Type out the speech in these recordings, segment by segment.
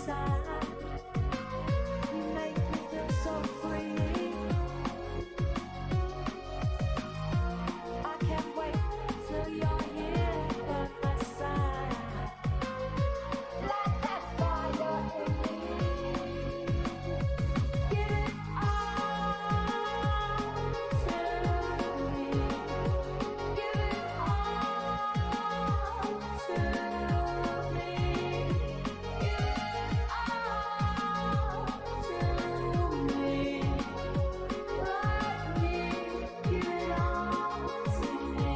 side. You make me feel so free. I can't wait till you're here by my side. Light that fire in me. Give it all to me. Give it all to me. Give it all to me. Like me, give it all to me.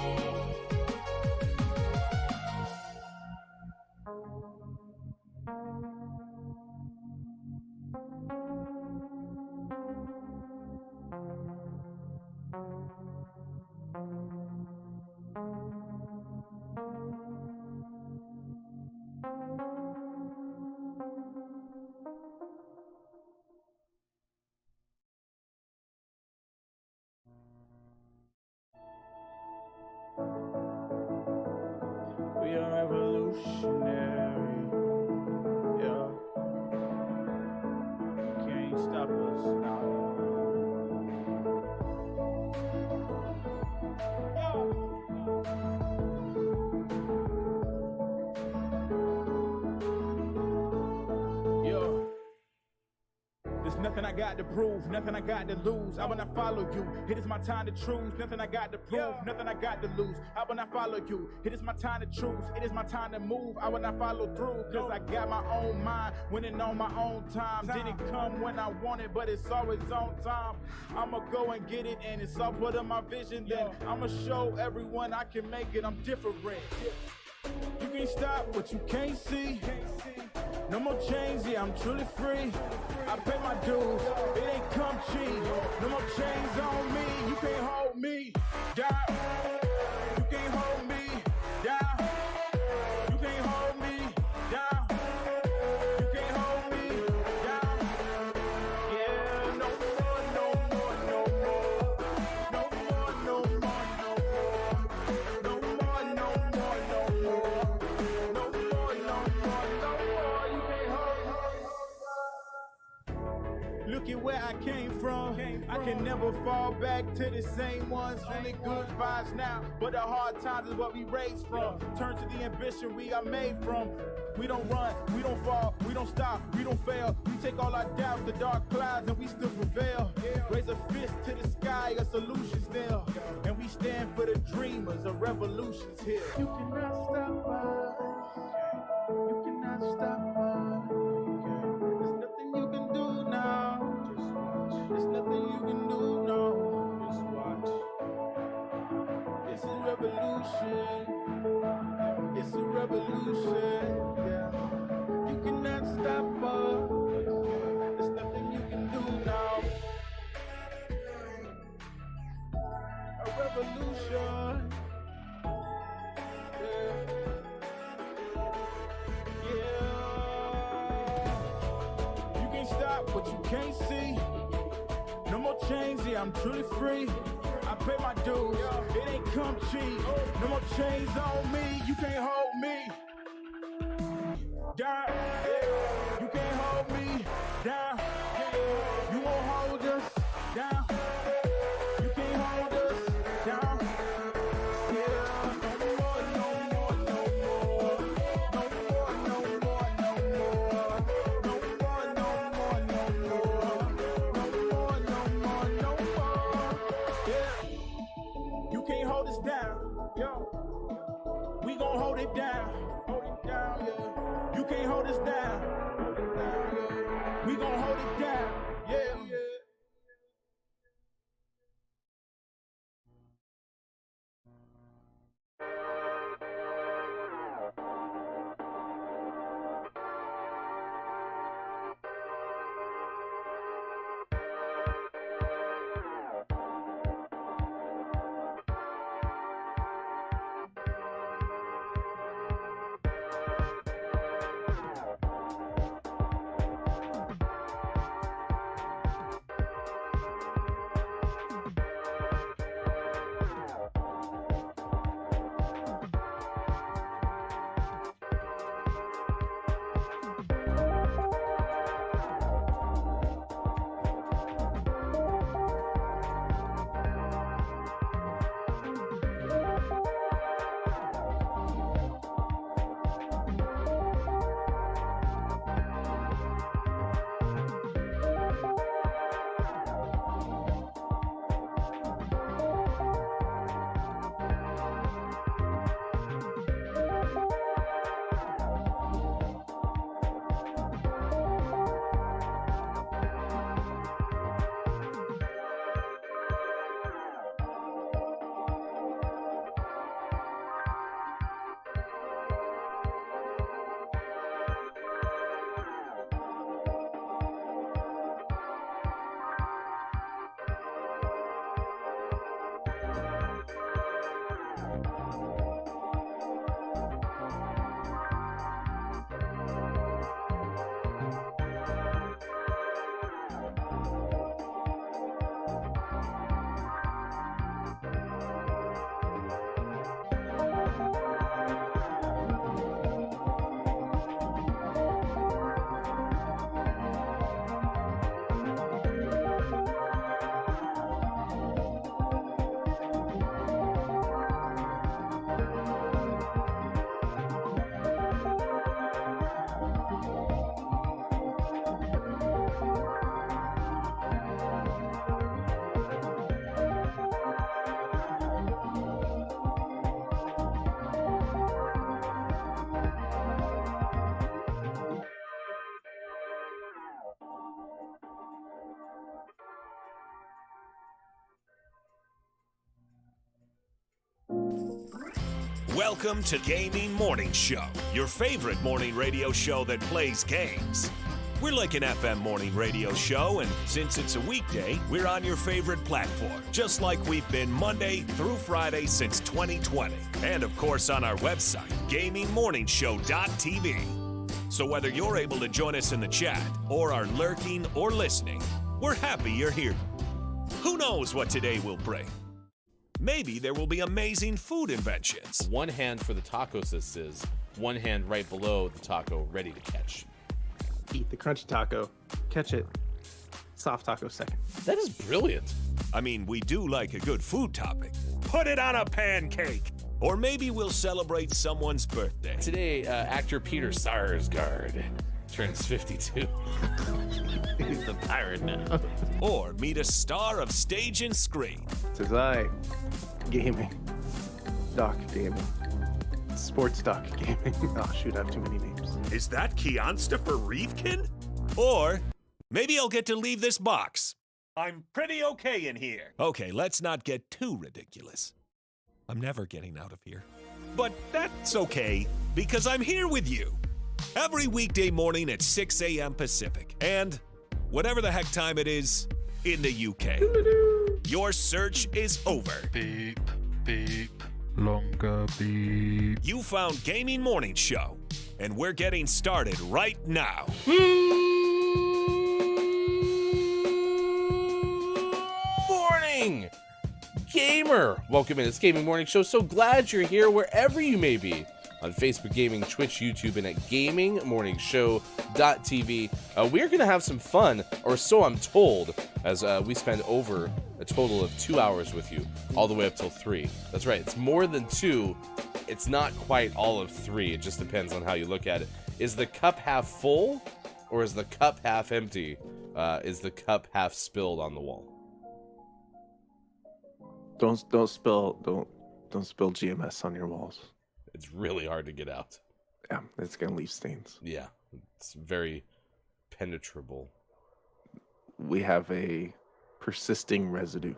We are revolutionary, yeah. Can't stop us now. Yo. There's nothing I got to prove, nothing I got to lose. I wanna follow you. It is my time to choose. Nothing I got to prove, nothing I got to lose. I wanna follow you. It is my time to choose. It is my time to move. I wanna follow through, cause I got my own mind, winning on my own time. Didn't come when I want it, but it's always on time. I'ma go and get it, and it's all part of my vision. Then I'ma show everyone I can make it. I'm different. You can't stop what you can't see. No more chains, yeah, I'm truly free. I pay my dues, it ain't come cheap. No more chains on me, you can't hold me down. You can't hold me down. You can't hold me down. You can't hold me down. Yeah, no more, no more, no more. No more, no more, no more. No more, no more, no more. No more, no more, no more. You can't hold me. Look at where I came from. I can never fall back to the same ones. Only good vibes now, but the hard times is what we raised from. Turn to the ambition we are made from. We don't run, we don't fall, we don't stop, we don't fail. We take all our doubts, the dark clouds, and we still prevail. Raise a fist to the sky, a solution's there. And we stand for the dreamers, a revolution's here. You cannot stop us. You cannot stop us. There's nothing you can do now. Just watch. There's nothing you can do now. Just watch. This is revolution. It's a revolution. Yeah. You cannot stop us. There's nothing you can do now. A revolution. Yeah. You can't stop what you can't see. No more chains, yeah, I'm truly free. I pay my dues, it ain't come cheap. No more chains on me, you can't hold me down. You can't hold me down. You won't hold us down. You can't hold us down. Yeah, no more, no more, no more. No more, no more, no more. No more, no more, no more. No more, no more, no more. Yeah. You can't hold us down, yo. We gon' hold it down, yeah. You can't hold us down, yeah. We gon' hold it down, yeah. Welcome to Gaming Morning Show, your favorite morning radio show that plays games. We're like an FM morning radio show, and since it's a weekday, we're on your favorite platform, just like we've been Monday through Friday since 2020. And of course on our website, GamingMorningShow.tv. So whether you're able to join us in the chat, or are lurking or listening, we're happy you're here. Who knows what today will bring? Maybe there will be amazing food inventions. One hand for the taco says, one hand right below the taco, ready to catch. Eat the crunchy taco, catch it, soft taco second. That is brilliant. I mean, we do like a good food topic. Put it on a pancake. Or maybe we'll celebrate someone's birthday. Today, actor Peter Sarsgaard turns 52. He's the pirate now. Or meet a star of stage and screen. Says I, gaming, doc gaming, sports doc gaming. Oh shoot, I have too many names. Is that Keonstopher Reefkin? Or maybe I'll get to leave this box. I'm pretty okay in here. Okay, let's not get too ridiculous. I'm never getting out of here. But that's okay, because I'm here with you. Every weekday morning at 6 a.m. Pacific. And whatever the heck time it is in the UK. Your search is over. Beep, beep, longer beep. You found Gaming Morning Show, and we're getting started right now. Morning, gamer. Welcome in. It's Gaming Morning Show. So glad you're here wherever you may be. On Facebook Gaming, Twitch, YouTube, and at GamingMorningShow.tv. We're going to have some fun, or so I'm told, as we spend over a total of 2 hours with you, all the way up till 3. That's right, it's more than 2. It's not quite all of 3. It just depends on how you look at it. Is the cup half full, or is the cup half empty? Is the cup half spilled on the wall? Don't spill GMS on your walls. It's really hard to get out. Yeah, it's gonna leave stains. Yeah, it's very penetrable. We have a persisting residue.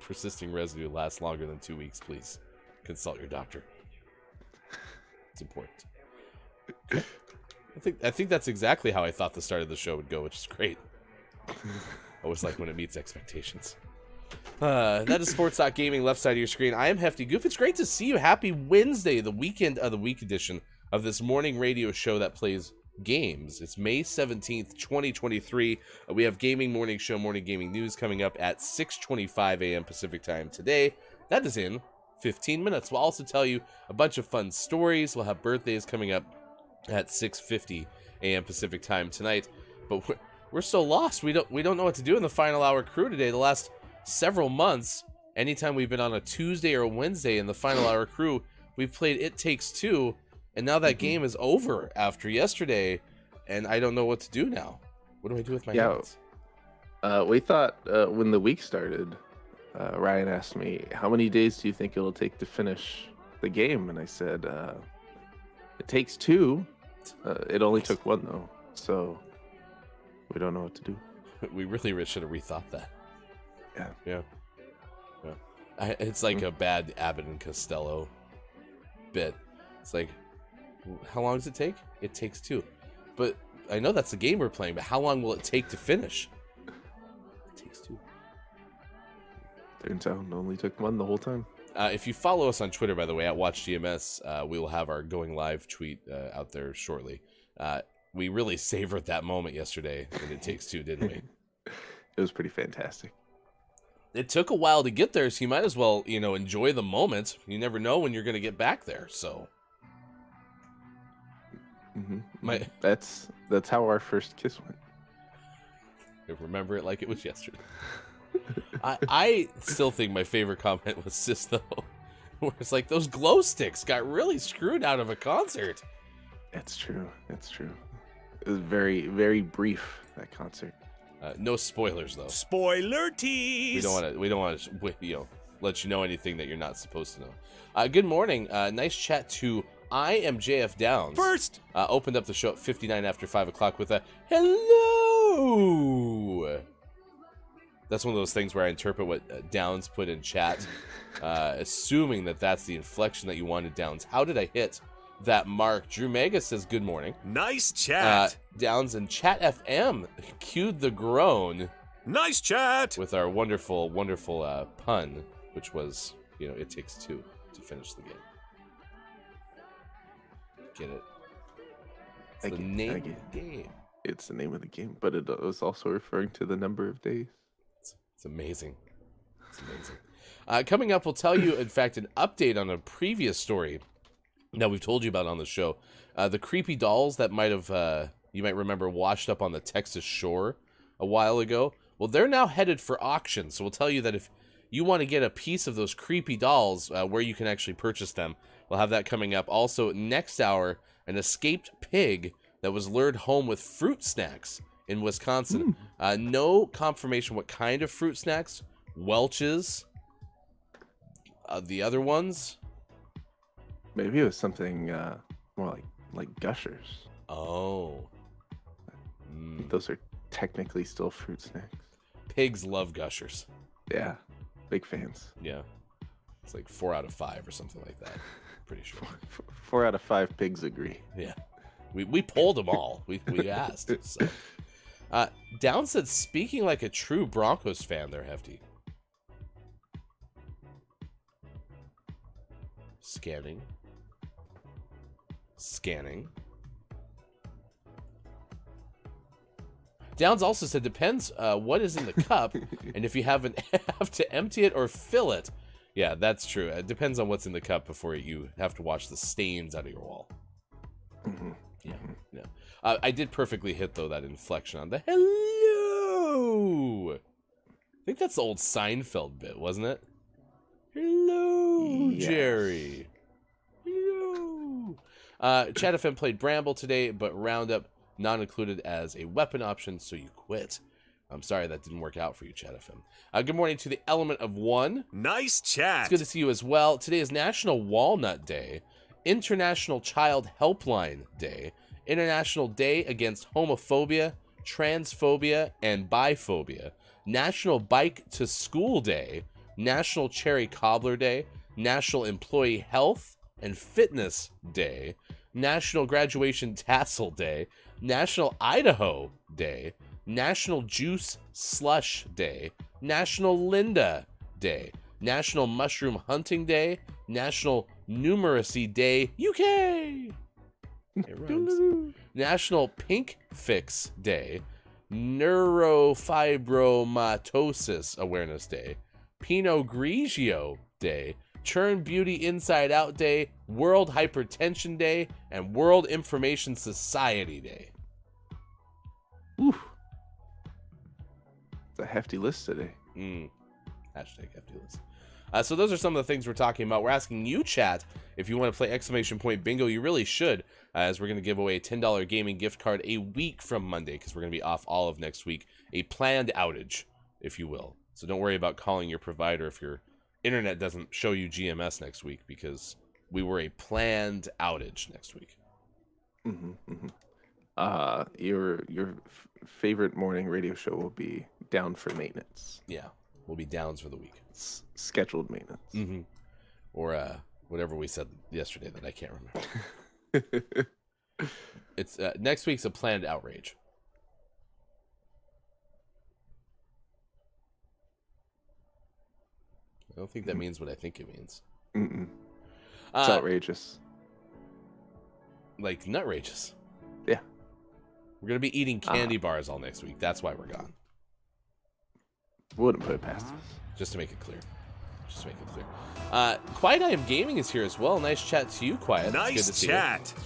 Persisting residue lasts longer than 2 weeks. Please consult your doctor. It's important. I think that's exactly how I thought the start of the show would go, which is great. I always like when it meets expectations. That is Sports.Gaming, left side of your screen. I am Hefty Goof. It's great to see you. Happy Wednesday, the weekend of the week edition of this morning radio show that plays games. It's May 17th, 2023. We have Gaming Morning Show, Morning Gaming News coming up at 6:25 a.m. Pacific time today. That is in 15 minutes. We'll also tell you a bunch of fun stories. We'll have birthdays coming up at 6:50 a.m. Pacific time tonight. But we're so lost. We don't know what to do in the final hour crew today. The last several months, anytime we've been on a Tuesday or a Wednesday in the final hour crew, we've played It Takes Two, and now that game is over after yesterday, and I don't know what to do now. What do I do with my hands? We thought when the week started, Ryan asked me, how many days do you think it'll take to finish the game? And I said, it takes 2. It only took 1 though, so we don't know what to do. We really should have rethought that. Yeah. It's like a bad Abbott and Costello bit. It's like, how long does it take? It takes 2. But I know that's the game we're playing, but how long will it take to finish? It takes 2. Turns out it only took 1 the whole time. If you follow us on Twitter, by the way, at WatchGMS, we will have our going live tweet out there shortly. We really savored that moment yesterday in It Takes Two, didn't we? It was pretty fantastic. It took a while to get there, so you might as well, enjoy the moment. You never know when you're going to get back there, so. That's how our first kiss went. I remember it like it was yesterday. I still think my favorite comment was Sis, though, where it's like, those glow sticks got really screwed out of a concert. It's true. It was very, very brief, that concert. No spoilers, though. Spoiler tease. We don't want to, let you know anything that you're not supposed to know. Good morning. Nice chat to I am JF Downs. First, opened up the show at 59 after 5 o'clock with a hello. That's one of those things where I interpret what Downs put in chat, assuming that that's the inflection that you wanted, Downs. How did I hit that mark? Drew Mega says, good morning. Nice chat. Downs and Chat FM cued the groan. Nice chat. With our wonderful, wonderful pun, which was, it takes two to finish the game. Get it? It's the name of the game. It's the name of the game, but it was also referring to the number of days. It's amazing. It's amazing. Coming up, we'll tell you, in fact, an update on a previous story that we've told you about on the show. The creepy dolls that you might remember washed up on the Texas shore a while ago. Well, they're now headed for auction. So we'll tell you that if you want to get a piece of those creepy dolls, where you can actually purchase them, we'll have that coming up. Also, next hour, an escaped pig that was lured home with fruit snacks in Wisconsin. No confirmation what kind of fruit snacks. Welch's. The other ones. Maybe it was something more like Gushers. Oh. Those are technically still fruit snacks. Pigs love Gushers. Yeah, big fans. Yeah. It's like 4 out of 5 or something like that. Pretty sure. 4 out of 5 pigs agree. Yeah. We polled them all. We asked. So. Down said, speaking like a true Broncos fan there, Hefty. Scanning. Downs also said, depends what is in the cup, and if you have to empty it or fill it. Yeah, that's true. It depends on what's in the cup before you have to wash the stains out of your wall. Yeah. I did perfectly hit, though, that inflection on the hello. I think that's the old Seinfeld bit, wasn't it? Hello, yes. Jerry. Hello. Chat FM played Bramble today, but Roundup not included as a weapon option, so you quit. I'm sorry that didn't work out for you, Chat FM. Good morning to the Element of One. Nice chat. It's good to see you as well. Today is National Walnut Day, International Child Helpline Day, International Day Against Homophobia, Transphobia, and Biphobia, National Bike to School Day, National Cherry Cobbler Day, National Employee Health and Fitness Day, National Graduation Tassel Day, National Idaho Day, National Juice Slush Day, National Linda Day, National Mushroom Hunting Day, National Numeracy Day, UK! It rhymes. National Pinkfix Day, Neurofibromatosis Awareness Day, Pinot Grigio Day, Churn Beauty Inside Out Day, World Hypertension Day, and World Information Society Day. Ooh. It's a hefty list today. Hashtag hefty list. So those are some of the things we're talking about. We're asking you, chat, if you want to play exclamation point bingo. You really should, as we're going to give away a $10 gaming gift card a week from Monday, because we're going to be off all of next week. A planned outage, if you will. So don't worry about calling your provider if your internet doesn't show you GMS next week, because we were a planned outage next week. Your favorite morning radio show will be down for maintenance. Yeah, we'll be downs for the week. Scheduled maintenance. Or whatever we said yesterday that I can't remember. It's next week's a planned outrage. I don't think that means what I think it means. It's outrageous. Like nutrageous. Yeah. We're going to be eating candy bars all next week. That's why we're gone. Wouldn't put it past us. Just to make it clear. Quiet I Am Gaming is here as well. Nice chat to you, Quiet. Nice it's good to see chat. You.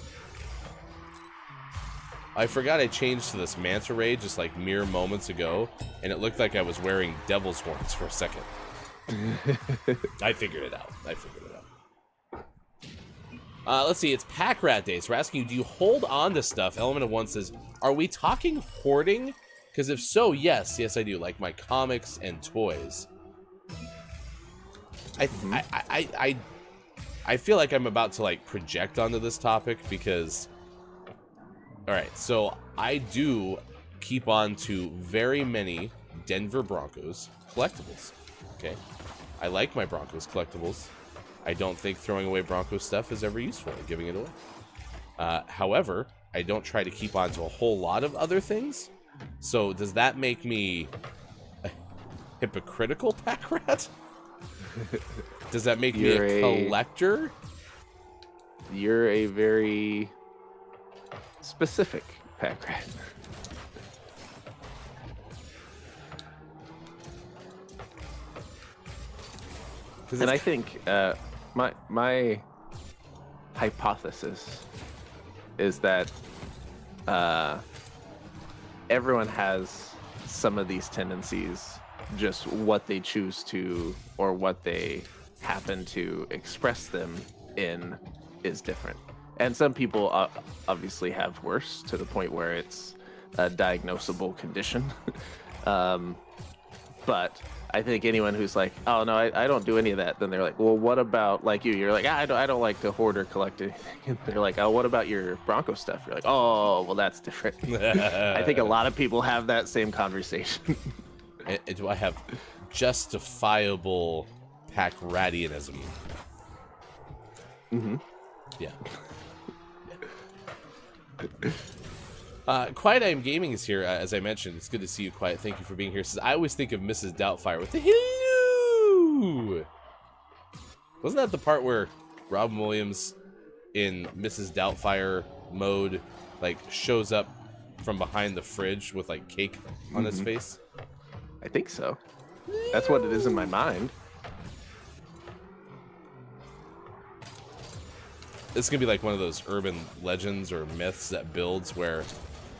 I forgot I changed to this manta ray just like mere moments ago, and it looked like I was wearing devil's horns for a second. I figured it out. Let's see, it's Pack Rat Day. So we're asking you, do you hold on to stuff? Element of One says, are we talking hoarding? Because if so, yes, I do. Like my comics and toys. I feel like I'm about to like project onto this topic because, all right, so I do keep on to very many Denver Broncos collectibles. Okay, I like my Broncos collectibles. I don't think throwing away Broncos stuff is ever useful or giving it away. However, I don't try to keep on to a whole lot of other things. So does that make me a hypocritical pack rat? Does that make me a collector? You're a very specific pack rat. And I think my hypothesis is that everyone has some of these tendencies, just what they choose to or what they happen to express them in is different. And some people obviously have worse, to the point where it's a diagnosable condition. But I think anyone who's like, oh no, I don't do any of that, then they're like, well, what about like you? You're like, I don't like to hoard or collect anything. And they're like, oh, what about your Bronco stuff? You're like, oh, well, that's different. I think a lot of people have that same conversation. Do I have justifiable pack ratianism? Mm-hmm. Yeah. Quiet I Am Gaming is here, as I mentioned. It's good to see you, Quiet. Thank you for being here. Says, I always think of Mrs. Doubtfire with the hello. Wasn't that the part where Robin Williams in Mrs. Doubtfire mode, like, shows up from behind the fridge with, like, cake on his face? I think so. That's what it is in my mind. This is going to be like one of those urban legends or myths that builds where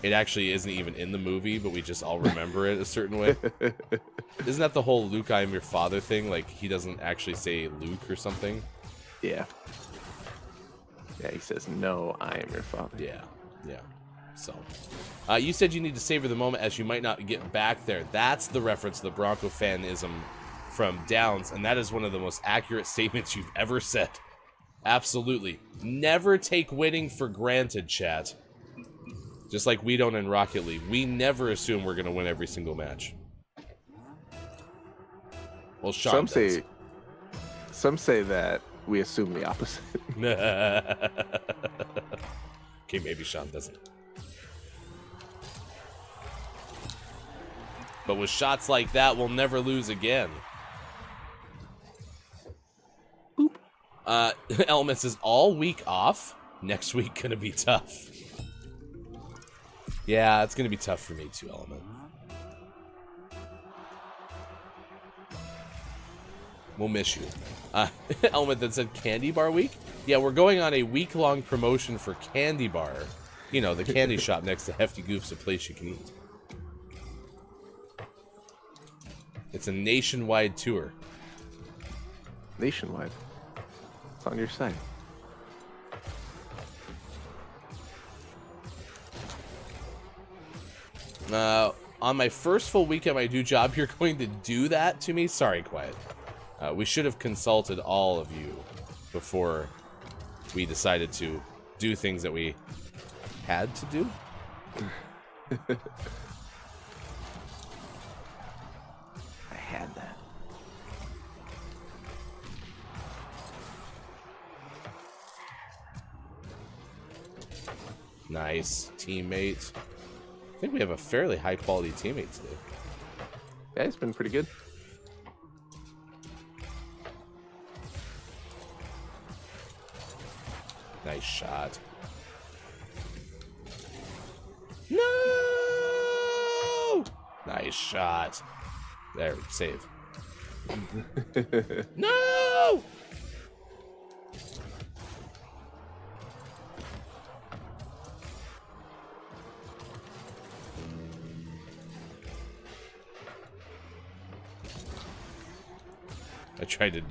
it actually isn't even in the movie, but we just all remember it a certain way. Isn't that the whole Luke, I am your father thing? Like, he doesn't actually say Luke or something? Yeah. Yeah, he says, no, I am your father. Yeah, yeah. So, you said you need to savor the moment as you might not get back there. That's the reference to the Bronco fanism from Downs, and that is one of the most accurate statements you've ever said. Absolutely. Never take winning for granted, chat. Just like we don't in Rocket League. We never assume we're going to win every single match. Well, Sean does. Some say that we assume the opposite. Okay, maybe Sean doesn't. But with shots like that, we'll never lose again. Element says, all week off? Next week gonna be tough. Yeah, it's gonna be tough for me too, Element. We'll miss you. Element that said Candy Bar Week? Yeah, we're going on a week-long promotion for Candy Bar. You know, the candy shop next to Hefty Goof's, a place you can eat. It's a nationwide tour. Nationwide. It's on your site. On my first full week at my new job, you're going to do that to me? Sorry, Quiet. We should have consulted all of you before we decided to do things that we had to do. I had that. Nice teammate. I think we have a fairly high quality teammate today. Yeah, it's been pretty good. Nice shot. No! Nice shot. There, save. No! I tried to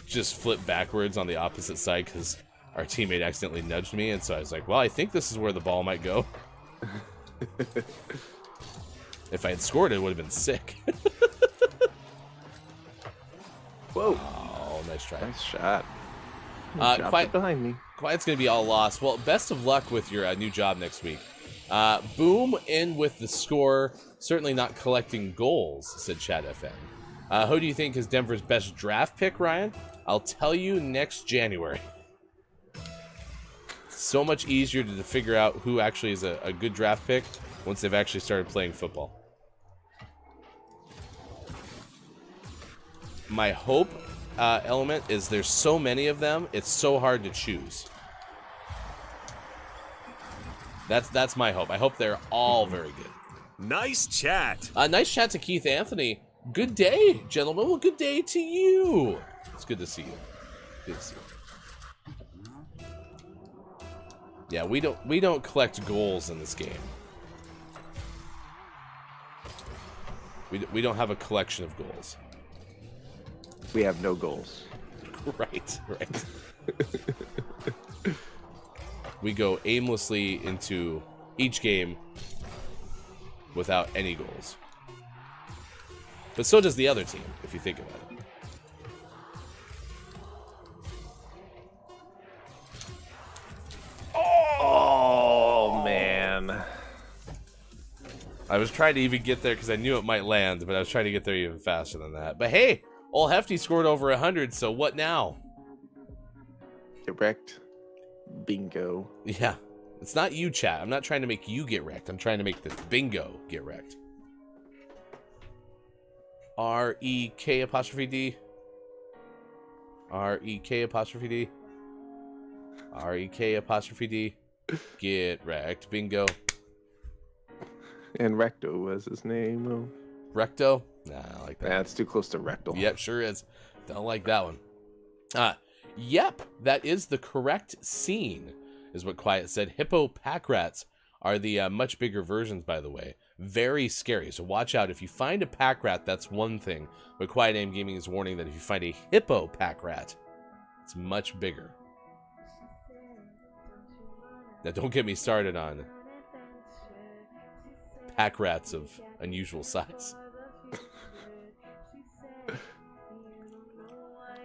just flip backwards on the opposite side because our teammate accidentally nudged me, and so I was like, well, I think this is where the ball might go. If I had scored, it would have been sick. Whoa. Oh, nice try. Nice shot. Quiet behind me. Quiet's going to be all lost. Well, best of luck with your new job next week. Boom in with the score. Certainly not collecting goals, said Chad FM. Who do you think is Denver's best draft pick, Ryan? I'll tell you next January. So much easier to figure out who actually is a good draft pick once they've actually started playing football. My hope element is there's so many of them, it's so hard to choose. That's my hope. I hope they're all very good. Nice chat. Nice chat to Keith Anthony. Good day, gentlemen. Well, good day to you. It's good to see you. Good to see you. Yeah, we don't collect goals in this game. We don't have a collection of goals. We have no goals. Right. We go aimlessly into each game without any goals. But so does the other team, if you think about it. Oh, man. I was trying to even get there because I knew it might land, but I was trying to get there even faster than that. But hey, Old Hefty scored over 100, so what now? Get wrecked. Bingo. Yeah. It's not you, chat. I'm not trying to make you get wrecked. I'm trying to make the bingo get wrecked. R-E-K apostrophe D. R-E-K apostrophe D. R-E-K apostrophe D. Get wrecked. Bingo. And Recto was his name, though. Recto? Nah, I like that. That's too close to rectal. Yep, sure is. Don't like that one. Yep, that is the correct scene, is what Quiet said. Hippo pack rats are the much bigger versions, by the way. Very scary, so watch out. If you find a pack rat, that's one thing. But Quiet Aim Gaming is warning that if you find a hippo pack rat, it's much bigger. Now, don't get me started on pack rats of unusual size.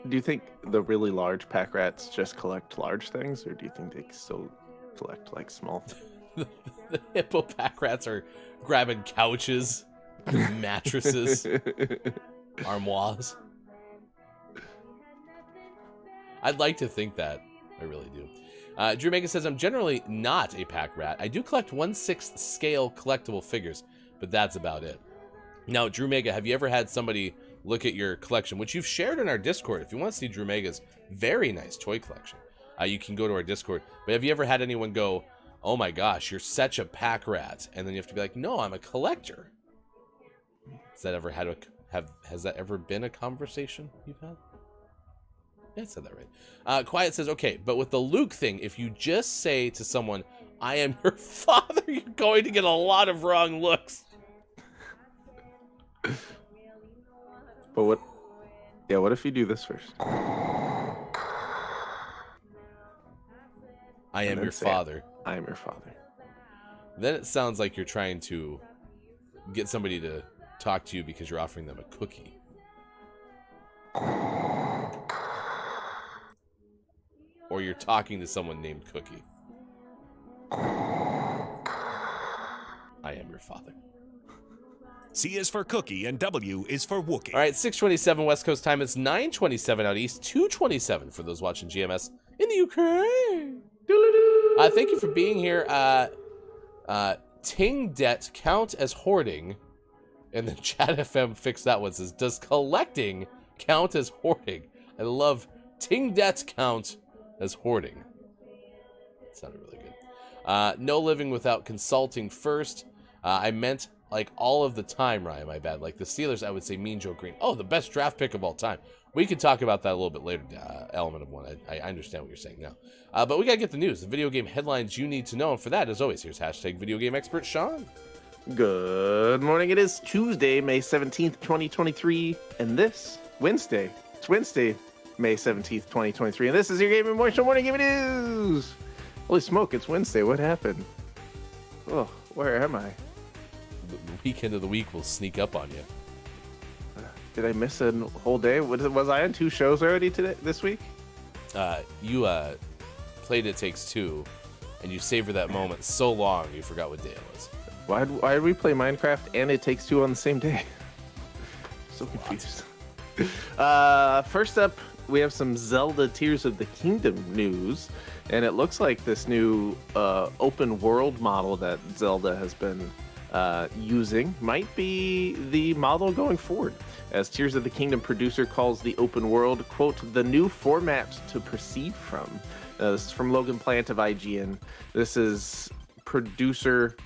Do you think the really large pack rats just collect large things, or do you think they still collect, like, small things? The hippo pack rats are grabbing couches, mattresses, armoires. I'd like to think that. I really do. Drew Mega says, I'm generally not a pack rat. I do collect 1/6 scale collectible figures, but that's about it. Now, Drew Mega, have you ever had somebody look at your collection, which you've shared in our Discord? If you want to see Drew Mega's very nice toy collection, you can go to our Discord. But have you ever had anyone go, oh my gosh, you're such a pack rat, and then you have to be like, no, I'm a collector? Has that ever has that ever been a conversation you've had? Yeah, I said that right. Quiet says, okay, but with the Luke thing, if you just say to someone, I am your father, you're going to get a lot of wrong looks. But what if you do this first? I am your father. I am your father. Then it sounds like you're trying to get somebody to talk to you because you're offering them a cookie. Or you're talking to someone named Cookie. I am your father. C is for cookie and W is for Wookie. All right, 6:27 West Coast time. It's 9:27 out east, 2:27 for those watching GMS in the Ukraine. Thank you for being here. Ting debt count as hoarding? And then Chat FM fixed that one. Says, does collecting count as hoarding? I love Ting debt count as hoarding. That sounded really good. No living without consulting first. I meant like all of the time, Ryan, my bad. Like the Steelers, I would say Mean Joe Green. Oh, the best draft pick of all time. We could talk about that a little bit later, element of one. I understand what you're saying now. But we got to get the news, the video game headlines you need to know. And for that, as always, here's hashtag video game expert Sean. Good morning. It is Tuesday, May 17th, 2023. And this, Wednesday. It's Wednesday, May 17th, 2023. And this is your Gaming Morning Gaming News. Holy smoke, it's Wednesday. What happened? Oh, where am I? The weekend of the week will sneak up on you. Did I miss a whole day? Was I on 2 shows already this week? You played It Takes Two, and you savor that moment so long you forgot what day it was. Why did we play Minecraft and It Takes Two on the same day? So confused. First up, we have some Zelda Tears of the Kingdom news, and it looks like this new open world model that Zelda has been using might be the model going forward. As Tears of the Kingdom producer calls the open world, quote, the new format to proceed from. This is from Logan Plant of IGN. This is producer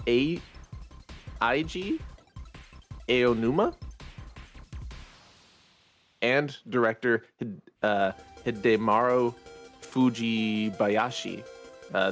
IG Aonuma and director Hidemaru Fujibayashi.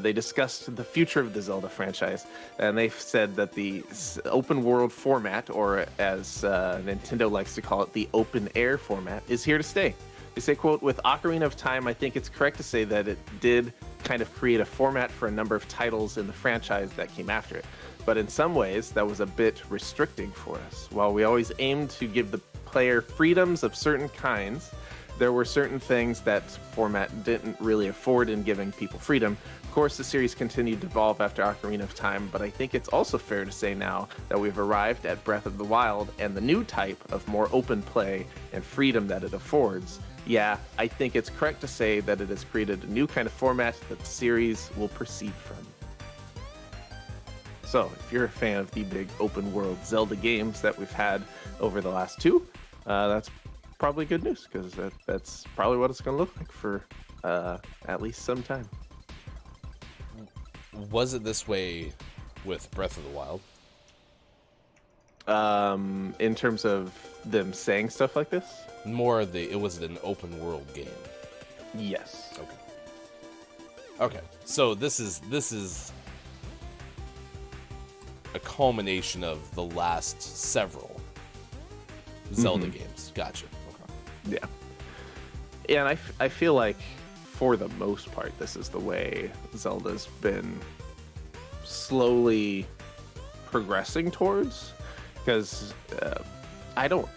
They discussed the future of the Zelda franchise, and they said that the open world format, or as Nintendo likes to call it, the open air format, is here to stay. They say, quote, with Ocarina of Time, I think it's correct to say that it did kind of create a format for a number of titles in the franchise that came after it. But in some ways, that was a bit restricting for us. While we always aimed to give the player freedoms of certain kinds, there were certain things that format didn't really afford in giving people freedom. Of course, the series continued to evolve after Ocarina of Time, but I think it's also fair to say now that we've arrived at Breath of the Wild and the new type of more open play and freedom that it affords. Yeah, I think it's correct to say that it has created a new kind of format that the series will proceed from. So, if you're a fan of the big open world Zelda games that we've had over the last two, that's probably good news, because that's probably what it's going to look like for at least some time. Was it this way with Breath of the Wild? In terms of them saying stuff like this? More it was an open world game. Yes. Okay. So this is a culmination of the last several Zelda games. Gotcha. Okay. Yeah, and I feel like for the most part, this is the way Zelda's been slowly progressing towards. Because I don't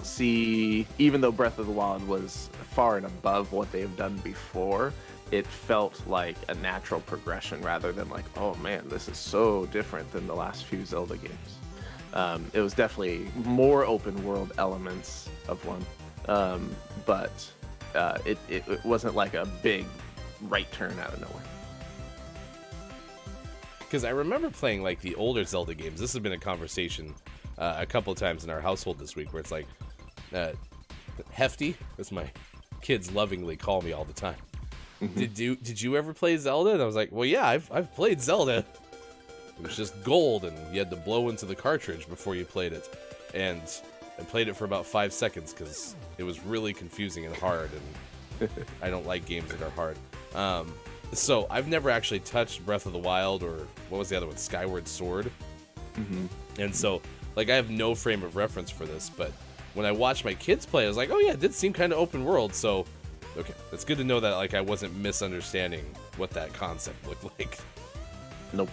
see, even though Breath of the Wild was far and above what they've done before, it felt like a natural progression rather than like, oh man, this is so different than the last few Zelda games. It was definitely more open world elements of one, but it wasn't like a big right turn out of nowhere. Because I remember playing like the older Zelda games. This has been a conversation a couple of times in our household this week, where it's like, Hefty, as my kids lovingly call me all the time. Mm-hmm. Did you ever play Zelda? And I was like, well, yeah, I've played Zelda. It was just gold, and you had to blow into the cartridge before you played it. And I played it for about 5 seconds because it was really confusing and hard, and I don't like games that are hard. So I've never actually touched Breath of the Wild, or what was the other one, Skyward Sword. Mm-hmm. And so, like, I have no frame of reference for this, but when I watched my kids play, I was like, oh yeah, it did seem kind of open world. So, okay, it's good to know that like I wasn't misunderstanding what that concept looked like. Nope,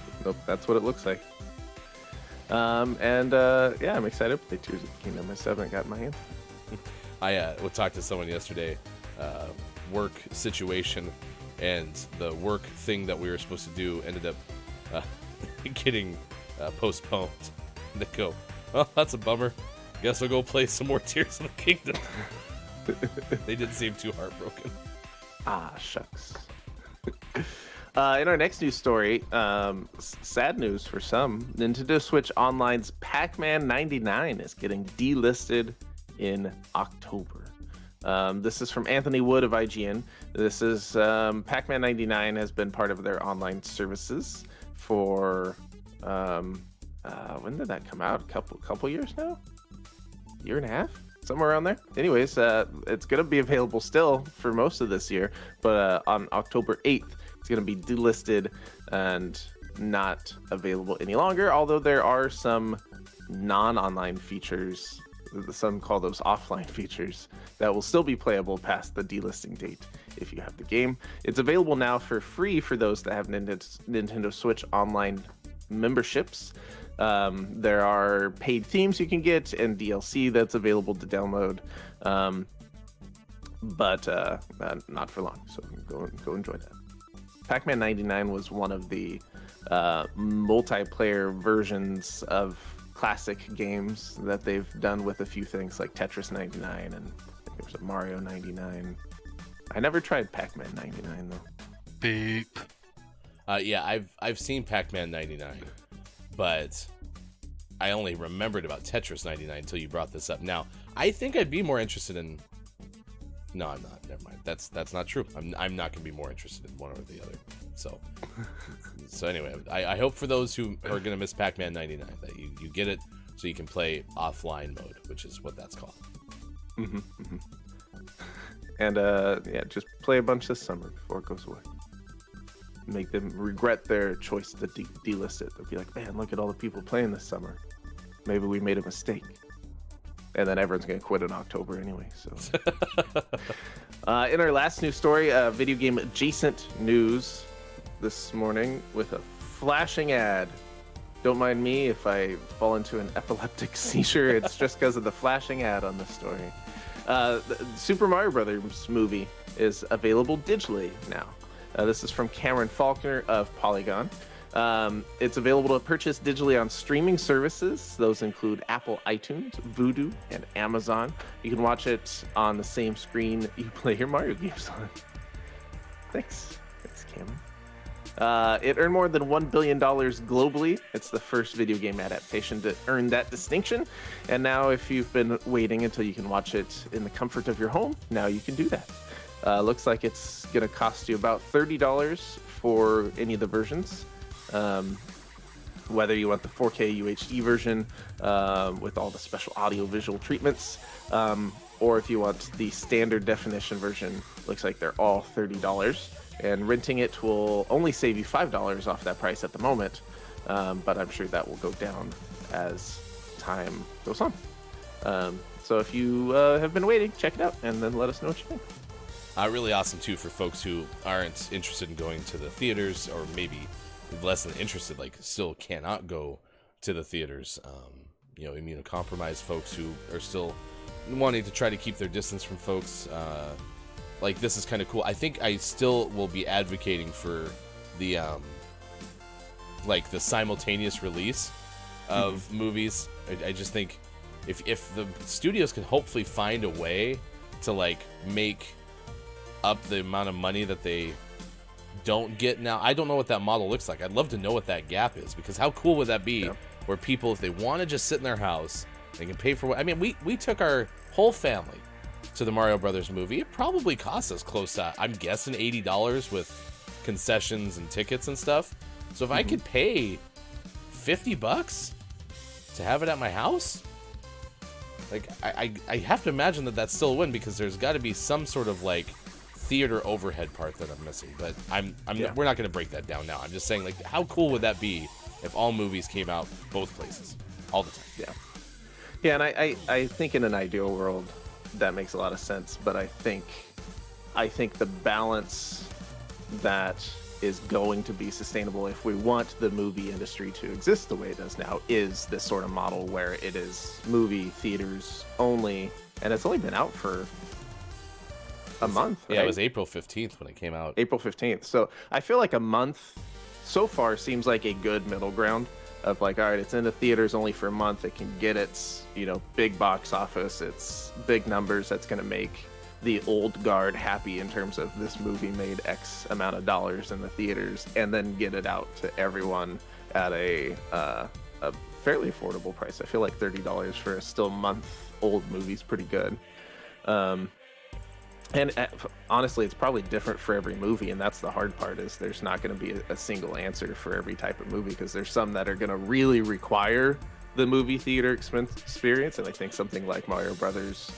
that's what it looks like. Yeah, I'm excited to play Tears of the Kingdom. I still haven't got in my hand. I talked to someone yesterday, work situation, and the work thing that we were supposed to do ended up getting postponed. And they go, oh, that's a bummer. Guess I'll go play some more Tears of the Kingdom. They didn't seem too heartbroken. Ah, shucks. In our next news story, sad news for some, Nintendo Switch Online's Pac-Man 99 is getting delisted in October. This is from Anthony Wood of IGN. This is Pac-Man 99 has been part of their online services for when did that come out? A couple years now? Year and a half? Somewhere around there. Anyways, it's going to be available still for most of this year, but on October 8th, it's going to be delisted and not available any longer, although there are some non-online features, some call those offline features, that will still be playable past the delisting date if you have the game. It's available now for free for those that have Nintendo Switch Online memberships. There are paid themes you can get and DLC that's available to download. but not for long. So go enjoy that. Pac-Man 99 was one of the multiplayer versions of classic games that they've done with a few things like Tetris 99 and I think there was a Mario 99. I never tried Pac-Man 99 though. Beep. Yeah, I've seen Pac-Man 99, but I only remembered about Tetris 99 until you brought this up. Now, I think I'd be more interested in... No, I'm not. Never mind. That's not true. I'm not going to be more interested in one or the other. So anyway, I hope for those who are going to miss Pac-Man 99 that you get it so you can play offline mode, which is what that's called. Mm-hmm, mm-hmm. And yeah, just play a bunch this summer before it goes away. Make them regret their choice to delist it. They'll be like, man, look at all the people playing this summer. Maybe we made a mistake. And then everyone's going to quit in October anyway. So, in our last news story, video game adjacent news this morning with a flashing ad. Don't mind me if I fall into an epileptic seizure. It's just because of the flashing ad on this story. The Super Mario Brothers movie is available digitally now. This is from Cameron Faulkner of Polygon. It's available to purchase digitally on streaming services. Those include Apple iTunes, Vudu, and Amazon. You can watch it on the same screen you play your Mario games on. Thanks, Cameron. It earned more than $1 billion globally. It's the first video game adaptation to earn that distinction. And now if you've been waiting until you can watch it in the comfort of your home, now you can do that. Looks like it's going to cost you about $30 for any of the versions. Whether you want the 4K UHD version with all the special audio-visual treatments, or if you want the standard definition version, looks like they're all $30. And renting it will only save you $5 off that price at the moment, but I'm sure that will go down as time goes on. So if you have been waiting, check it out and then let us know what you think. Really awesome, too, for folks who aren't interested in going to the theaters, or maybe less than interested, like still cannot go to the theaters. Immunocompromised folks who are still wanting to try to keep their distance from folks. Like, this is kind of cool. I think I still will be advocating for the the simultaneous release of movies. I just think if the studios can hopefully find a way to make up the amount of money that they don't get now. I don't know what that model looks like. I'd love to know what that gap is, because how cool would that be where people, if they want to just sit in their house, they can pay for what... I mean, we took our whole family to the Mario Brothers movie. It probably cost us close to, I'm guessing, $80 with concessions and tickets and stuff. So if I could pay $50 to have it at my house, I have to imagine that that's still a win, because there's got to be some sort of theater overhead part that I'm missing. But we're not going to break that down now. I'm just saying, how cool would that be if all movies came out both places all the time? Yeah, and I think in an ideal world that makes a lot of sense, but I think the balance that is going to be sustainable if we want the movie industry to exist the way it does now is this sort of model where it is movie theaters only, and it's only been out for a month. Yeah, it was April 15th when it came out. April 15th. So I feel like a month so far seems like a good middle ground of all right, it's in the theaters only for a month. It can get its, big box office, its big numbers. That's going to make the old guard happy in terms of this movie made X amount of dollars in the theaters, and then get it out to everyone at a fairly affordable price. I feel like $30 for a still month-old movie is pretty good. And honestly, it's probably different for every movie, and that's the hard part, is there's not going to be a single answer for every type of movie, because there's some that are going to really require the movie theater experience, and I think something like Mario Brothers,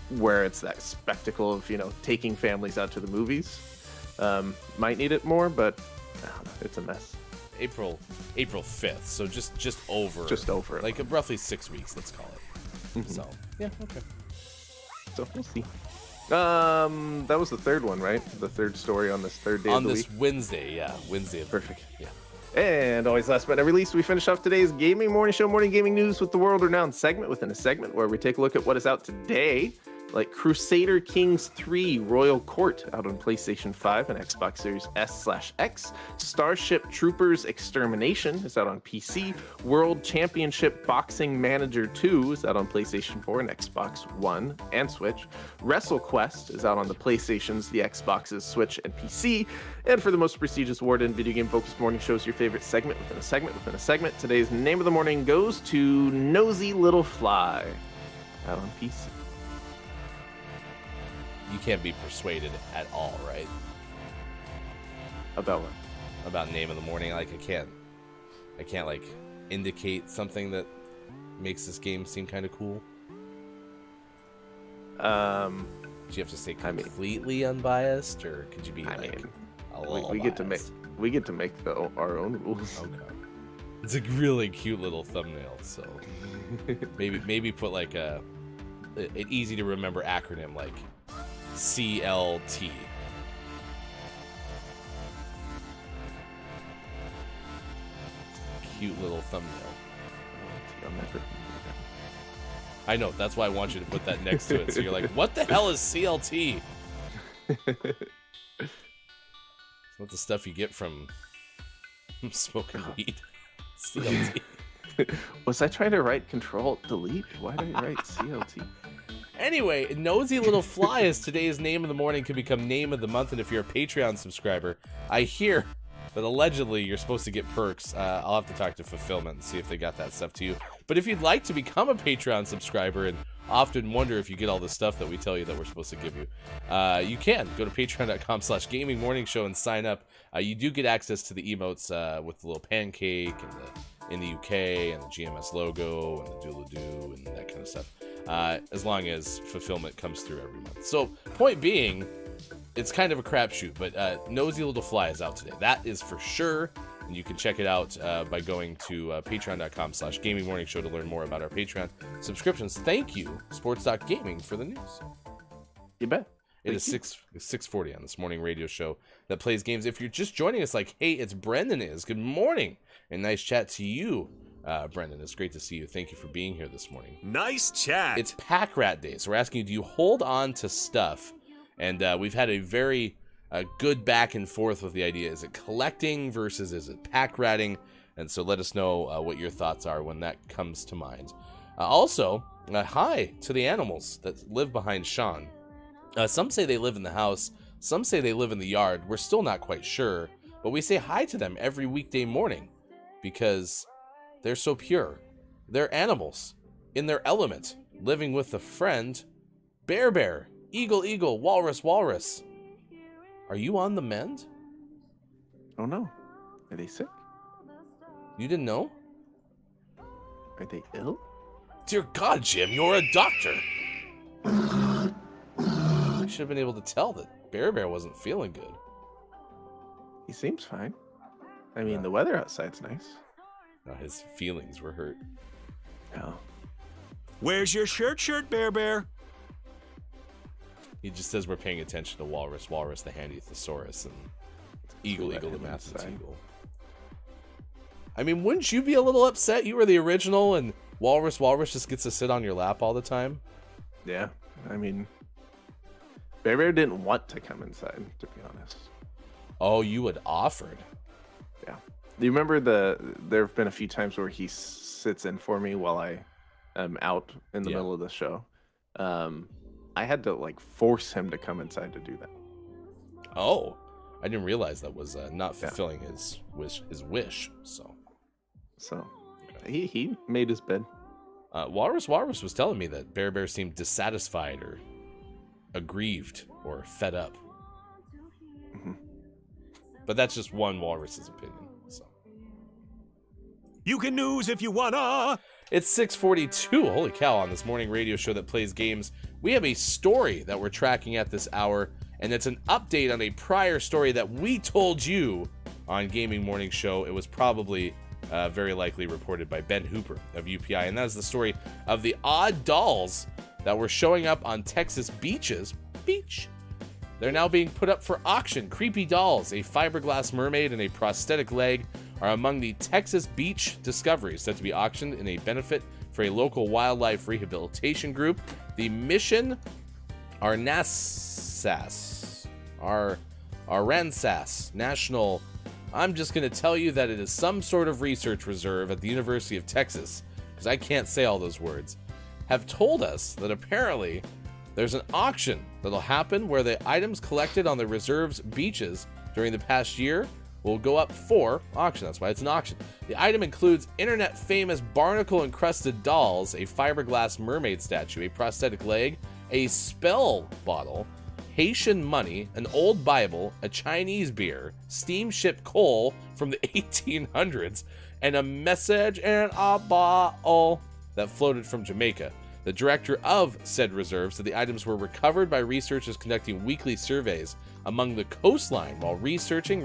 where it's that spectacle of, taking families out to the movies, might need it more, but I don't know, it's a mess. April 5th, so just over roughly 6 weeks, let's call it. Mm-hmm. So yeah, okay. So we'll see. That was the third one, right? The third story on this third day of the week. On this Wednesday, yeah. Wednesday. Perfect. Yeah. And always last but not least, we finish off today's Gaming Morning Show Morning Gaming News with the world-renowned segment within a segment where we take a look at what is out today like Crusader Kings 3 Royal Court out on PlayStation 5 and Xbox Series S/X. Starship Troopers Extermination is out on PC. World Championship Boxing Manager 2 is out on PlayStation 4 and Xbox One and Switch. WrestleQuest is out on the PlayStations, the Xboxes, Switch, and PC. And for the most prestigious award in video game focused morning shows, your favorite segment within a segment within a segment. Today's name of the morning goes to Nosy Little Fly out on PC. You can't be persuaded at all, right? About what? About name of the morning. Like, I can't like indicate something that makes this game seem kind of cool. Do you have to stay completely unbiased, or could you be a little we get to make our own rules. Okay. It's a really cute little thumbnail, so maybe put like an easy to remember acronym like CLT. Cute little thumbnail. I know, that's why I want you to put that next to it, so you're like, what the hell is CLT? It's not the stuff you get from smoking weed. CLT. Was I trying to write Control-Delete? Why did I write CLT? Anyway, Nosy Little Fly is today's name of the morning, could become name of the month, and if you're a Patreon subscriber, I hear that allegedly you're supposed to get perks. I'll have to talk to Fulfillment and see if they got that stuff to you. But if you'd like to become a Patreon subscriber and often wonder if you get all the stuff that we tell you that we're supposed to give you, you can go to patreon.com/gamingmorningshow and sign up. You do get access to the emotes with the little pancake and in the UK and the GMS logo and the doodle-doo and that kind of stuff, as long as Fulfillment comes through every month. So, point being, it's kind of a crapshoot, but Nosy Little Fly is out today. That is for sure, and you can check it out by going to patreon.com/gamingmorningshow to learn more about our Patreon subscriptions. Thank you, Sports.Gaming, for the news. You bet. It is 6:40 on this morning radio show that plays games. If you're just joining us, like, hey, it's Brendan. Good morning, and nice chat to you, Brendan. It's great to see you. Thank you for being here this morning. Nice chat. It's Pack Rat Day, so we're asking you, do you hold on to stuff? And we've had a very good back and forth with the idea. Is it collecting versus is it pack ratting? And so let us know what your thoughts are when that comes to mind. Also, hi to the animals that live behind Sean. Some say they live in the house. Some say they live in the yard. We're still not quite sure. But we say hi to them every weekday morning because they're so pure. They're animals in their element, living with a friend. Bear, eagle, walrus. Are you on the mend? Oh no. Are they sick? You didn't know? Are they ill? Dear God, Jim, you're a doctor. You should have been able to tell that Bear wasn't feeling good. He seems fine. I mean, the weather outside's nice. No, his feelings were hurt. Oh. Where's your shirt, Bear? He just says we're paying attention to Walrus, the handy thesaurus, and Eagle, the massive eagle. I mean, wouldn't you be a little upset? You were the original, and Walrus just gets to sit on your lap all the time? Yeah, I mean, Bear didn't want to come inside, to be honest. Oh, you had offered. Yeah. Do you remember there have been a few times where he sits in for me while I am out in the middle of the show? I had to like force him to come inside to do that. Oh, I didn't realize that was not fulfilling his wish. So he made his bed. Walrus was telling me that Bear seemed dissatisfied or aggrieved or fed up. Mm-hmm. But that's just one Walrus's opinion. So You can news if you wanna. It's 6:42. Holy cow! On this morning radio show that plays games, we have a story that we're tracking at this hour, and it's an update on a prior story that we told you on Gaming Morning Show. It was probably very likely reported by Ben Hooper of UPI, and that is the story of the odd dolls that were showing up on Texas beaches. They're now being put up for auction. Creepy dolls, a fiberglass mermaid, and a prosthetic leg are among the Texas beach discoveries set to be auctioned in a benefit for a local wildlife rehabilitation group. The Mission Arkansas National. I'm just going to tell you that it is some sort of research reserve at the University of Texas, because I can't say all those words, have told us that apparently there's an auction that'll happen where the items collected on the reserve's beaches during the past year will go up for auction. That's why it's an auction. The item includes internet famous barnacle encrusted dolls, a fiberglass mermaid statue, a prosthetic leg, a spell bottle, Haitian money, an old Bible, a Chinese beer, steamship coal from the 1800s, and a message in a bottle that floated from Jamaica. The director of said reserve said the items were recovered by researchers conducting weekly surveys among the coastline while searching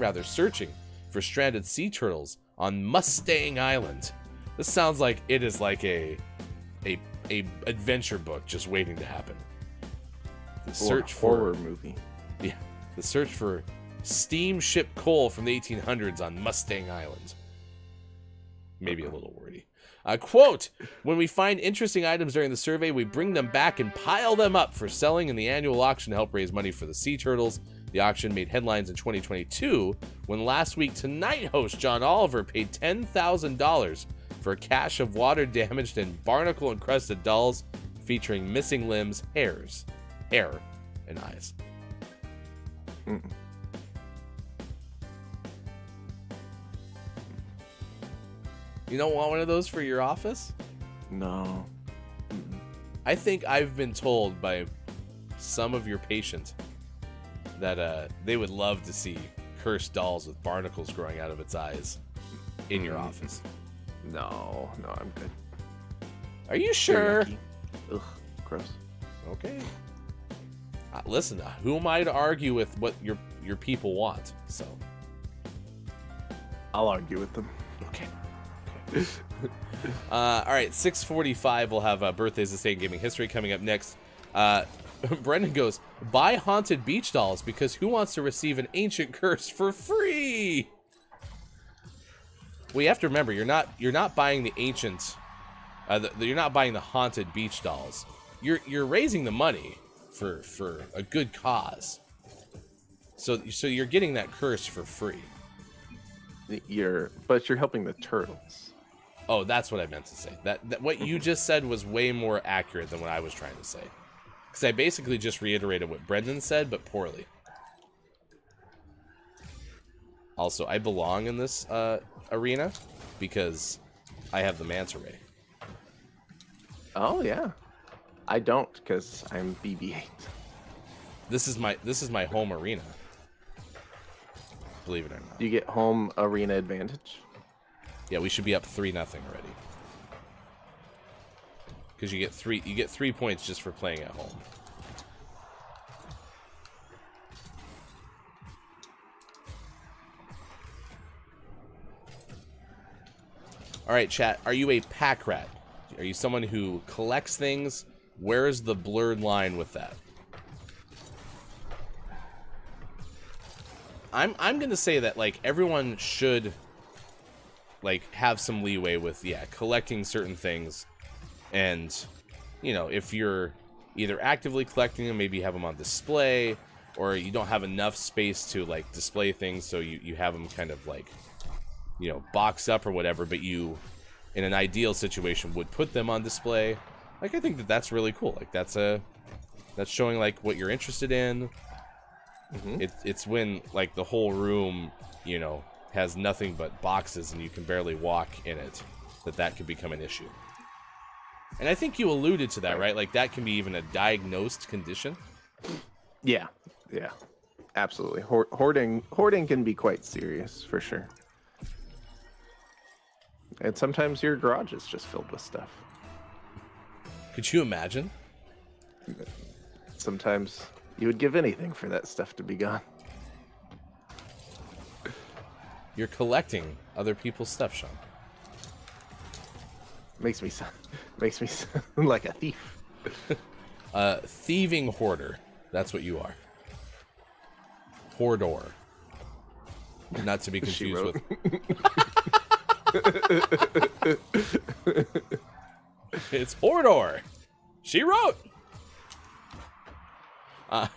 for stranded sea turtles on Mustang Island. This sounds like it is like a adventure book just waiting to happen. The search for horror movie. Yeah, the search for steamship coal from the 1800s on Mustang Island. Maybe a little wordy. Quote, when we find interesting items during the survey, we bring them back and pile them up for selling in the annual auction to help raise money for the sea turtles. The auction made headlines in 2022 when last week Tonight host John Oliver paid $10,000 for a cache of water-damaged and barnacle-encrusted dolls featuring missing limbs, hair, and eyes. Mm. You don't want one of those for your office? No. I think I've been told by some of your patients that they would love to see cursed dolls with barnacles growing out of its eyes in your office. No, I'm good. Are you They're sure? yucky. Ugh, gross. Okay. Listen, who am I to argue with what your people want? So I'll argue with them. okay. All right, 6:45. We'll have birthdays of state gaming history coming up next. Brendan goes, buy haunted beach dolls because who wants to receive an ancient curse for free? Well, you have to remember, you're not buying the ancient, you're not buying the haunted beach dolls. You're raising the money for a good cause. So you're getting that curse for free. But you're helping the turtles. Oh, that's what I meant to say. That what you just said was way more accurate than what I was trying to say. Because I basically just reiterated what Brendan said, but poorly. Also, I belong in this arena because I have the manta ray. Oh yeah, I don't because I'm BB-8. This is my home arena. Believe it or not. You get home arena advantage. Yeah, we should be up 3-0 already. Because you get 3 points just for playing at home. All right, chat. Are you a pack rat? Are you someone who collects things? Where is the blurred line with that? I'm gonna say that like everyone should like have some leeway with collecting certain things, and you know, if you're either actively collecting them, maybe you have them on display, or you don't have enough space to like display things, so you have them kind of like, you know, box up or whatever, but you in an ideal situation would put them on display. Like, I think that's really cool. Like that's showing like what you're interested in. Mm-hmm. It's when like the whole room, you know, has nothing but boxes and you can barely walk in it, that could become an issue. And I think you alluded to that, right? Like that can be even a diagnosed condition. Yeah, absolutely. Hoarding can be quite serious for sure. And sometimes your garage is just filled with stuff. Could you imagine? Sometimes you would give anything for that stuff to be gone. You're collecting other people's stuff, Sean. Makes me sound like a thief. Thieving hoarder. That's what you are. Hoardor. Not to be confused with. It's Hoardor. She wrote.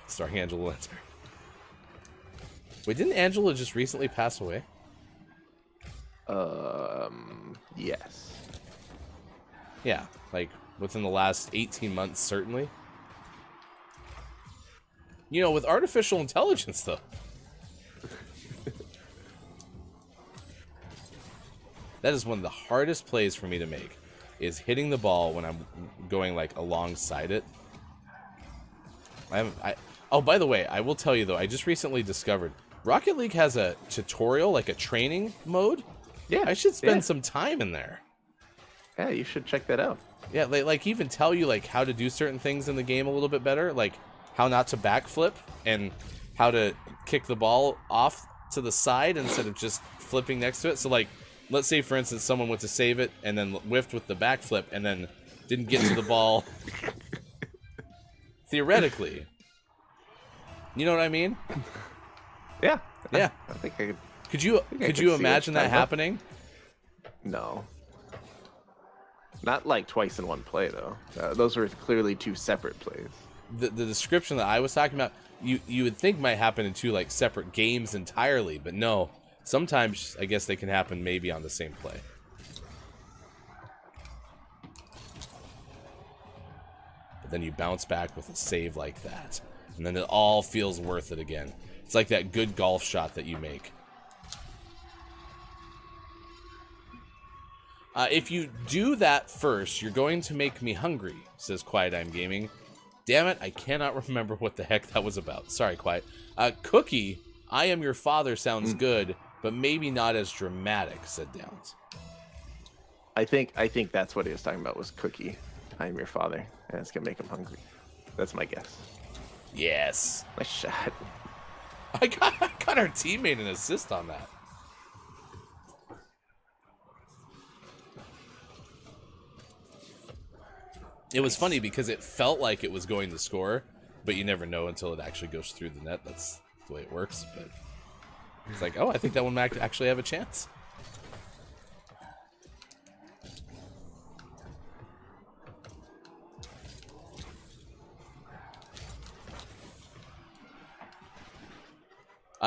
Starring Angela Lansbury. Wait, didn't Angela just recently pass away? Yes. Yeah, like within the last 18 months, certainly. You know, with artificial intelligence, though. That is one of the hardest plays for me to make, is hitting the ball when I'm going, like, alongside it. Oh, by the way, I will tell you, though, I just recently discovered Rocket League has a tutorial, like a training mode. Yeah. I should spend some time in there. Yeah, you should check that out. Yeah, they, like, even tell you, like, how to do certain things in the game a little bit better, like how not to backflip and how to kick the ball off to the side instead of just flipping next to it. So, like, let's say, for instance, someone went to save it and then whiffed with the backflip and then didn't get to the ball. Theoretically. You know what I mean? Yeah. Yeah. I think I could. Could you imagine that happening? No. Not like twice in one play, though. Those were clearly two separate plays. The description that I was talking about, you would think might happen in two, like, separate games entirely, but no. Sometimes, I guess they can happen maybe on the same play. But then you bounce back with a save like that. And then it all feels worth it again. It's like that good golf shot that you make. If you do that first, you're going to make me hungry, says Quiet I'm Gaming. Damn it, I cannot remember what the heck that was about. Sorry, Quiet. Cookie, I am your father sounds good, but maybe not as dramatic, said Downs. I think that's what he was talking about, was Cookie. I am your father, and it's gonna make him hungry. That's my guess. Yes. Nice shot. I got our teammate an assist on that. It was funny because it felt like it was going to score, but you never know until it actually goes through the net. That's the way it works. But it's like, oh, I think that one might actually have a chance.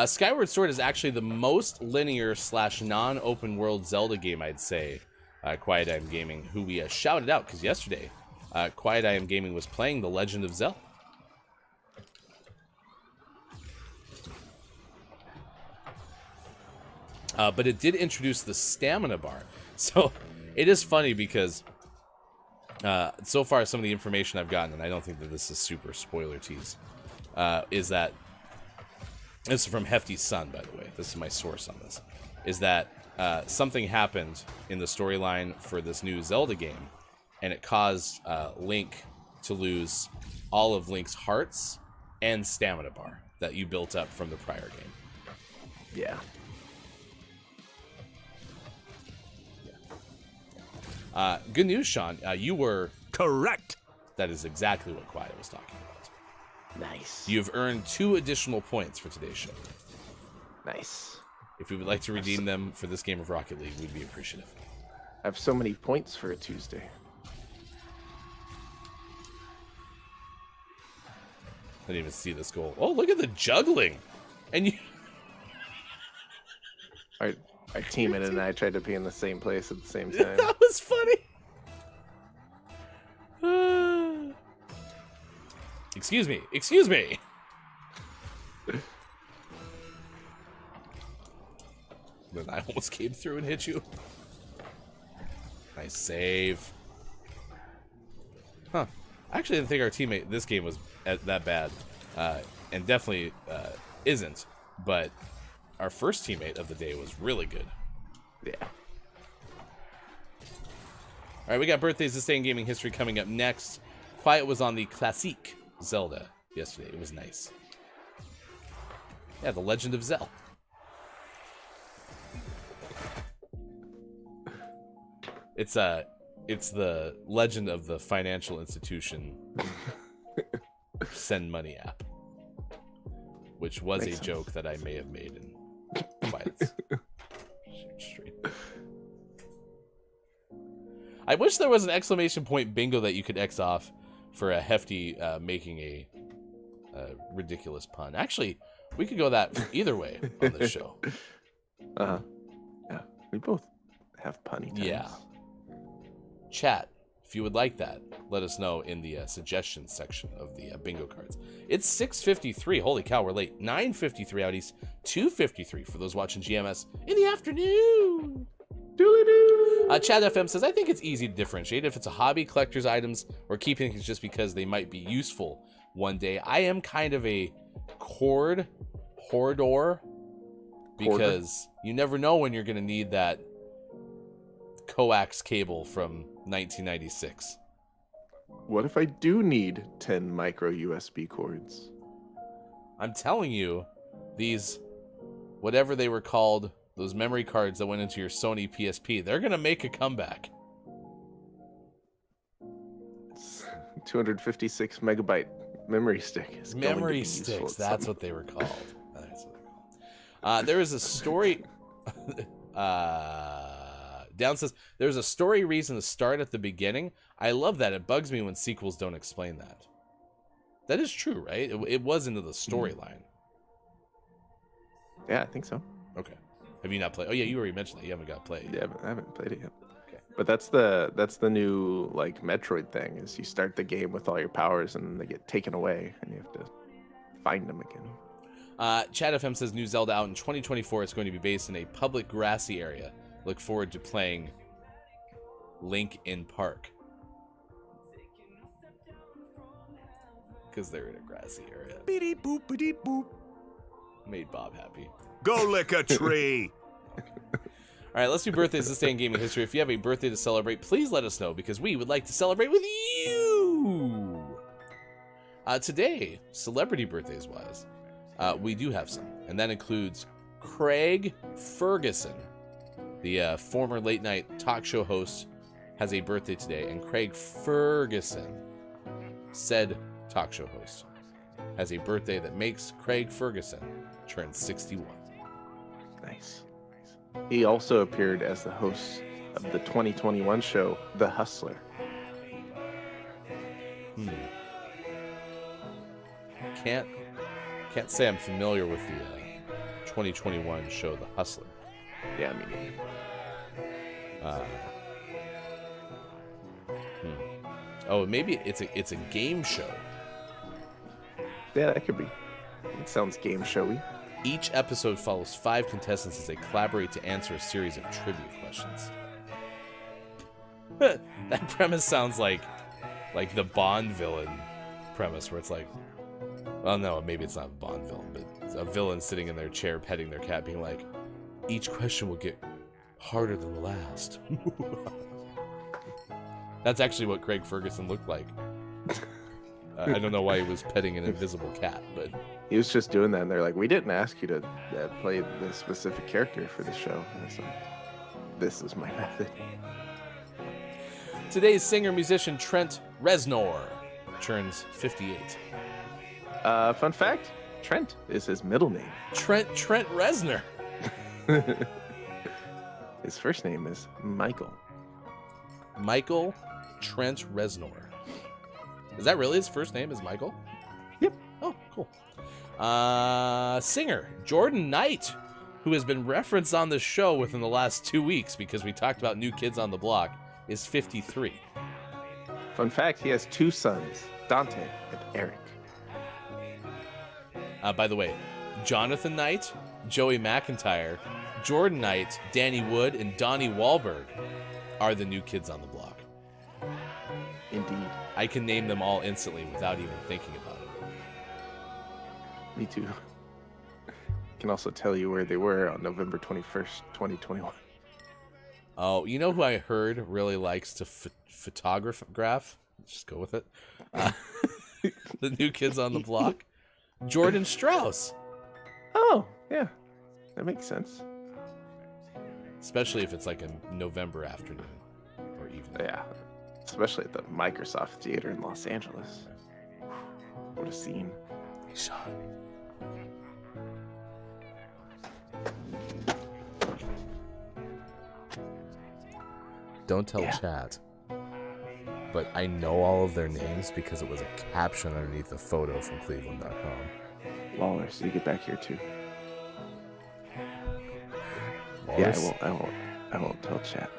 Skyward Sword is actually the most linear / non-open world Zelda game, I'd say. Quiet I Am Gaming, who we shouted out because yesterday, Quiet I Am Gaming was playing The Legend of Zelda. But it did introduce the stamina bar. So it is funny because so far some of the information I've gotten, and I don't think that this is super spoiler tease, is that, this is from Hefty's son, by the way, this is my source on this, is that something happened in the storyline for this new Zelda game, and it caused Link to lose all of Link's hearts and stamina bar that you built up from the prior game. Yeah. Good news, Sean. You were Correct. That is exactly what Quiet was talking about. Nice. You've earned 2 additional points for today's show. Nice. If you would like to redeem them for this game of Rocket League, we'd be appreciative. I have so many points for a Tuesday. I didn't even see this goal. Oh, look at the juggling. And you... Our teammate and I tried to be in the same place at the same time. That was funny. Excuse me. Excuse me. Then I almost came through and hit you. Nice save. Huh. I actually didn't think our teammate this game was that bad. And definitely isn't. But our first teammate of the day was really good. Yeah. All right, we got birthdays this day in gaming history coming up next. Quiet was on the Classique Zelda yesterday. It was nice. Yeah, The Legend of Zelda. It's the Legend of the Financial Institution Send Money app, which was Makes a sense. joke that I may have made in Quiet's stream. I wish there was an exclamation point bingo that you could X off for a Hefty making ridiculous pun. Actually, we could go that either way on this show. Yeah, we both have punny times. Yeah. Chat, if you would like that, let us know in the suggestions section of the bingo cards. It's 6:53. Holy cow, we're late. 9:53 out east. 2:53 for those watching GMS in the afternoon. Doodly-doo. Chad FM says, I think it's easy to differentiate if it's a hobby, collector's items, or keeping things just because they might be useful one day. I am kind of a hoarder because you never know when you're going to need that coax cable from 1996. What if I do need 10 micro USB cords? I'm telling you, these, whatever they were called, those memory cards that went into your Sony PSP, they're going to make a comeback. 256 megabyte memory stick. Is going to Memory be useful sticks, at that's some- what they were called. There is a story... Down says, there's a story reason to start at the beginning. I love that. It bugs me when sequels don't explain that. That is true, right? It was into the storyline. Yeah, I think so. Okay. Have you not played? Oh, yeah, you already mentioned that. You haven't got played. Yeah, I haven't played it yet. Okay. But that's the new like Metroid thing is you start the game with all your powers and they get taken away and you have to find them again. Chad FM says new Zelda out in 2024. It's going to be based in a public grassy area. Look forward to playing Link in Park. Because they're in a grassy area. Beep boop beep boop. Made Bob happy. Go lick a tree. All right, let's do birthdays this day in gaming history. If you have a birthday to celebrate, please let us know because we would like to celebrate with you. Today, celebrity birthdays wise, we do have some, and that includes Craig Ferguson, the former late night talk show host, has a birthday today, and Craig Ferguson, said talk show host, has a birthday that makes Craig Ferguson turn 61. Nice. He also appeared as the host of the 2021 show, The Hustler. Can't say I'm familiar with the 2021 show, The Hustler. Yeah, I mean, Oh, maybe it's a game show. yeah, that could be. It sounds game showy. Each episode follows 5 contestants as they collaborate to answer a series of trivia questions. That premise sounds like the Bond villain premise, where it's like, well, no, maybe it's not a Bond villain, but it's a villain sitting in their chair petting their cat, being like, each question will get harder than the last. That's actually what Craig Ferguson looked like. I don't know why he was petting an invisible cat, but He was just doing that, and they're like, "We didn't ask you to play this specific character for the show." And it's like, this is my method. today's singer-musician Trent Reznor turns 58. Fun fact: Trent is his middle name. Trent Reznor. His first name is Michael. Michael Trent Reznor. Is that really his first name? Is Michael? Yep. Oh, cool. Singer Jordan Knight, who has been referenced on this show within the last 2 weeks because we talked about New Kids on the Block, is 53. Fun fact: he has 2 sons, Dante and Eric. By the way, Jonathan Knight, Joey McIntyre, Jordan Knight, Danny Wood, and Donnie Wahlberg are the New Kids on the Block. Indeed. I can name them all instantly without even thinking about it. Me too. Can also tell you where they were on November 21st, 2021. Oh, you know who I heard really likes to photograph? Let's just go with it. The New Kids on the Block. Jordan Strauss. Oh, yeah. That makes sense. Especially if it's like a November afternoon or evening. Yeah. Especially at the Microsoft Theater in Los Angeles. What a scene. Sean. Don't tell Yeah. chat. but I know all of their names because it was a caption underneath a photo from Cleveland.com. Walrus, you get back here too. Walrus? Yeah, I won't tell chat.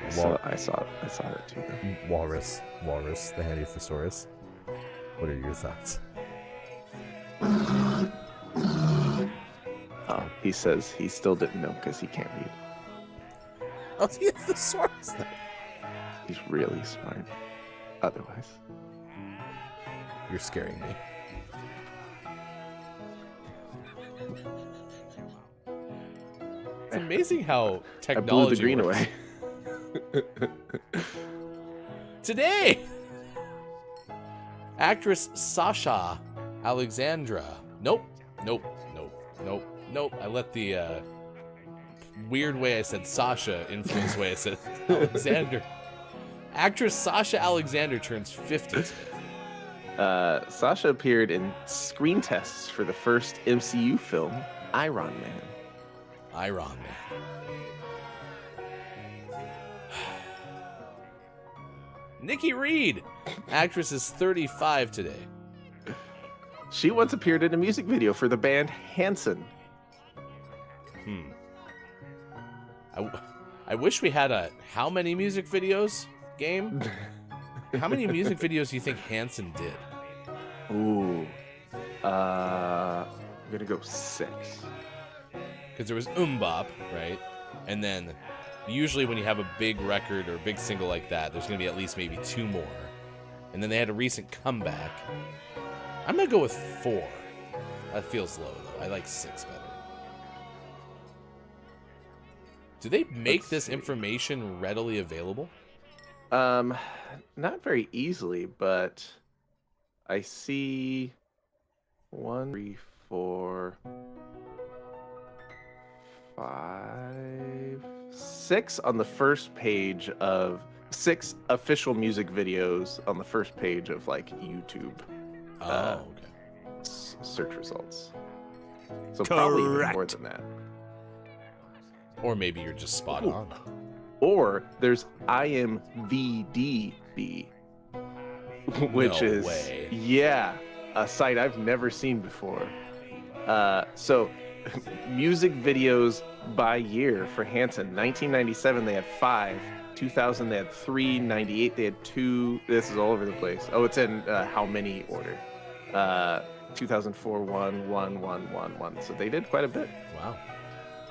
I saw that too. Though. Walrus, the handy thesaurus. What are your thoughts? Oh, he says he still didn't know because he can't read. Oh, he has thesaurus then. He's really smart. Otherwise, You're scaring me. It's amazing how technology I blew the green works. away. Today, actress Sasha Alexandra. Nope. I let the weird way I said Sasha influence the way I said Alexander. Actress Sasha Alexander turns 50 today. Sasha appeared in screen tests for the first MCU film, Iron Man. Iron Man. Nikki Reed, actress, is 35 today. She once appeared in a music video for the band Hanson. I wish we had a how many music videos game. How many music videos do you think Hanson did? Ooh. I'm gonna go 6. Because there was Bop, right? And then usually when you have a big record or a big single like that, there's going to be at least maybe 2 more. And then they had a recent comeback. I'm going to go with 4. That feels low, though. I like 6 better. Do they make this information readily available? Not very easily, but I see 1, 3, 4, 5, 6 on the first page of 6 official music videos on the first page of like YouTube. Okay. Search results. So probably even more than that. Or maybe you're just spot on. Or there's IMVDB, which No is way. a site I've never seen before. So music videos by year for Hanson. 1997 they had 5, 2000 they had 3, 98 they had 2. This is all over the place. Oh, it's in how many order. 2004 1, 1, 1, 1, 1. So they did quite a bit. Wow.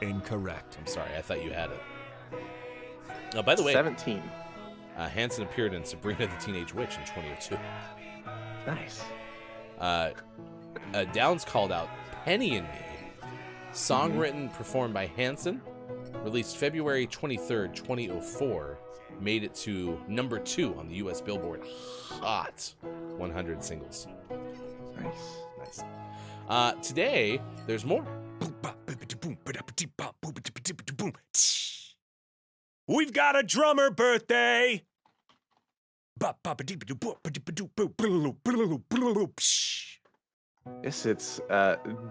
Incorrect. I'm sorry, I thought you had it. By the way, 17. Hanson appeared in Sabrina the Teenage Witch in 2002. Nice. Downs called out Penny and Me, song written, performed by Hanson, released February 23rd, 2004, made it to number 2 on the U.S. Billboard Hot 100 singles. Nice. Today, there's more. We've got a drummer birthday. Yes, it's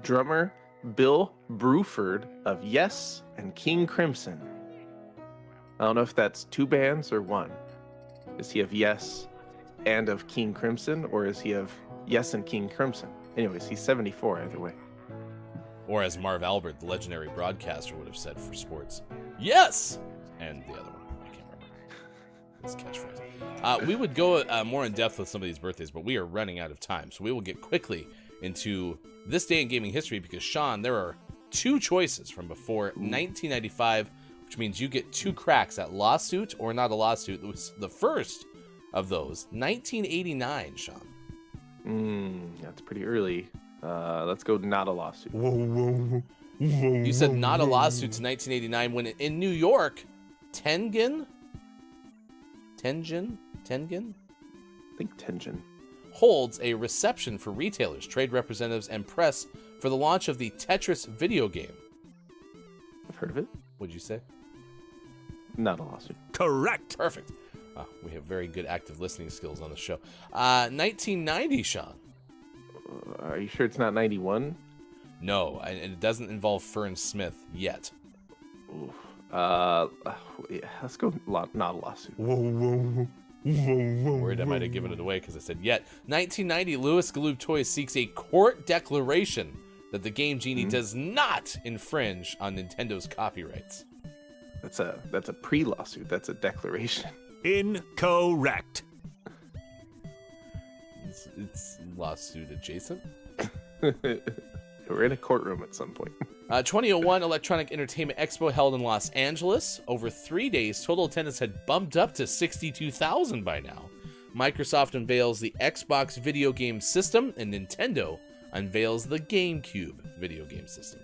drummer Bill Bruford of Yes and King Crimson. I don't know if that's 2 bands or 1. Is he of Yes and of King Crimson, or is he of Yes and King Crimson? Anyways, he's 74 either way. Or as Marv Albert, the legendary broadcaster, would have said for sports, yes! And the other one, I can't remember. His catchphrase. We would go more in depth with some of these birthdays, but we are running out of time. So we will get quickly into this day in gaming history because, Sean, there are 2 choices from before 1995, which means you get 2 cracks at lawsuit or not a lawsuit. It was the first of those, 1989, Sean. That's pretty early. Let's go not a lawsuit. You said not a lawsuit to 1989 when in New York, Tengen? I think Tengen. Holds a reception for retailers, trade representatives, and press for the launch of the Tetris video game. I've heard of it. What'd you say? Not a lawsuit. Correct. Perfect. We have very good active listening skills on the show. 1990, Sean. Are you sure it's not 91? No, and it doesn't involve Fern Smith yet. Oof. Yeah, let's go. Not a lawsuit. Worried I might have given it away because I said yet. 1990, Louis Galoob Toys seeks a court declaration that the Game Genie does not infringe on Nintendo's copyrights. That's a pre-lawsuit. That's a declaration. Incorrect. It's lawsuit adjacent. We're in a courtroom at some point. 2001 Electronic Entertainment Expo held in Los Angeles. Over 3 days, total attendance had bumped up to 62,000 by now. Microsoft unveils the Xbox video game system, and Nintendo unveils the GameCube video game system.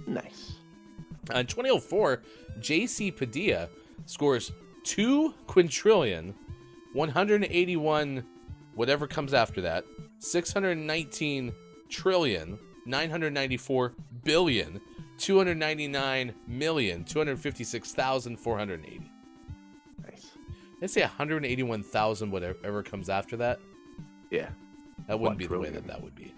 Nice. In 2004, J.C. Padilla scores 2 quintillion, 181, whatever comes after that, 619 trillion, 994 billion, 299,256,480. Nice. They say 181,000, whatever comes after that. Yeah. That wouldn't be the way that would be.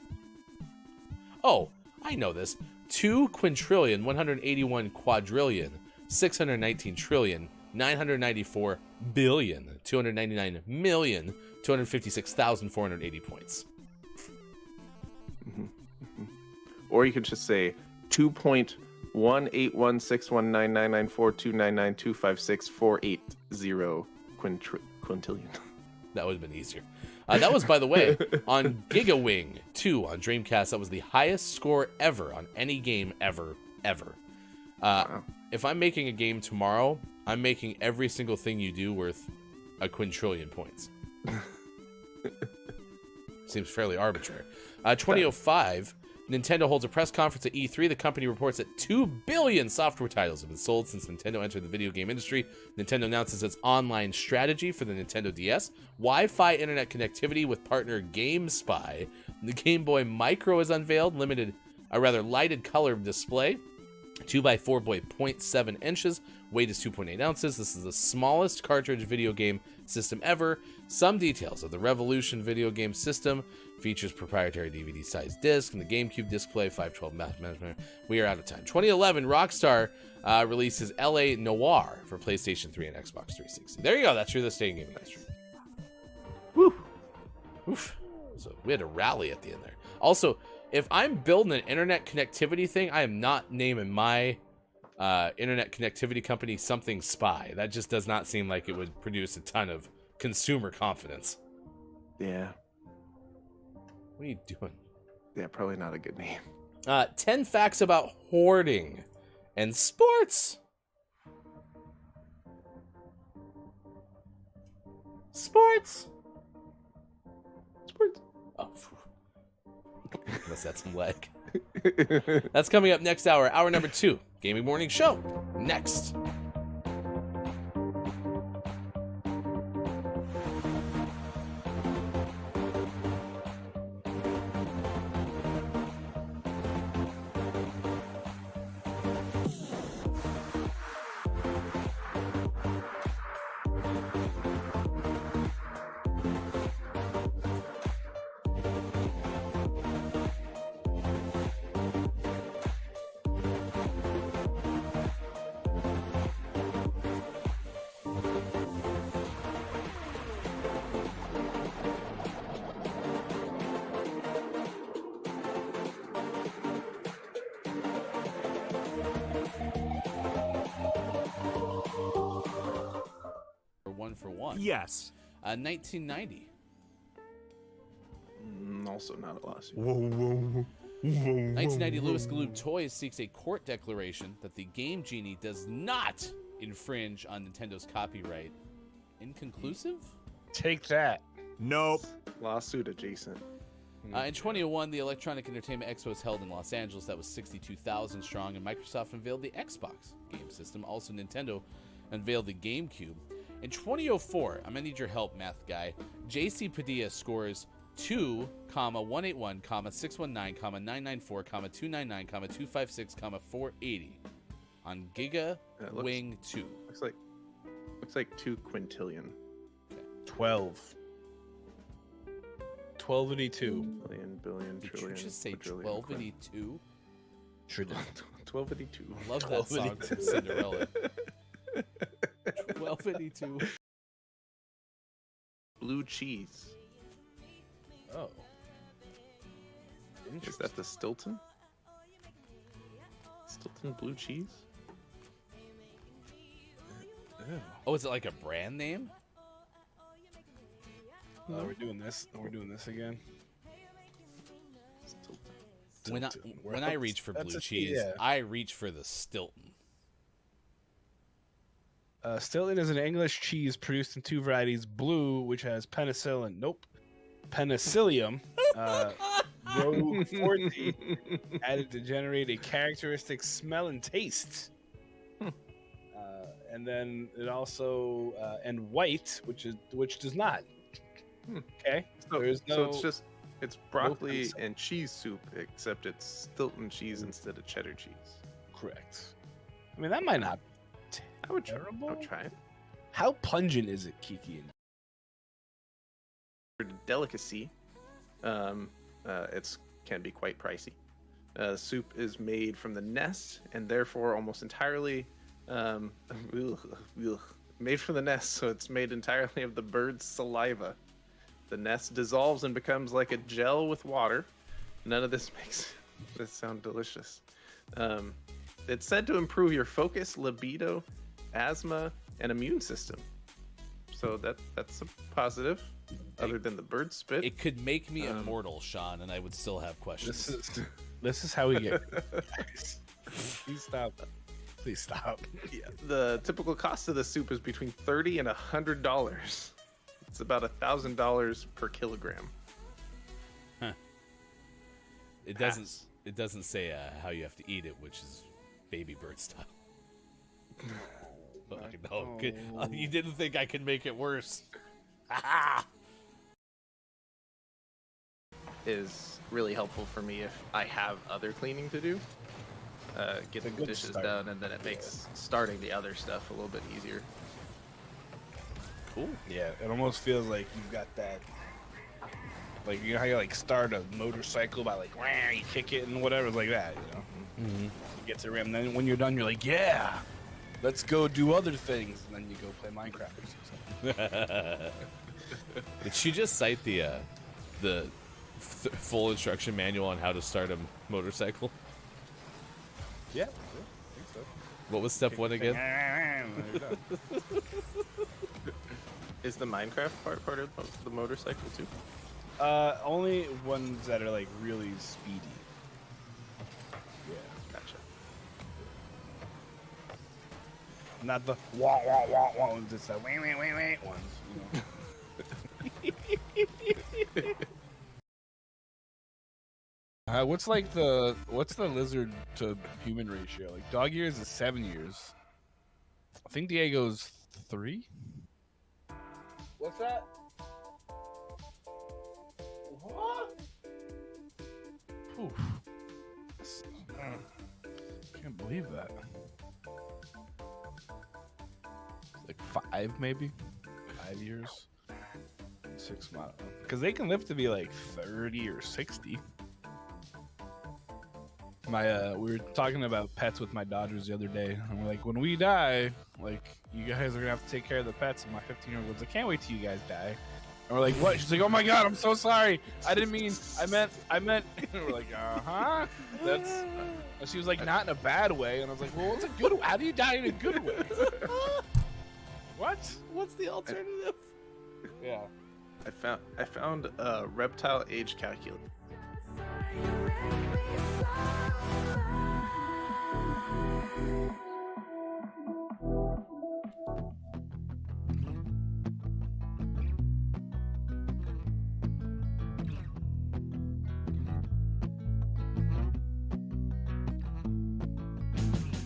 Oh, I know this. 2 quintillion, 181 quadrillion, 619 trillion, 994 billion, 299,256,480 points. Or you could just say 2.18161999429925648 quintillion. That would have been easier. That was, by the way, on GigaWing 2 on Dreamcast. That was the highest score ever on any game ever. Wow. If I'm making a game tomorrow, I'm making every single thing you do worth a quintillion points. Seems fairly arbitrary. 2005, Nintendo holds a press conference at E3. The company reports that 2 billion software titles have been sold since Nintendo entered the video game industry. Nintendo announces its online strategy for the Nintendo DS, Wi-Fi internet connectivity with partner GameSpy. The Game Boy Micro is unveiled, lighted color display, 2x4 by 0.7 inches, weight is 2.8 ounces. This is the smallest cartridge video game system ever. Some details of the Revolution video game system: features proprietary DVD-sized disc and the GameCube display, 512 management. We are out of time. 2011, Rockstar releases LA Noire for PlayStation 3 and Xbox 360. There you go. That's your This Day in Gaming History. Woo. Oof. So we had a rally at the end there. Also, if I'm building an internet connectivity thing, I am not naming my internet connectivity company something Spy. That just does not seem like it would produce a ton of consumer confidence. Yeah. What are you doing? Yeah, probably not a good name. 10 facts about hoarding and sports. Sports. Oh, unless that's some leg. That's coming up next hour. Hour number 2, Gaming Morning Show. Next. For one. Yes. 1990. Also not a lawsuit. 1990, Louis Galoob Toys seeks a court declaration that the Game Genie does not infringe on Nintendo's copyright. Inconclusive? Take that. Nope. Lawsuit adjacent. In 2001, the Electronic Entertainment Expo was held in Los Angeles. That was 62,000 strong, and Microsoft unveiled the Xbox game system. Also, Nintendo unveiled the GameCube. In 2004, I'm going to need your help, math guy. J.C. Padilla scores 2, 181, 619, 994, 299, 256, 480 on GigaWing 2. Looks like 2 quintillion. 12. 1282. Billion, Did trillion. you just say quadrillion, 1282? Sure did. 1282. Love that song from Cinderella. 1282. Blue cheese. Oh. Is that the Stilton? Stilton blue cheese? Oh, is it like a brand name? We're doing this. We're doing this again. Stilton. When I reach for blue cheese, I reach for the Stilton. Stilton is an English cheese produced in 2 varieties: blue, which has penicillin. Nope. Penicillium. Row 40 added to generate a characteristic smell and taste. And then it also and white, which does not. Okay. So it's broccoli and cheese soup, except it's Stilton cheese instead of cheddar cheese. Correct. I mean, that might not be terrible. I would try it. How pungent is it, Kiki? For delicacy, it can be quite pricey. Soup is made from the nest and therefore almost entirely made from the nest, so it's made entirely of the bird's saliva. The nest dissolves and becomes like a gel with water. None of this makes this sound delicious. It's said to improve your focus, libido, asthma, and immune system. So that's a positive, other than the bird spit. It could make me immortal, Sean, and I would still have questions. This is how we get. Please stop. Please stop. Yeah, the typical cost of the soup is between $30 and $100. It's about $1,000 per kilogram. Huh. It doesn't say how you have to eat it, which is baby bird style. No, you didn't think I could make it worse. Is really helpful for me if I have other cleaning to do. Get the dishes done, and then it makes starting the other stuff a little bit easier. Cool. Yeah, it almost feels like you've got that. Like, you know how you like start a motorcycle by like, wah, you kick it and whatever, like that, you know? Mm-hmm. You get to rim, then when you're done, you're like, yeah, let's go do other things, and then you go play Minecraft or something. Did she just cite the full instruction manual on how to start a motorcycle? Yeah, I think so. What was step 1 again? Is the Minecraft part of the motorcycle too? Only ones that are like really speedy. Yeah, Gotcha. not the wah wah wah wah ones. It's the wait ones. You know? What's the lizard to human ratio? Like dog years is 7 years. I think Diego's 3. What's that? What? Oof. Can't believe that. Like 5 maybe? 5 years? 6 months. Because they can live to be like 30 or 60. We were talking about pets with my daughters the other day. And we're like, when we die, like, you guys are gonna have to take care of the pets. And my 15-year-old goes, I can't wait till you guys die. And we're like, what? She's like, oh my god, I'm so sorry. I didn't mean, I meant. And we're like, that's. And she was like, not in a bad way. And I was like, well, what's a good? How do you die in a good way? What? What's the alternative? Yeah. I found a reptile age calculator.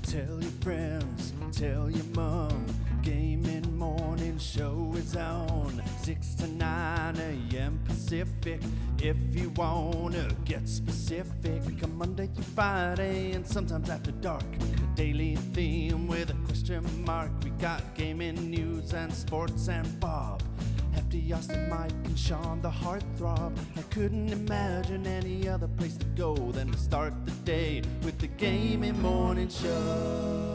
Tell your friends, tell your mom, Gaming Morning Show is on 6 to 9 a.m. Pacific. If you wanna get specific, come Monday through Friday and sometimes after dark. A daily theme with a question mark. We got gaming news and sports and Bob Hefty, Austin, Mike, and Sean, the heartthrob. I couldn't imagine any other place to go than to start the day with the Gaming Morning Show.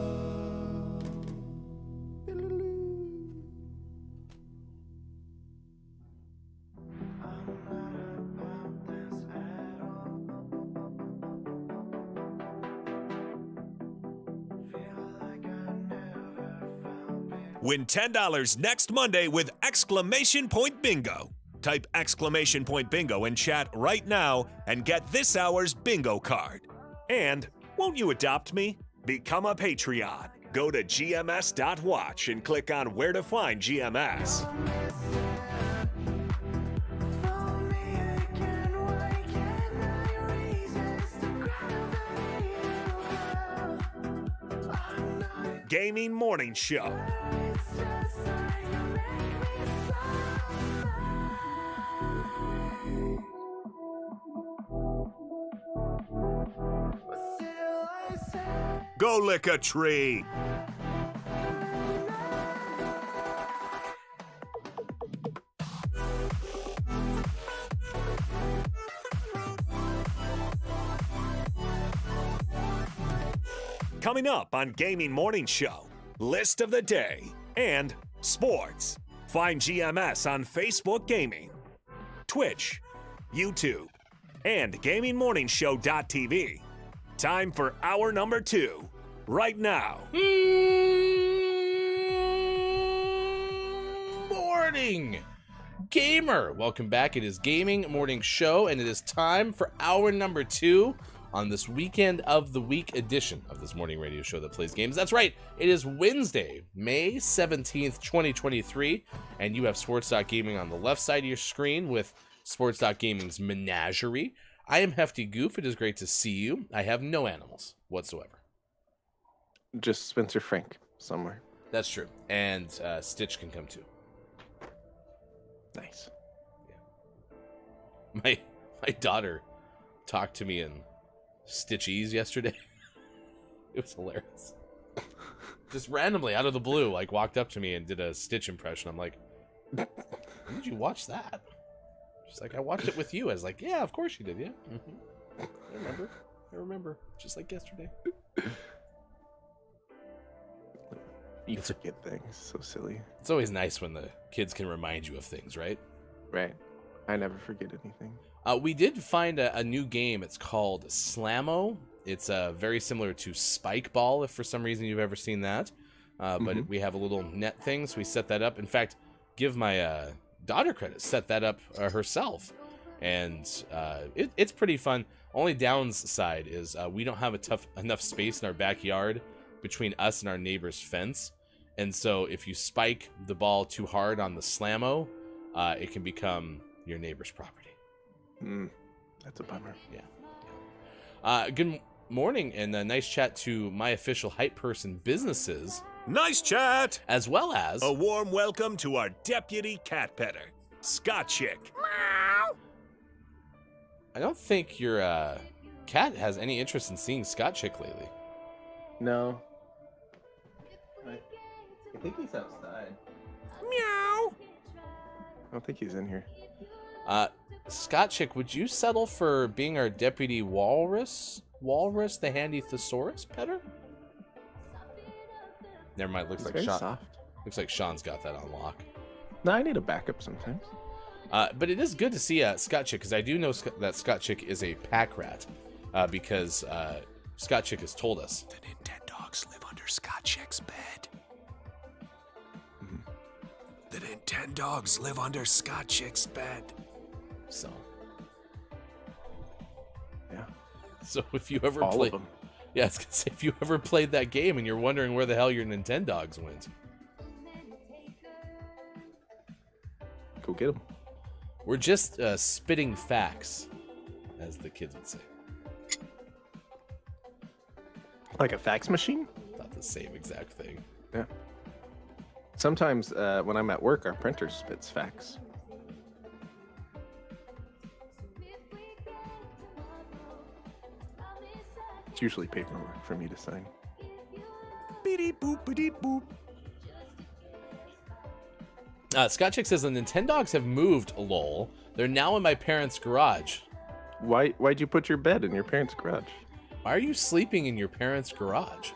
Win $10 next Monday with exclamation point bingo. Type exclamation point bingo in chat right now and get this hour's bingo card. And won't you adopt me? Become a Patreon. Go to GMS.watch and click on where to find GMS. Gaming Morning Show. Go lick a tree. Coming up on Gaming Morning Show, list of the day and sports. Find GMS on Facebook Gaming, Twitch, YouTube, and GamingMorningshow.tv. Time for hour number 2, right now. Morning, gamer. Welcome back. It is Gaming Morning Show, and it is time for hour number 2 on this weekend of the week edition of this morning radio show that plays games. That's right. It is Wednesday, May 17th, 2023, and you have Sports.Gaming on the left side of your screen with Sports.Gaming's Menagerie. I am Hefty Goof. It is great to see you. I have no animals whatsoever. Just Spencer Frank somewhere. That's true. And Stitch can come too. Nice. Yeah. My daughter talked to me in Stitchies yesterday. It was hilarious. Just randomly out of the blue, like walked up to me and did a Stitch impression. I'm like, when did you watch that? She's like, I watched it with you. I was like, yeah, of course you did, yeah. Mm-hmm. I remember. Just like yesterday. You forget things. So silly. It's always nice when the kids can remind you of things, right? Right. I never forget anything. We did find a new game. It's called Slammo. It's very similar to Spike Ball, if for some reason you've ever seen that. But we have a little net thing, so we set that up. In fact, give my daughter credit, set that up herself. And it's pretty fun. Only downside is we don't have enough space in our backyard between us and our neighbor's fence. And so if you spike the ball too hard on the Slammo, it can become your neighbor's property. That's a bummer. Yeah. Good morning and a nice chat to my official hype person businesses. Nice chat. As well as a warm welcome to our deputy cat petter, Scott Chick. Meow. I don't think your cat has any interest in seeing Scott Chick lately. No. I think he's outside. Meow. I don't think he's in here. Scott Chick, would you settle for being our deputy walrus? Walrus, the handy thesaurus petter? Never mind. Looks It's like very Sean. soft. Looks like Sean's got that on lock. No, I need a backup sometimes. But it is good to see Scott Chick, because I do know that Scott Chick is a pack rat, because Scott Chick has told us the Nintendogs live under Scott Chick's bed. The Nintendogs live under Scott Chick's bed. so. Yeah. So if you ever All play, of them. yeah, I was gonna say, if you ever played that game and you're wondering where the hell your Nintendogs went, Go get them. we're just spitting facts, as the kids would say. Like a fax machine? Not the same exact thing. Yeah. Sometimes when I'm at work, our printer spits fax. It's usually paperwork for me to sign. Beep boop, beep boop. Scott Chick says the Nintendogs have moved, lol. They're now in my parents' garage. Why'd you put your bed in your parents' garage? Why are you sleeping in your parents' garage?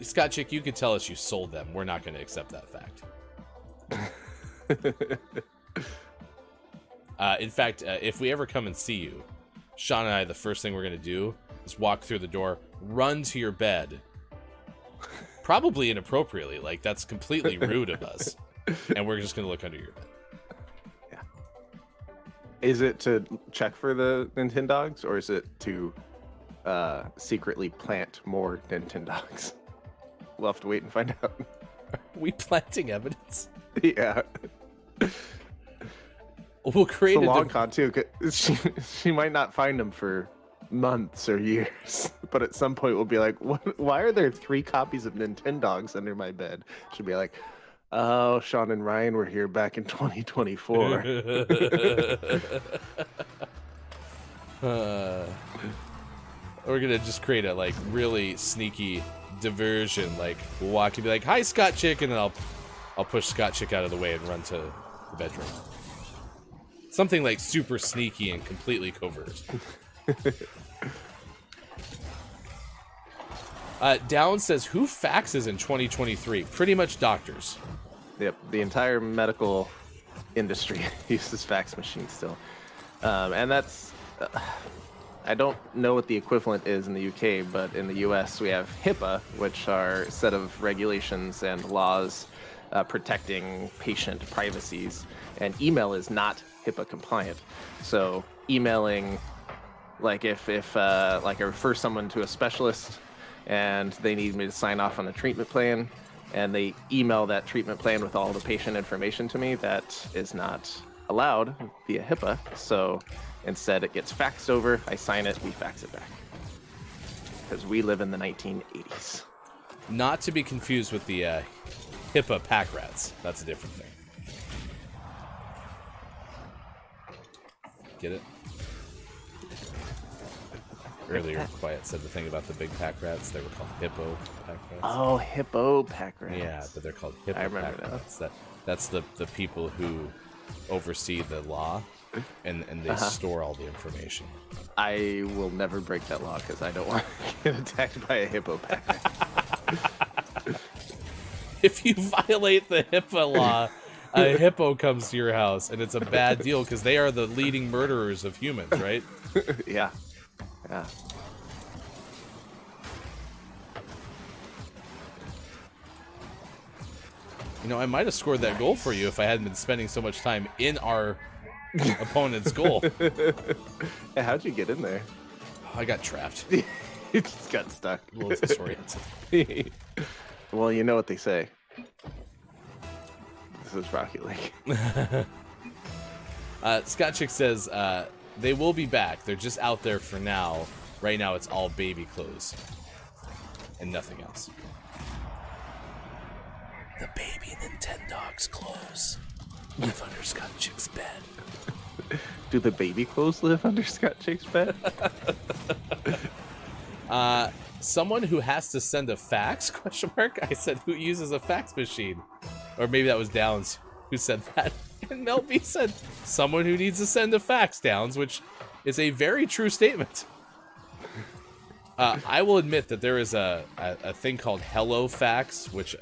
Scott Chick, you could tell us you sold them. We're not going to accept that fact. In fact, if we ever come and see you, Sean and I, the first thing we're going to do is walk through the door, run to your bed, probably inappropriately. Like, that's completely rude of us. And we're just going to look under your bed. Yeah. Is it to check for the Nintendogs, or is it to secretly plant more Nintendogs? We'll have to wait and find out. Are we planting evidence? Yeah. We'll create it's a long con too. 'Cause she might not find them for months or years, but at some point we'll be like, why are there 3 copies of Nintendogs under my bed? She'll be like, oh, Sean and Ryan were here back in 2024. We're gonna just create a like really sneaky diversion. Like we'll walk and be like, "Hi, Scott Chick," and then I'll push Scott Chick out of the way and run to the bedroom. Something like super sneaky and completely covert. Down says, "Who faxes in 2023?" Pretty much doctors. Yep, the entire medical industry uses fax machines still, and that's. I don't know what the equivalent is in the UK, but in the US we have HIPAA, which are a set of regulations and laws protecting patient privacies, and email is not HIPAA compliant. So emailing, like if like I refer someone to a specialist and they need me to sign off on a treatment plan, and they email that treatment plan with all the patient information to me, that is not allowed via HIPAA. So instead, it gets faxed over. I sign it. We fax it back. Because we live in the 1980s. Not to be confused with the HIPAA pack rats. That's a different thing. Get it? Earlier, Quiet said the thing about the big pack rats. They were called hippo pack rats. Oh, hippo pack rats. Yeah, but they're called HIPAA I remember pack now. rats. That's the people who oversee the law. And they store all the information. I will never break that law because I don't want to get attacked by a hippo pack rat. If you violate the HIPAA law, a hippo comes to your house, and it's a bad deal because they are the leading murderers of humans, right? Yeah. Yeah. You know, I might have scored that goal for you if I hadn't been spending so much time in our opponent's goal. Hey, how'd you get in there? I got trapped. You just got stuck. A little disoriented. Well, you know what they say. This is Rocket League. Scott Chick says, they will be back. They're just out there for now. Right now, it's all baby clothes. And nothing else. The baby Nintendogs clothes live under Scott Chick's bed. Do the baby clothes live under Scott Chick's bed? Someone who has to send a fax, question mark? I said, who uses a fax machine? Or maybe that was Downs who said that. And Mel B said, someone who needs to send a fax, Downs, which is a very true statement. I will admit that there is a thing called Hello Fax, which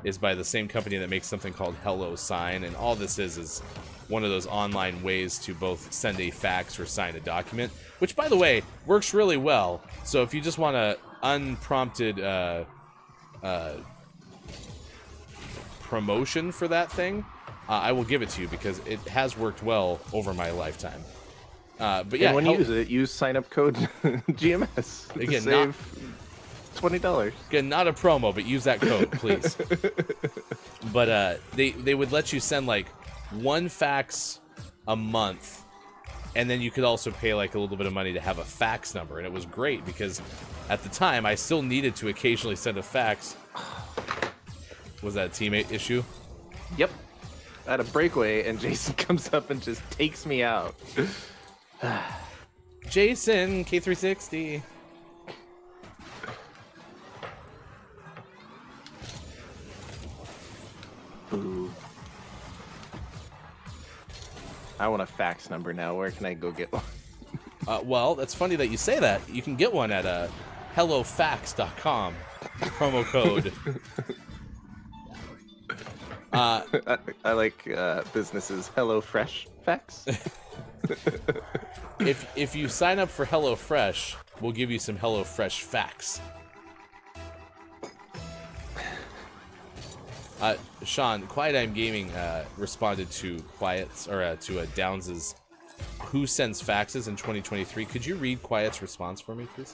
is by the same company that makes something called Hello Sign, and all this is one of those online ways to both send a fax or sign a document, which, by the way, works really well. So if you just want a unprompted promotion for that thing, I will give it to you because it has worked well over my lifetime. But yeah, and when you use it, use sign-up code GMS to Again, save $20. Again, not a promo, but use that code, please. But they would let you send like one fax a month, and then you could also pay like a little bit of money to have a fax number, and it was great because at the time I still needed to occasionally send a fax. Was that a teammate issue? Yep. At a breakaway, and Jason comes up and just takes me out. Jason, K360. I want a fax number now. Where can I go get one? Well, that's funny that you say that. You can get one at hellofax.com. Promo code. I like businesses. HelloFresh fax. If you sign up for HelloFresh, we'll give you some HelloFresh facts. Sean, Quiet I'm Gaming responded to Downs's "Who sends faxes in 2023?" Could you read Quiet's response for me, please?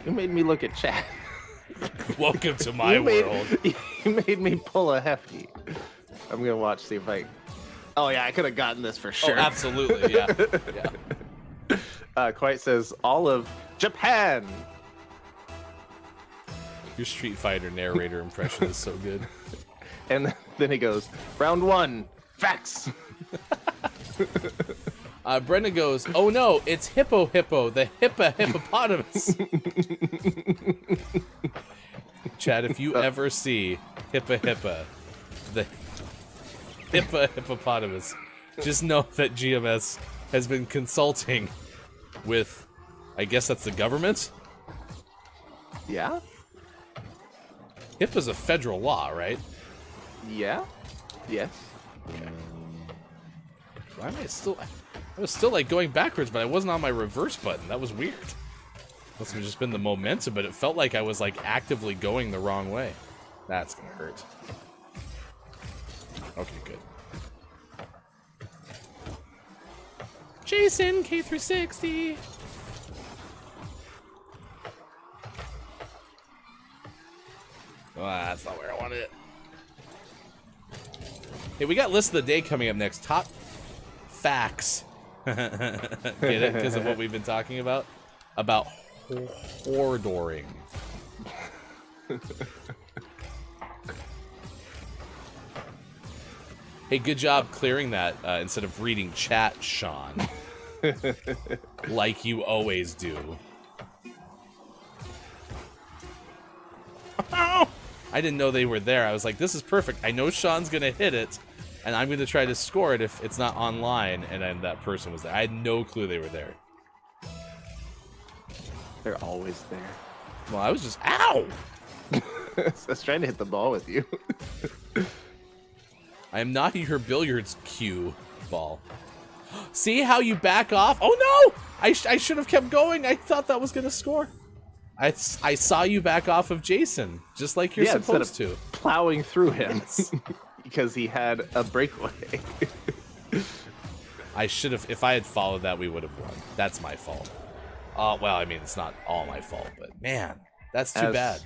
You made me look at chat. Welcome to my world. You made me pull a hefty. I'm gonna watch, see if I. Oh yeah, I could have gotten this for sure. Oh, absolutely, yeah. Quiet says all of Japan. Your Street Fighter narrator impression is so good. And then he goes, round 1, facts. Brenda goes, oh no, it's Hippo, the hippopotamus. Chad, if you ever see the hippopotamus, just know that GMS has been consulting with, I guess that's the government? Yeah? HIPAA's a federal law, right? Yeah? Yes. Why am I was still like going backwards, but I wasn't on my reverse button. That was weird. Must have just been the momentum, but it felt like I was like actively going the wrong way. That's gonna hurt. Okay, good. Jason, K360. Oh, that's not where I wanted it. Hey, we got list of the day coming up next. Top facts. Get it? Because of what we've been talking about? About hoardoring. Hey, good job clearing that instead of reading chat, Sean. Like you always do. I didn't know they were there. I was like, this is perfect. I know Sean's going to hit it, and I'm going to try to score it if it's not online, and then that person was there. I had no clue they were there. They're always there. Well, I was just, ow! I was trying to hit the ball with you. I am not your billiards cue ball. See how you back off? Oh, no! I should have kept going. I thought that was going to score. I saw you back off of Jason, just like you're supposed to. Plowing through him because he had a breakaway. I should have, if I had followed that, we would have won. That's my fault. Well, I mean, it's not all my fault, but man, that's too bad.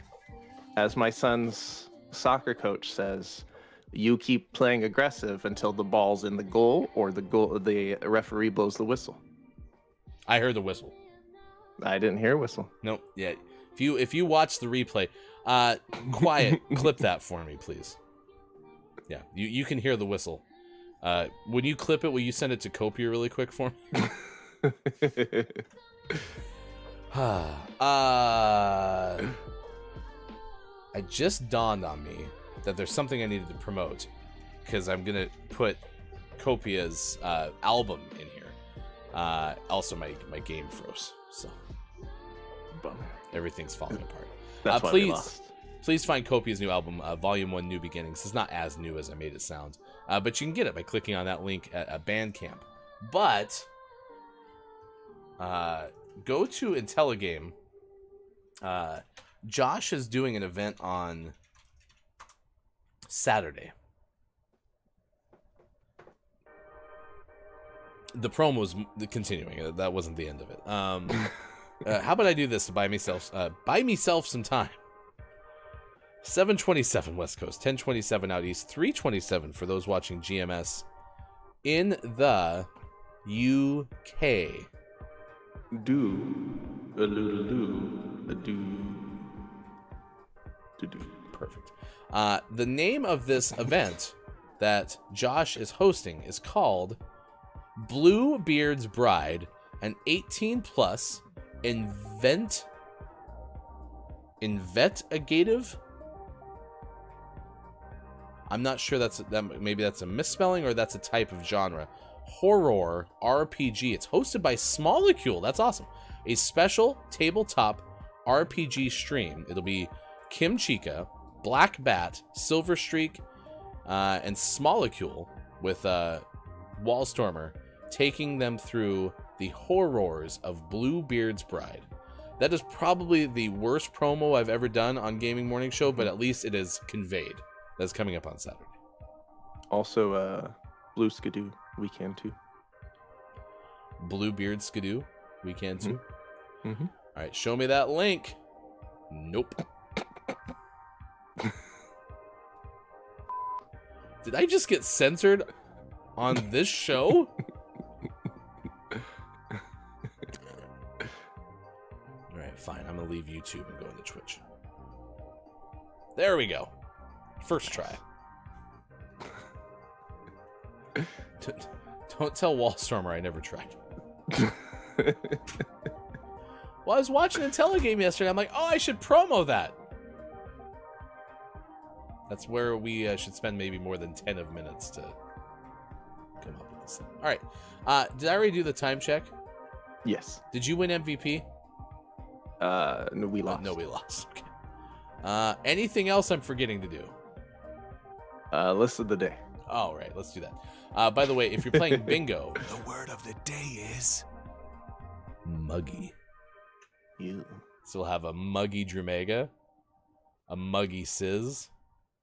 As my son's soccer coach says, you keep playing aggressive until the ball's in the goal or the referee blows the whistle. I heard the whistle. I didn't hear a whistle. Nope. Yeah. If you watch the replay, Quiet, clip that for me, please. Yeah, you can hear the whistle. When you clip it, will you send it to Copia really quick for me? It just dawned on me that there's something I needed to promote because I'm gonna put Copia's album in here. Also, my game froze, so everything's falling apart. That's why we lost. Please find Copia's new album, Volume 1 New Beginnings. It's not as new as I made it sound, but you can get it by clicking on that link at Bandcamp. But go to Intelligame. Josh is doing an event on Saturday. The promo's continuing. That wasn't the end of it. How about I do this to buy myself some time? 7:27 West Coast, 10:27 out east, 3:27 for those watching GMS in the UK. Perfect. The name of this event that Josh is hosting is called Bluebeard's Bride, an 18+ investigative I'm not sure maybe that's a misspelling or that's a type of genre. Horror RPG. It's hosted by Smolecule. That's awesome. A special tabletop RPG stream. It'll be Kim Chica, Black Bat, Silver Streak, and Smolecule with Wallstormer taking them through the horrors of Bluebeard's Bride. That is probably the worst promo I've ever done on Gaming Morning Show, but at least it is conveyed. That's coming up on Saturday. Also, Blue Skidoo Weekend 2. Bluebeard Skidoo Weekend 2. Mm-hmm. All right, show me that link. Nope. Did I just get censored on this show? All right, fine. I'm going to leave YouTube and go into Twitch. There we go. First try. Don't tell Wallstormer I never tried. Well, I was watching a telegame yesterday. I'm like, oh, I should promo that. That's where we should spend maybe more than 10 minutes to come up with this thing. All right. Did I already do the time check? Yes. Did you win MVP? No, we lost. No, we lost. Okay. Anything else I'm forgetting to do? List of the day. All right, let's do that. By the way, if you're playing bingo, The word of the day is muggy. You. So we'll have a muggy Drumega, a muggy Sizz,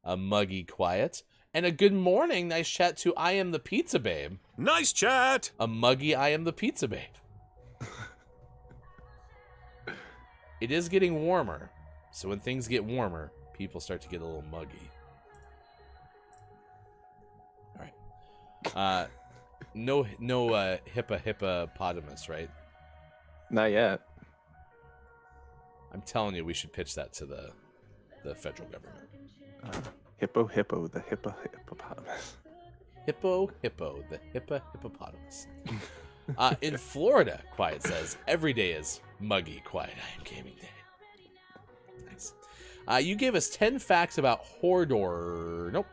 a muggy Quiet, and a good morning, nice chat to I Am the Pizza Babe. nice chat. A muggy I Am the Pizza Babe. It is getting warmer, so when things get warmer, people start to get a little muggy. All right. No hippopotamus, right? Not yet. I'm telling you, we should pitch that to the federal government. Hippo, the hippopotamus. Hippo, the hippopotamus. In Florida, Quiet says, every day is muggy, quiet. I am gaming day. Nice. You gave us 10 facts about hoarding.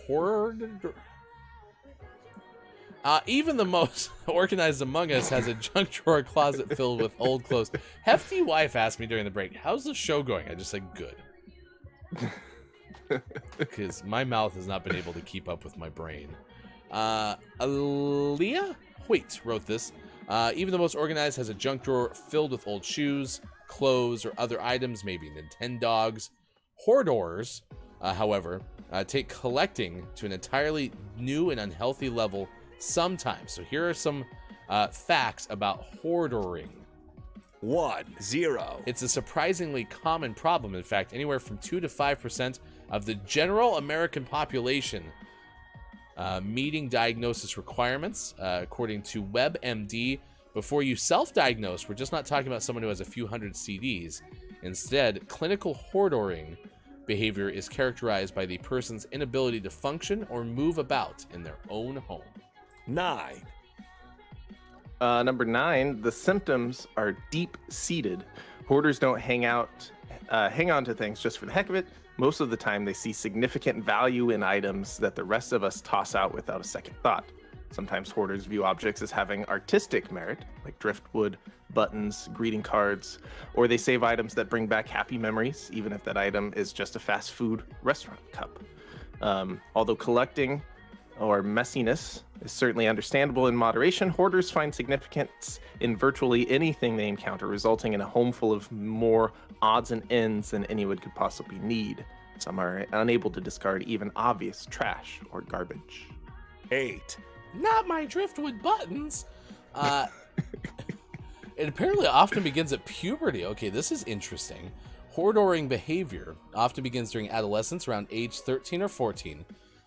Hoard. Even the most organized among us has a junk drawer closet filled with old clothes. Hefty wife asked me during the break, how's the show going? I just said, good. Because my mouth has not been able to keep up with my brain. Aaliyah Hoyt wrote this. Even the most organized has a junk drawer filled with old shoes, clothes, or other items, maybe Nintendogs. Hoarders, however, take collecting to an entirely new and unhealthy level sometimes. So here are some facts about hoarding. 1, 0. It's a surprisingly common problem. In fact, anywhere from 2 to 5% of the general American population meeting diagnosis requirements, according to WebMD. Before you self-diagnose, we're just not talking about someone who has a few hundred CDs. Instead, clinical hoarding behavior is characterized by the person's inability to function or move about in their own home. 9. Number 9, the symptoms are deep-seated. Hoarders don't hang on to things just for the heck of it. Most of the time, they see significant value in items that the rest of us toss out without a second thought. Sometimes hoarders view objects as having artistic merit, like driftwood, buttons, greeting cards, or they save items that bring back happy memories, even if that item is just a fast food restaurant cup. Although collecting or messiness is certainly understandable in moderation, hoarders find significance in virtually anything they encounter, resulting in a home full of more odds and ends than anyone could possibly need. Some are unable to discard even obvious trash or garbage. 8. Not my driftwood buttons. It apparently often begins at puberty. Okay, this is interesting. Hoarding behavior often begins during adolescence, around age 13 or 14.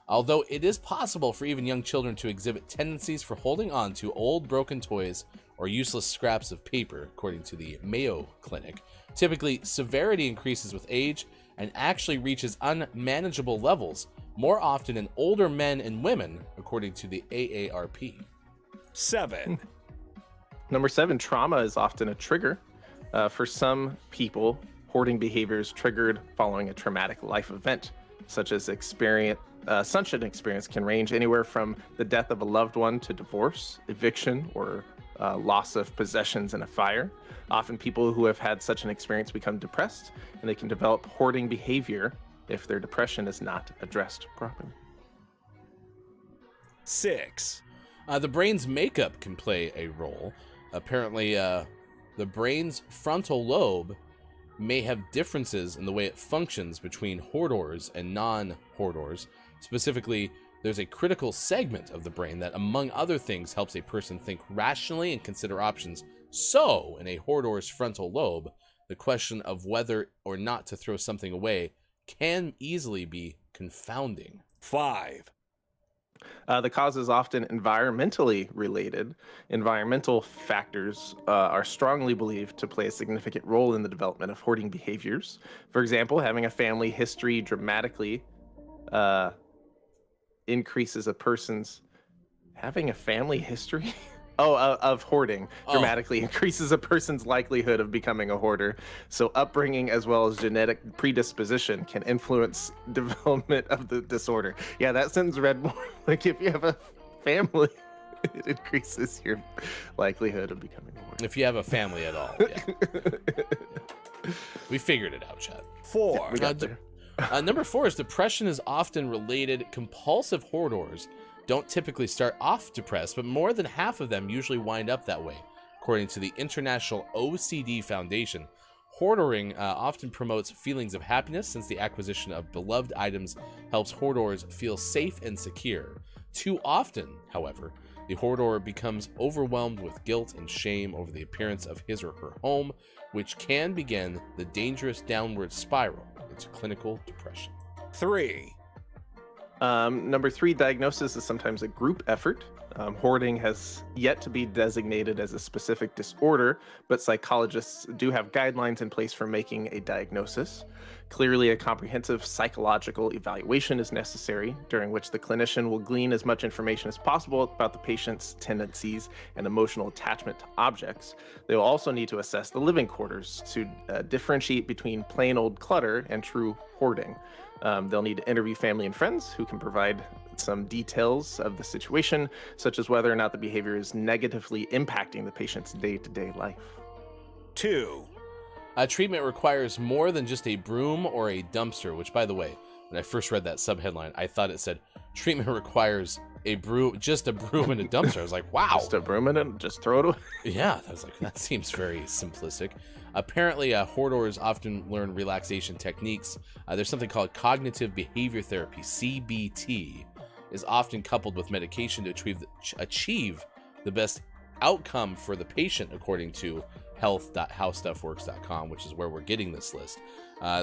Although it is possible for even young children to exhibit tendencies for holding on to old broken toys or useless scraps of paper, according to the Mayo Clinic. Typically, severity increases with age and actually reaches unmanageable levels, more often in older men and women, according to the AARP. 7. Number 7, trauma is often a trigger. For some people, hoarding behavior is triggered following a traumatic life event. such an experience can range anywhere from the death of a loved one to divorce, eviction, or loss of possessions in a fire. Often people who have had such an experience become depressed, and they can develop hoarding behavior if their depression is not addressed properly. 6. The brain's makeup can play a role. Apparently, the brain's frontal lobe may have differences in the way it functions between hoarders and non-hoarders. Specifically, there's a critical segment of the brain that, among other things, helps a person think rationally and consider options. So, in a hoarder's frontal lobe, the question of whether or not to throw something away can easily be confounding. 5. The cause is often environmentally related. Environmental factors are strongly believed to play a significant role in the development of hoarding behaviors. For example, having a family history dramatically increases a person's of hoarding dramatically increases a person's likelihood of becoming a hoarder. So upbringing as well as genetic predisposition can influence development of the disorder. Yeah, that sentence read more like if you have a family, it increases your likelihood of becoming a hoarder. If you have a family at all, yeah. We figured it out, Chad. 4. We got there. Number 4 is depression is often related. Compulsive hoarders don't typically start off depressed, but more than half of them usually wind up that way. According to the International OCD Foundation, hoarding often promotes feelings of happiness, since the acquisition of beloved items helps hoarders feel safe and secure. Too often, however, the hoarder becomes overwhelmed with guilt and shame over the appearance of his or her home, which can begin the dangerous downward spiral into clinical depression. 3. Number 3, diagnosis is sometimes a group effort. Hoarding has yet to be designated as a specific disorder, but psychologists do have guidelines in place for making a diagnosis. Clearly, a comprehensive psychological evaluation is necessary, during which the clinician will glean as much information as possible about the patient's tendencies and emotional attachment to objects. They will also need to assess the living quarters to differentiate between plain old clutter and true hoarding. They'll need to interview family and friends who can provide some details of the situation, such as whether or not the behavior is negatively impacting the patient's day-to-day life. 2. Treatment requires more than just a broom or a dumpster, which, by the way, when I first read that subheadline, I thought it said treatment requires just a broom and a dumpster. I was like, wow. Just a broom and just throw it away. Yeah, I was like, that seems very simplistic. Apparently, hoarders often learn relaxation techniques. There's something called cognitive behavior therapy, CBT, is often coupled with medication to achieve the best outcome for the patient, according to health.howstuffworks.com, which is where we're getting this list.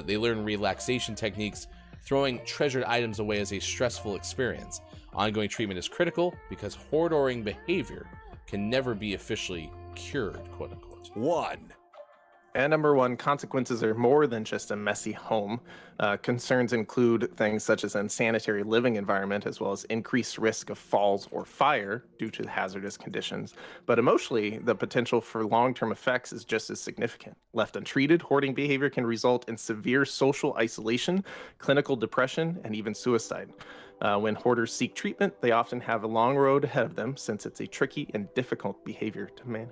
They learn relaxation techniques. Throwing treasured items away is a stressful experience. Ongoing treatment is critical because hoarding behavior can never be officially cured, quote unquote. 1. And number 1, consequences are more than just a messy home. Concerns include things such as unsanitary living environment, as well as increased risk of falls or fire due to hazardous conditions. But emotionally, the potential for long-term effects is just as significant. Left untreated, hoarding behavior can result in severe social isolation, clinical depression, and even suicide. When hoarders seek treatment, they often have a long road ahead of them, since it's a tricky and difficult behavior to manage.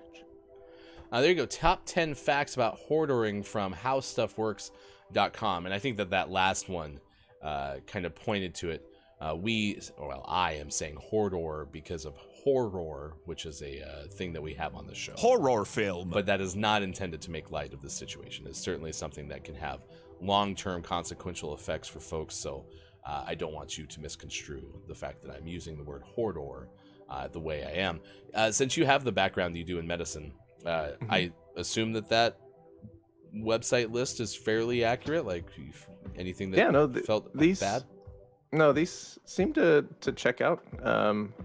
There you go. Top 10 facts about hoarding from howstuffworks.com. And I think that last one kind of pointed to it. I am saying hoarder because of horror, which is a thing that we have on the show. Horror film. But that is not intended to make light of the situation. It's certainly something that can have long-term consequential effects for folks. So I don't want you to misconstrue the fact that I'm using the word hoarder the way I am. Since you have the background you do in medicine, I assume that website list is fairly accurate. Like anything that felt bad? No, these seem to check out.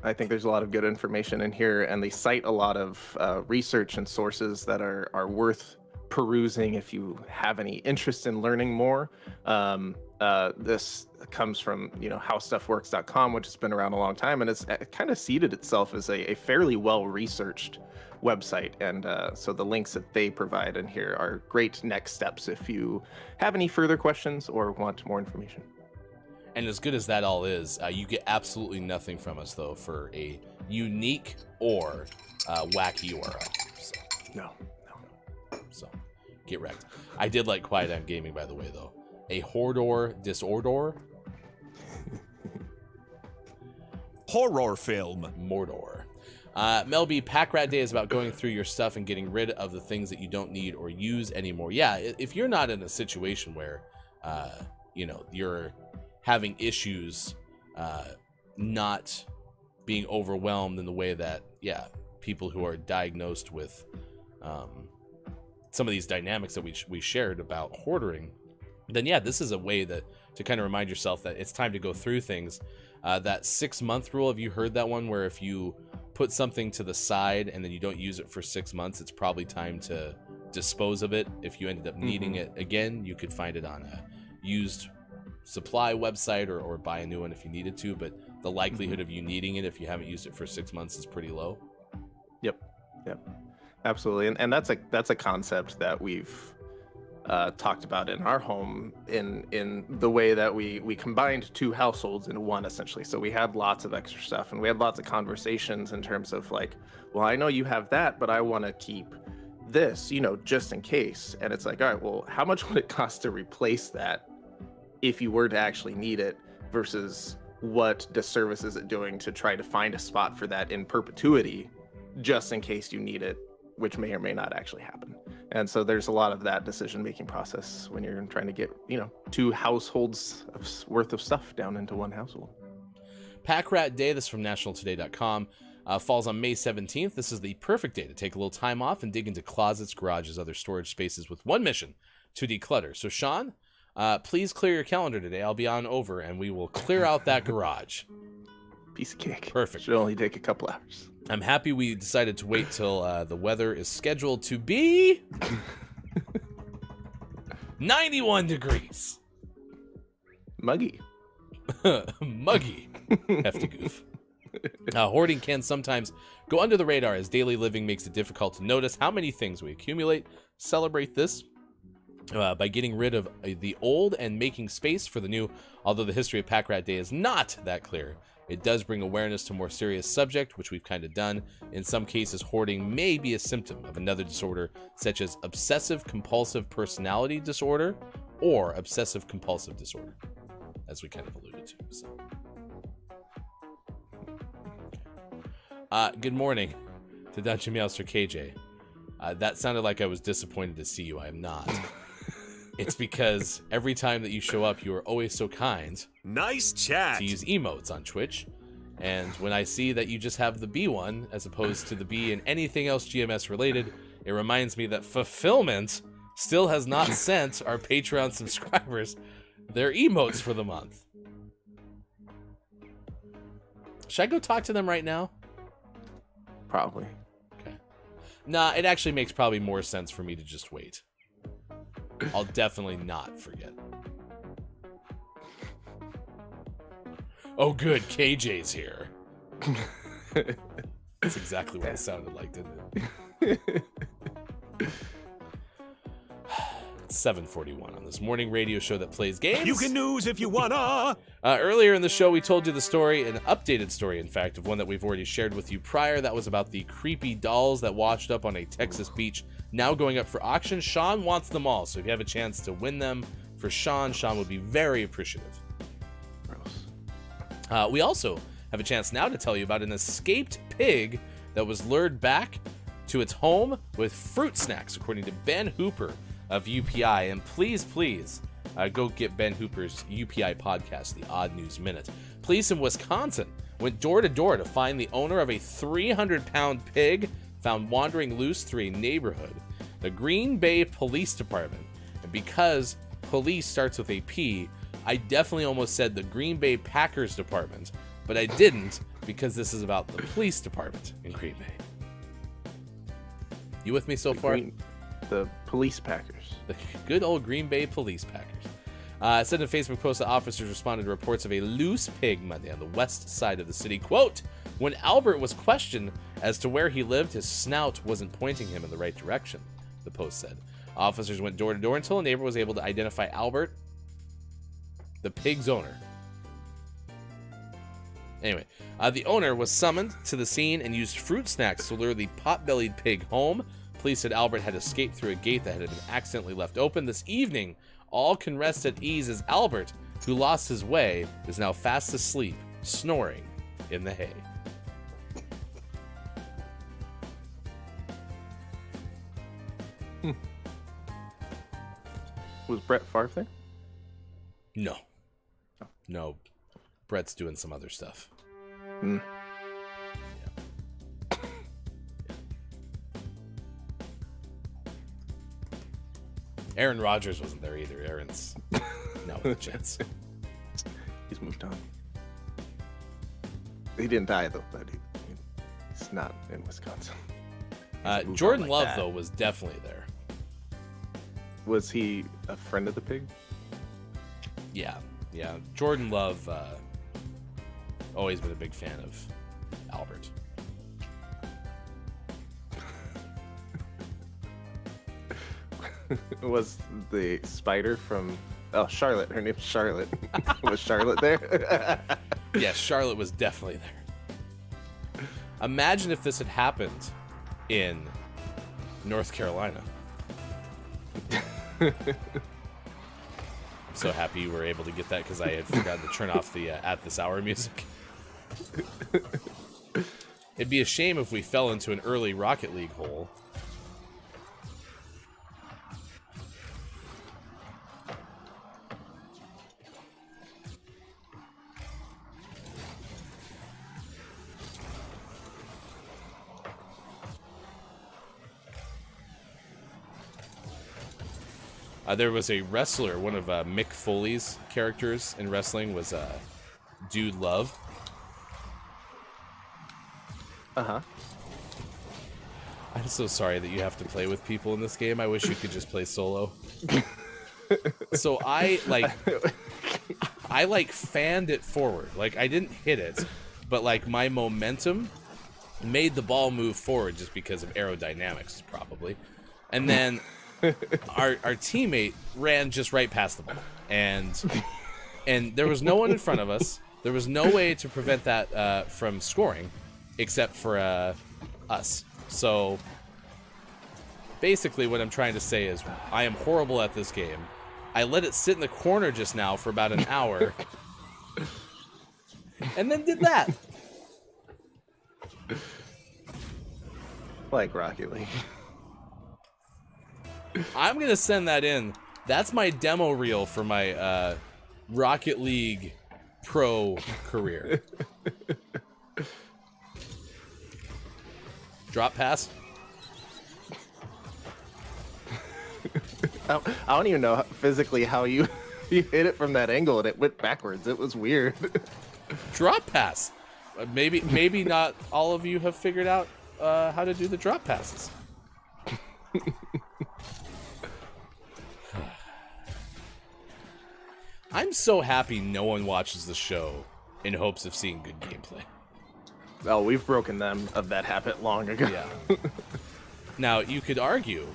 I think there's a lot of good information in here, and they cite a lot of research and sources that are worth perusing if you have any interest in learning more. This comes from howstuffworks.com, which has been around a long time, and it's kind of seated itself as a fairly well-researched website. And so the links that they provide in here are great next steps if you have any further questions or want more information. And as good as that all is, you get absolutely nothing from us, though, for a unique or wacky URL. So, No. so get wrecked. I did like Quiet on Gaming, by the way, though. A Hordor Disorder. Horror film. Mordor. Mel B, Pack Rat Day is about going through your stuff and getting rid of the things that you don't need or use anymore. Yeah, if you're not in a situation where, you're having issues not being overwhelmed in the way that, people who are diagnosed with some of these dynamics that we shared about hoarding, then this is a way that to kind of remind yourself that it's time to go through things. That 6-month rule, have you heard that one, where if you put something to the side and then you don't use it for 6 months, it's probably time to dispose of it. If you ended up needing it again, you could find it on a used supply website or buy a new one if you needed to, but the likelihood of you needing it if you haven't used it for 6 months is pretty low. Yep. Absolutely. And that's a concept that we've talked about in our home in the way that we combined 2 households into one, essentially. So we had lots of extra stuff and we had lots of conversations in terms of like, well, I know you have that, but I want to keep this, just in case. And it's like, all right, well, how much would it cost to replace that if you were to actually need it, versus what disservice is it doing to try to find a spot for that in perpetuity just in case you need it, which may or may not actually happen. And so there's a lot of that decision-making process when you're trying to get, 2 households worth of stuff down into one household. Pack Rat Day, this is from nationaltoday.com, falls on May 17th. This is the perfect day to take a little time off and dig into closets, garages, other storage spaces with one mission: to declutter. So Sean, please clear your calendar today. I'll be on over and we will clear out that garage. Piece of cake. Perfect. Should only take a couple hours. I'm happy we decided to wait till the weather is scheduled to be 91 degrees. Muggy. Muggy. Hefty goof. Hoarding can sometimes go under the radar as daily living makes it difficult to notice how many things we accumulate. Celebrate this by getting rid of the old and making space for the new. Although the history of Pack Rat Day is not that clear, it does bring awareness to a more serious subject, which we've kind of done. In some cases, hoarding may be a symptom of another disorder, such as obsessive-compulsive personality disorder or obsessive-compulsive disorder, as we kind of alluded to. So. Good morning to Dungeon Meowster KJ. That sounded like I was disappointed to see you. I am not. It's because every time that you show up, you are always so kind. Nice chat. To use emotes on Twitch. And when I see that you just have the B one as opposed to the B in anything else GMS related, it reminds me that Fulfillment still has not sent our Patreon subscribers their emotes for the month. Should I go talk to them right now? Probably. Okay. Nah, it actually makes probably more sense for me to just wait. I'll definitely not forget. Oh, good. KJ's here. That's exactly what it sounded like, didn't it? It's 7:41 on this morning radio show that plays games. You can news if you wanna. Earlier in the show, we told you the story, an updated story, in fact, of one that we've already shared with you prior. That was about the creepy dolls that washed up on a Texas beach, now going up for auction. Sean wants them all, so if you have a chance to win them for Sean would be very appreciative. Gross. We also have a chance now to tell you about an escaped pig that was lured back to its home with fruit snacks, according to Ben Hooper of UPI. And please, go get Ben Hooper's UPI podcast, The Odd News Minute. Police in Wisconsin went door to door to find the owner of a 300-pound pig found wandering loose through a neighborhood. The Green Bay Police Department, and because police starts with a P, I definitely almost said the Green Bay Packers Department, but I didn't because this is about the police department in Green Bay. You with me so far? The police Packers. The good old Green Bay Police Packers. Said in a Facebook post that officers responded to reports of a loose pig Monday on the west side of the city. Quote, when Albert was questioned as to where he lived, his snout wasn't pointing him in the right direction, the post said. Officers went door to door until a neighbor was able to identify Albert, the pig's owner, Anyway, the owner was summoned to the scene and used fruit snacks to lure the pot-bellied pig home. Police said Albert had escaped through a gate that had been accidentally left open. This evening, all can rest at ease as Albert, who lost his way, is now fast asleep, snoring in the hay. Was Brett Favre there? No. No. Brett's doing some other stuff. Hmm. Aaron Rodgers wasn't there either. Aaron's now with the Jets. He's moved on. He didn't die though, but he's not in Wisconsin. Jordan Love, though, was definitely there. Was he a friend of the pig? Yeah. Jordan Love, always been a big fan of Albert. Was the spider from Charlotte? Her name's Charlotte. Was Charlotte there? Yes, Charlotte was definitely there. Imagine if this had happened in North Carolina. I'm so happy you were able to get that because I had forgotten to turn off the At This Hour music. It'd be a shame if we fell into an early Rocket League hole. There was a wrestler, one of Mick Foley's characters in wrestling was Dude Love. Uh-huh. I'm so sorry that you have to play with people in this game. I wish you could just play solo. So I fanned it forward. Like, I didn't hit it, but like my momentum made the ball move forward just because of aerodynamics, probably. And then our teammate ran just right past the ball, and there was no one in front of us. There was no way to prevent that from scoring, except for us. So basically, what I'm trying to say is, I am horrible at this game. I let it sit in the corner just now for about an hour, and then did that. Like Rocket League. I'm gonna send that in. That's my demo reel for my Rocket League pro career. Drop pass. I don't even know physically how you hit it from that angle and it went backwards. It was weird. Drop pass. Maybe not all of you have figured out how to do the drop passes. I'm so happy no one watches the show in hopes of seeing good gameplay. Oh, we've broken them of that habit long ago. Yeah. Now, you could argue,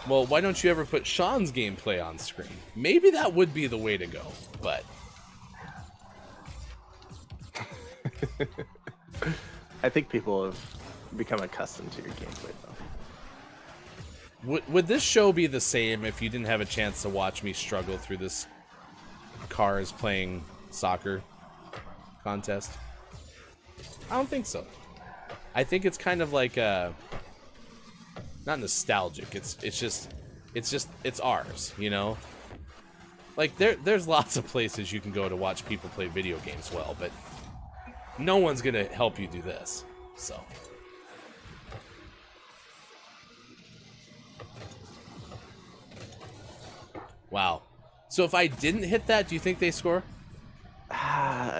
well, why don't you ever put Sean's gameplay on screen? Maybe that would be the way to go, but... I think people have become accustomed to your gameplay, though. Would this show be the same if you didn't have a chance to watch me struggle through this Cars playing soccer contest? I don't think so. I think it's kind of like not nostalgic. It's ours, you know? Like there's lots of places you can go to watch people play video games well, but no one's gonna help you do this. So wow. So if I didn't hit that, do you think they score?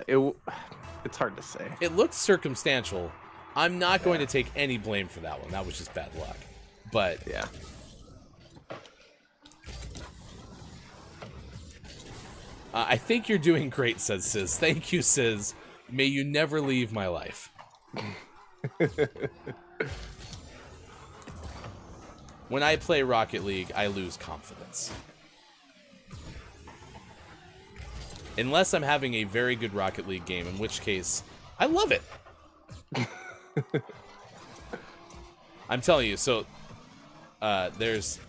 It's hard to say. It looked circumstantial. I'm not going to take any blame for that one. That was just bad luck. But yeah. I think you're doing great, says Sizz. Thank you, Sizz. May you never leave my life. When I play Rocket League, I lose confidence. Unless I'm having a very good Rocket League game, in which case I love it. I'm telling you. So there's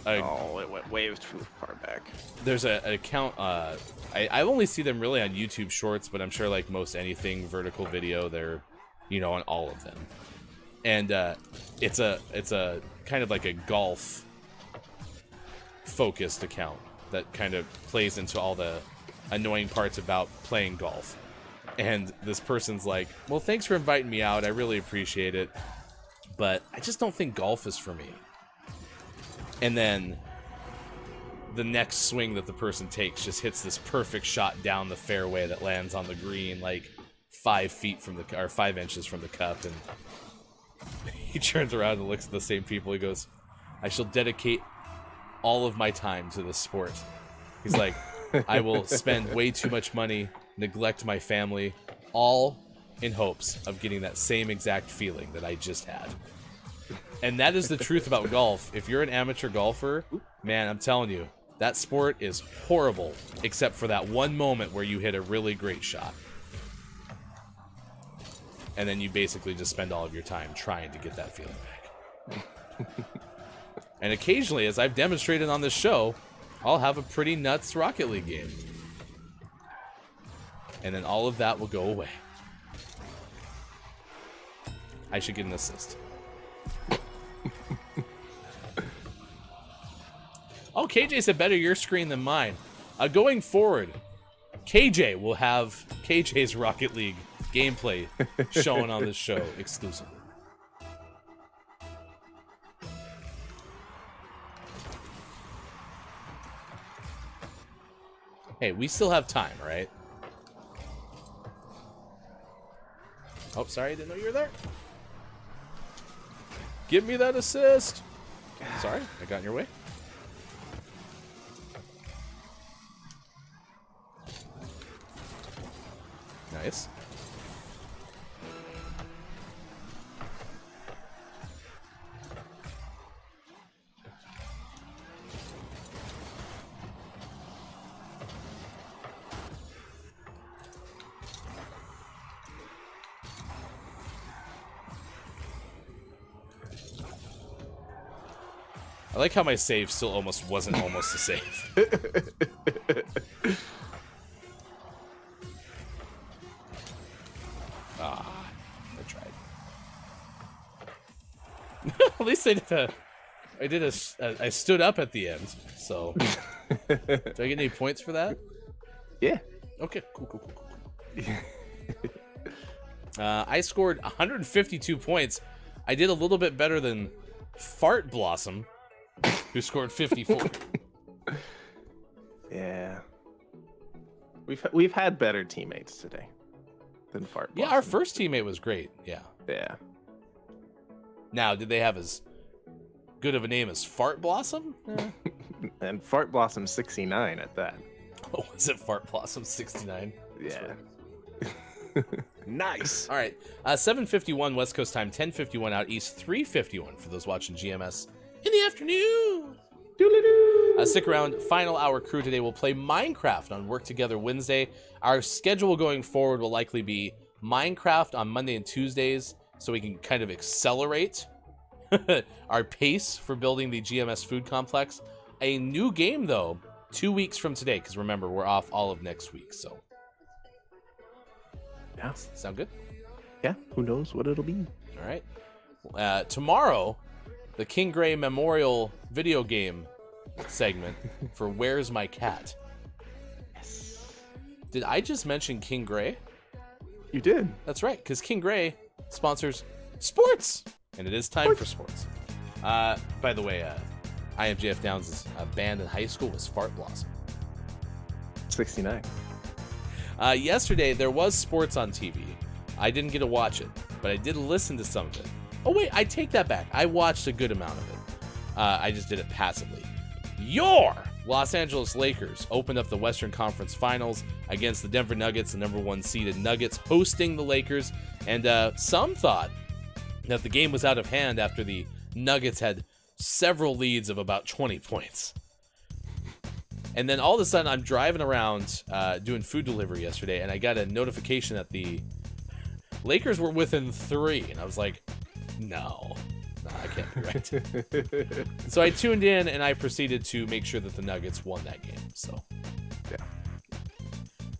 it went way too far back. There's an account. I only see them really on YouTube Shorts, but I'm sure like most anything vertical video, they're on all of them. And it's a kind of like a golf focused account that kind of plays into all the annoying parts about playing golf. And this person's like, well, thanks for inviting me out. I really appreciate it. But I just don't think golf is for me. And then the next swing that the person takes just hits this perfect shot down the fairway that lands on the green like 5 feet from the, or 5 inches from the cup. And he turns around and looks at the same people. He goes, I shall dedicate all of my time to this sport. He's like, I will spend way too much money, neglect my family, all in hopes of getting that same exact feeling that I just had. And that is the truth about golf. If you're an amateur golfer, man, I'm telling you, that sport is horrible, except for that one moment where you hit a really great shot. And then you basically just spend all of your time trying to get that feeling back. And occasionally, as I've demonstrated on this show, I'll have a pretty nuts Rocket League game. And then all of that will go away. I should get an assist. Oh, KJ said better your screen than mine. Going forward, KJ will have KJ's Rocket League gameplay shown on this show exclusively. Hey, we still have time, right? Oh, sorry, I didn't know you were there. Give me that assist. Sorry, I got in your way. Nice. I like how my save still wasn't almost a save. I tried. At least I stood up at the end, so. Do I get any points for that? Yeah. Okay, cool. I scored 152 points. I did a little bit better than Fart Blossom, who scored 54. Yeah. We've had better teammates today than Fart Blossom. Yeah, our first teammate was great. Yeah. Yeah. Now, did they have as good of a name as Fart Blossom? And Fart Blossom 69 at that. Oh, was it Fart Blossom 69? Yeah. Nice. All right. 7:51 West Coast time, 10:51 out east, 3:51 for those watching GMS in the afternoon. Stick around. Final hour crew today will play Minecraft on Work Together Wednesday. Our schedule going forward will likely be Minecraft on Monday and Tuesdays, so we can kind of accelerate our pace for building the GMS food complex. A new game, though, 2 weeks from today, because remember, we're off all of next week, so. Yeah. Sound good? Yeah, who knows what it'll be. All right. Tomorrow, the King Gray Memorial video game segment for Where's My Cat? Yes. Did I just mention King Gray? You did. That's right, because King Gray sponsors sports, and it is time for sports. By the way, I Am JF Downs' band in high school was Fart Blossom. 69. Yesterday, there was sports on TV. I didn't get to watch it, but I did listen to some of it. Oh, wait, I take that back. I watched a good amount of it. I just did it passively. Your Los Angeles Lakers opened up the Western Conference Finals against the Denver Nuggets, the number 1 seeded Nuggets, hosting the Lakers. And some thought that the game was out of hand after the Nuggets had several leads of about 20 points. And then all of a sudden, I'm driving around doing food delivery yesterday, and I got a notification that the Lakers were within 3, and I was like, no, I can't be right. So I tuned in, and I proceeded to make sure that the Nuggets won that game. So, Yeah.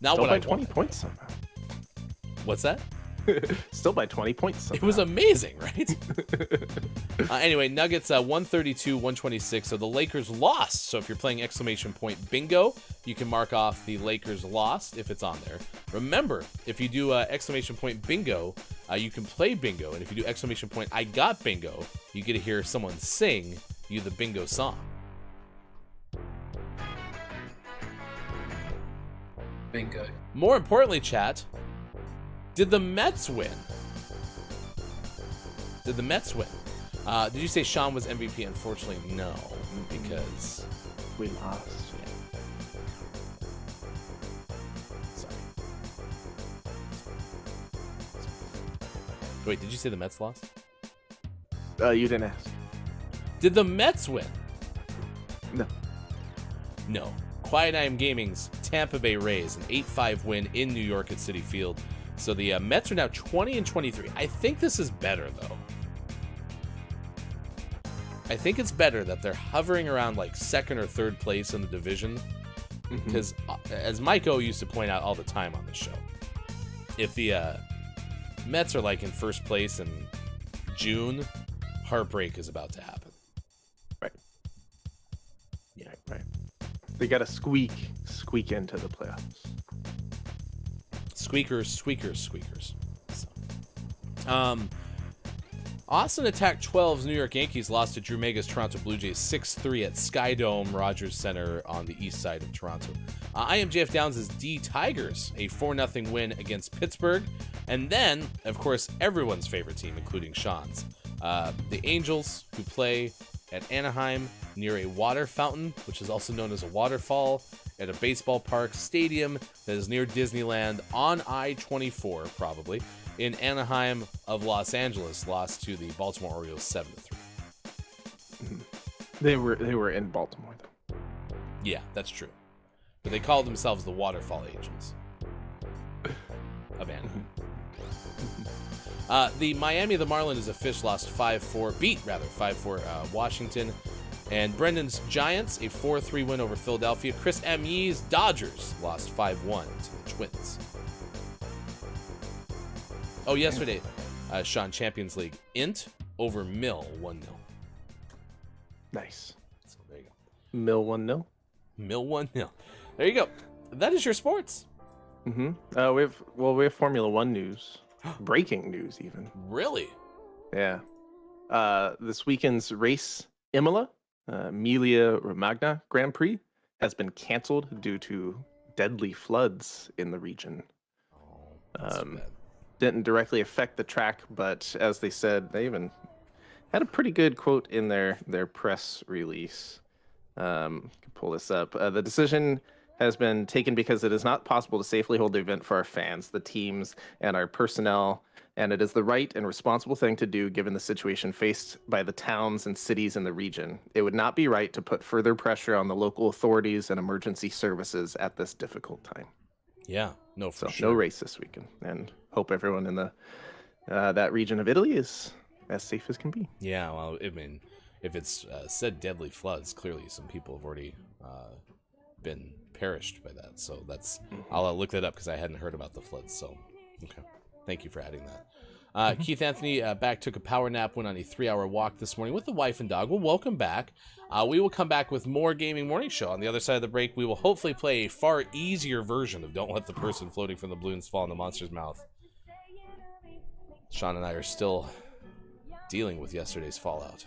not Still what by I 20 wanted. points somehow. What's that? Still by 20 points somehow. It was amazing, right? Anyway, Nuggets 132-126. So the Lakers lost. So if you're playing exclamation point bingo, you can mark off the Lakers lost if it's on there. Remember, if you do exclamation point bingo, you can play bingo. And if you do exclamation point I got bingo, you get to hear someone sing you the bingo song. Bingo. More importantly, chat, did the Mets win? Did the Mets win? Did you say Sean was MVP? Unfortunately, no, because We lost. sorry. Wait, did you say the Mets lost? You didn't ask. Did the Mets win? No. No. Quiet I Am Gaming's Tampa Bay Rays, an 8-5 win in New York at Citi Field. So the Mets are now 20-23. I think this is better, though. I think it's better that they're hovering around like second or third place in the division. Because as Mike O used to point out all the time on the show, if the Mets are like in first place in June, heartbreak is about to happen. Right. Yeah, right. They got to squeak into the playoffs. Squeakers. So, Austin Attack 12's New York Yankees lost to Drew Mega's Toronto Blue Jays 6-3 at Skydome Rogers Center on the east side of Toronto. I Am JF Downs' D Tigers, a 4-0 win against Pittsburgh. And then, of course, everyone's favorite team, including Sean's, the Angels, who play at Anaheim near a water fountain, which is also known as a waterfall, at a baseball park stadium that is near Disneyland on I-24, probably, in Anaheim of Los Angeles, lost to the Baltimore Orioles 7-3. They were in Baltimore though. Yeah, that's true. But they called themselves the Waterfall Angels of Anaheim. The Miami of the Marlins a fish beat 5-4 Washington. And Brendan's Giants, a 4-3 win over Philadelphia. Chris M. Yee's Dodgers lost 5-1 to the Twins. Oh, yesterday, Sean, Champions League, Int over Mill 1-0. Nice. So there you go. Mill 1-0. Mill 1-0. There you go. That is your sports. We have Formula One news. Breaking news, even. Really? Yeah. This weekend's race, Imola, Emilia-Romagna Grand Prix, has been canceled due to deadly floods in the region. Didn't directly affect the track, but as they said, they even had a pretty good quote in their press release. Can pull this up. The decision has been taken because it is not possible to safely hold the event for our fans, the teams, and our personnel, and it is the right and responsible thing to do given the situation faced by the towns and cities in the region. It would not be right to put further pressure on the local authorities and emergency services at this difficult time. Yeah, no, for sure. No race this weekend, and hope everyone in the that region of Italy is as safe as can be. Yeah, well, I mean, if it's said deadly floods, clearly some people have already been perished by that. So that's I'll look that up because I hadn't heard about the floods. So, okay, thank you for adding that. Keith Anthony back took a power nap, went on a 3-hour walk this morning with the wife and dog. Well, welcome back. We will come back with more Gaming Morning Show. On the other side of the break, we will hopefully play a far easier version of Don't Let the Person Floating from the Balloons Fall in the Monster's Mouth. Sean and I are still dealing with yesterday's fallout.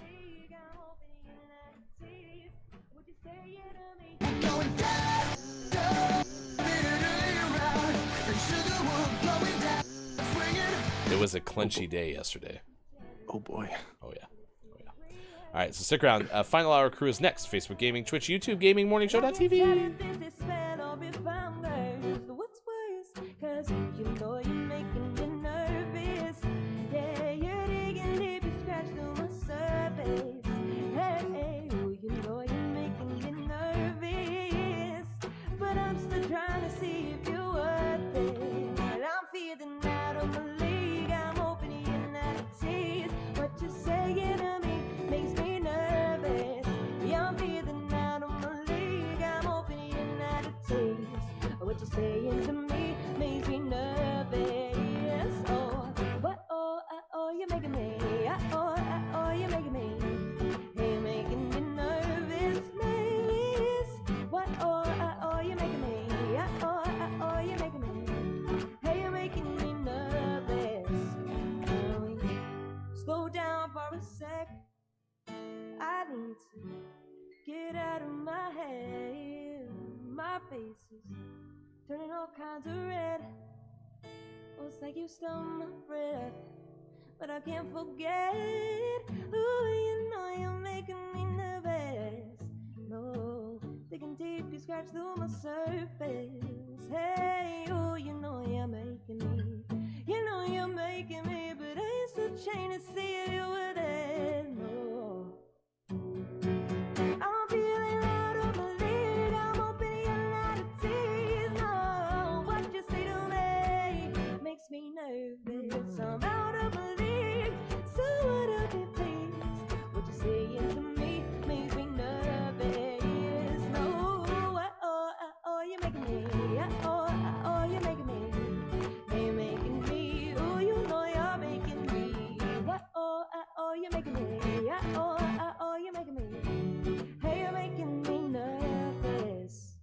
It was a clinchy day yesterday. Oh boy. Oh yeah. All right, so stick around. Final Hour crew is next. Facebook Gaming, Twitch, YouTube, Gaming Morning Show.tv. Trying to see if you're worth it. I'm feeling out of my league. my head, my face is turning all kinds of red. Oh, it's like you stole my breath, but I can't forget. Ooh, you know you're making me nervous. No, digging deep, you scratch through my surface. Hey, oh, you know you're making me. You know you're making me, but I ain't so chained to see you with it. No, I'm feeling out of my league. I'm opening a lot of teeth. No, what you say to me makes me nervous. I'm out of my league. So what of it, please? What you saying to me makes me nervous. No, oh, you're making me. Oh, you're making me. You're making me. Oh, you know you're making me. Oh, you're making me. Oh, you're making me. Hey, you're making me nervous.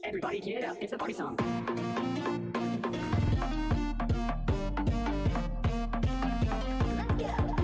Everybody get up, it's a party song. Let's get up.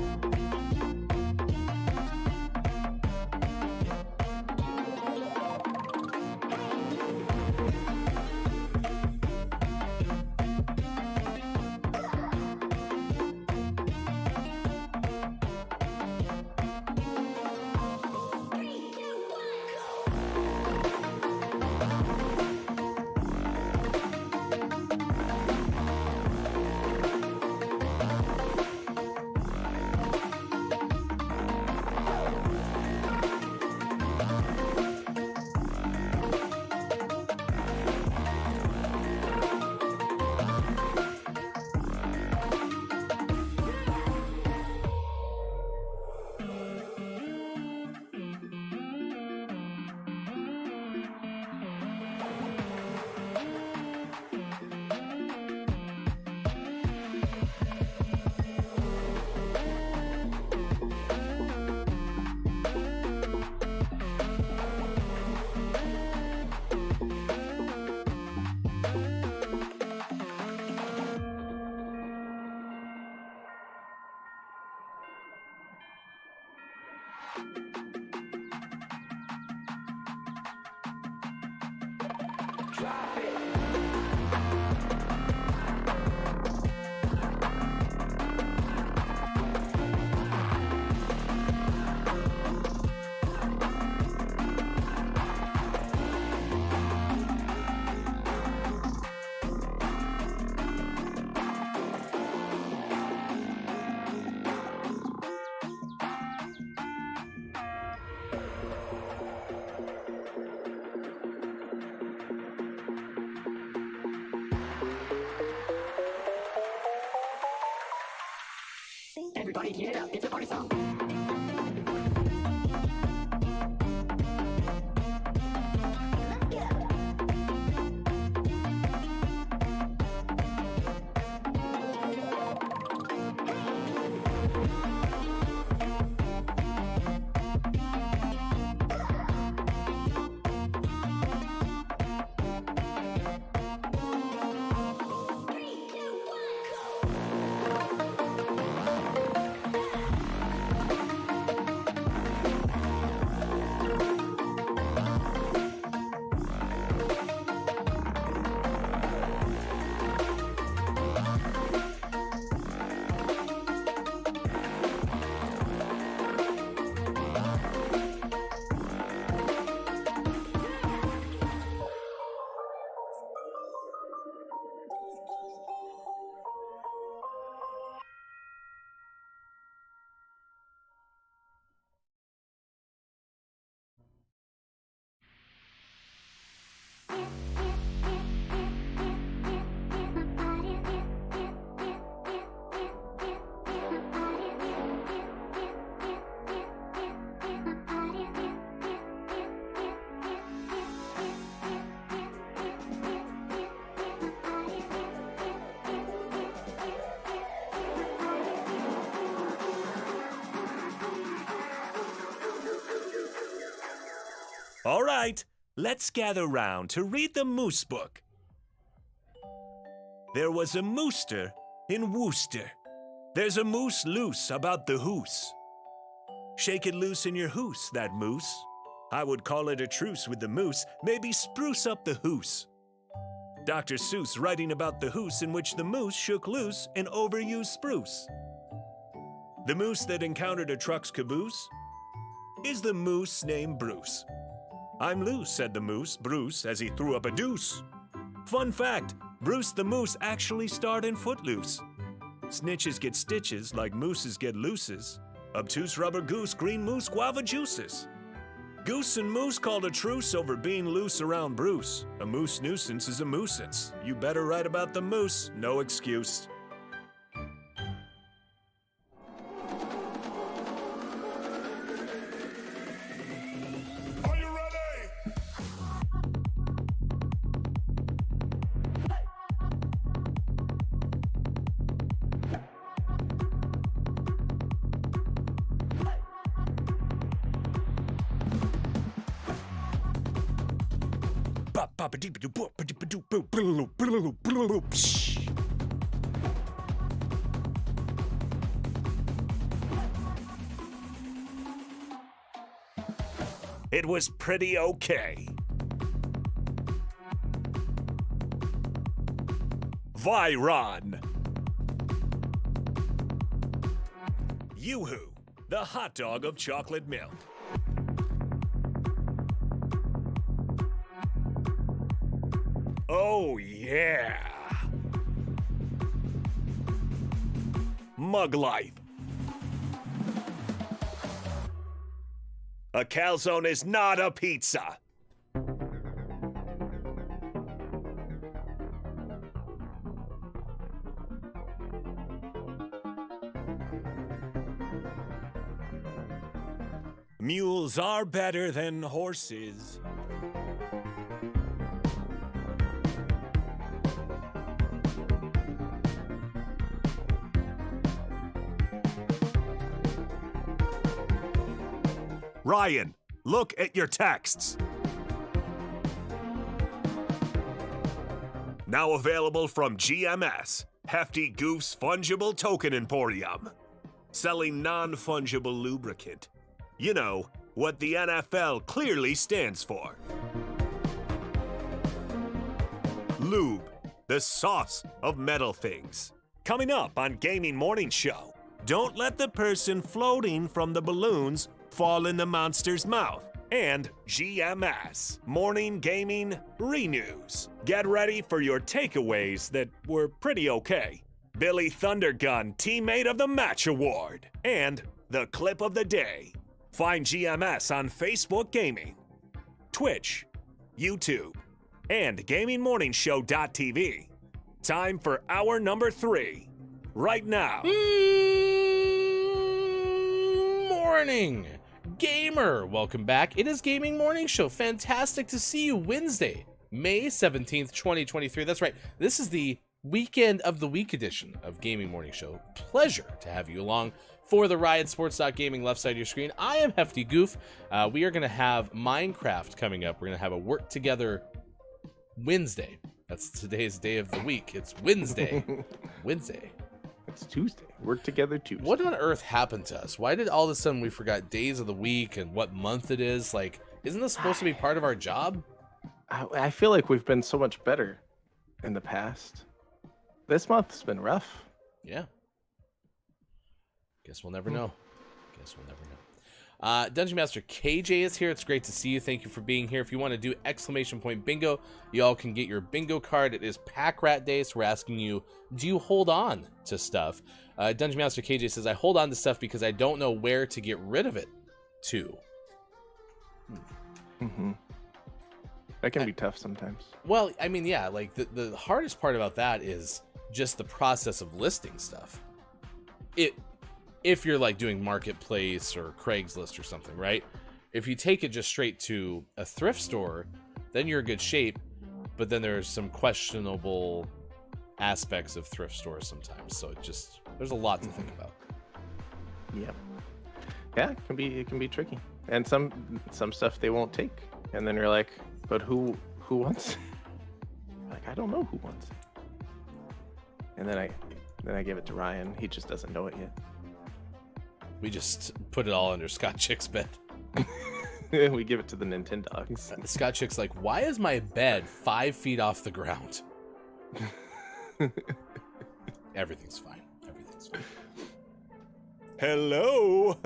Everybody get up, it's a party song. Let's get up. Three, two, one, go. All right, let's gather round to read the Moose Book. There was a mooster in Worcester. There's a moose loose about the hoose. Shake it loose in your hoose, that moose. I would call it a truce with the moose, maybe spruce up the hoose. Dr. Seuss writing about the hoose in which the moose shook loose an overused spruce. The moose that encountered a truck's caboose is the moose named Bruce. I'm loose, said the moose, Bruce, as he threw up a deuce. Fun fact, Bruce the moose actually starred in Footloose. Snitches get stitches like mooses get looses. Obtuse rubber goose, green moose, guava juices. Goose and moose called a truce over being loose around Bruce. A moose nuisance is a moosance. You better write about the moose, no excuse. Are you ready? It was pretty okay. Viron. Yoo-hoo, the hot dog of chocolate milk. Oh yeah. Mug life. A calzone is not a pizza. Mules are better than horses. Ryan, look at your texts. Now available from GMS, Hefty Goof's Fungible Token Emporium. Selling non-fungible lubricant. You know, what the NFL clearly stands for. Lube, the sauce of metal things. Coming up on Gaming Morning Show, don't let the person floating from the balloons fall in the monster's mouth. And GMS, Morning Gaming Renews. Get ready for your takeaways that were pretty okay. Billy Thundergun Teammate of the Match Award. And the clip of the day. Find GMS on Facebook Gaming, Twitch, YouTube, and GamingMorningshow.tv. Time for hour number 3. Right now. Morning, gamer. Welcome back. It is Gaming Morning Show. Fantastic to see you. Wednesday, May 17th, 2023. That's right. This is the weekend of the week edition of Gaming Morning Show. Pleasure to have you along for the ride. Sports.gaming left side of your screen. I am Hefty Goof. We are going to have Minecraft coming up. We're going to have a work together Wednesday. That's today's day of the week. It's Wednesday. Wednesday. It's Tuesday. Work together Tuesday. What on earth happened to us? Why did all of a sudden we forgot days of the week and what month it is? Like, isn't this supposed to be part of our job? I feel like we've been so much better in the past. This month's been rough. Yeah. Guess we'll never know. Guess we'll never know. Dungeon Master KJ is here. It's great to see you. Thank you for being here. If you want to do exclamation point bingo, you all can get your bingo card. It is Pack Rat Day, so we're asking you, do you hold on to stuff? Dungeon Master KJ says, I hold on to stuff because I don't know where to get rid of it to. Mm-hmm. That can be tough sometimes. Well, I mean, yeah, like the hardest part about that is just the process of listing stuff. If you're like doing Marketplace or Craigslist or something, right? If you take it just straight to a thrift store, then you're in good shape. But then there's some questionable aspects of thrift stores sometimes. So there's a lot to think about. Yep. Yeah, it can be tricky. And some stuff they won't take. And then you're like, but who wants it? Like, I don't know who wants it. And then I give it to Ryan. He just doesn't know it yet. We just put it all under Scott Chick's bed. We give it to the Nintendogs. Scott Chick's like, why is my bed 5 feet off the ground? Everything's fine. Everything's fine. Hello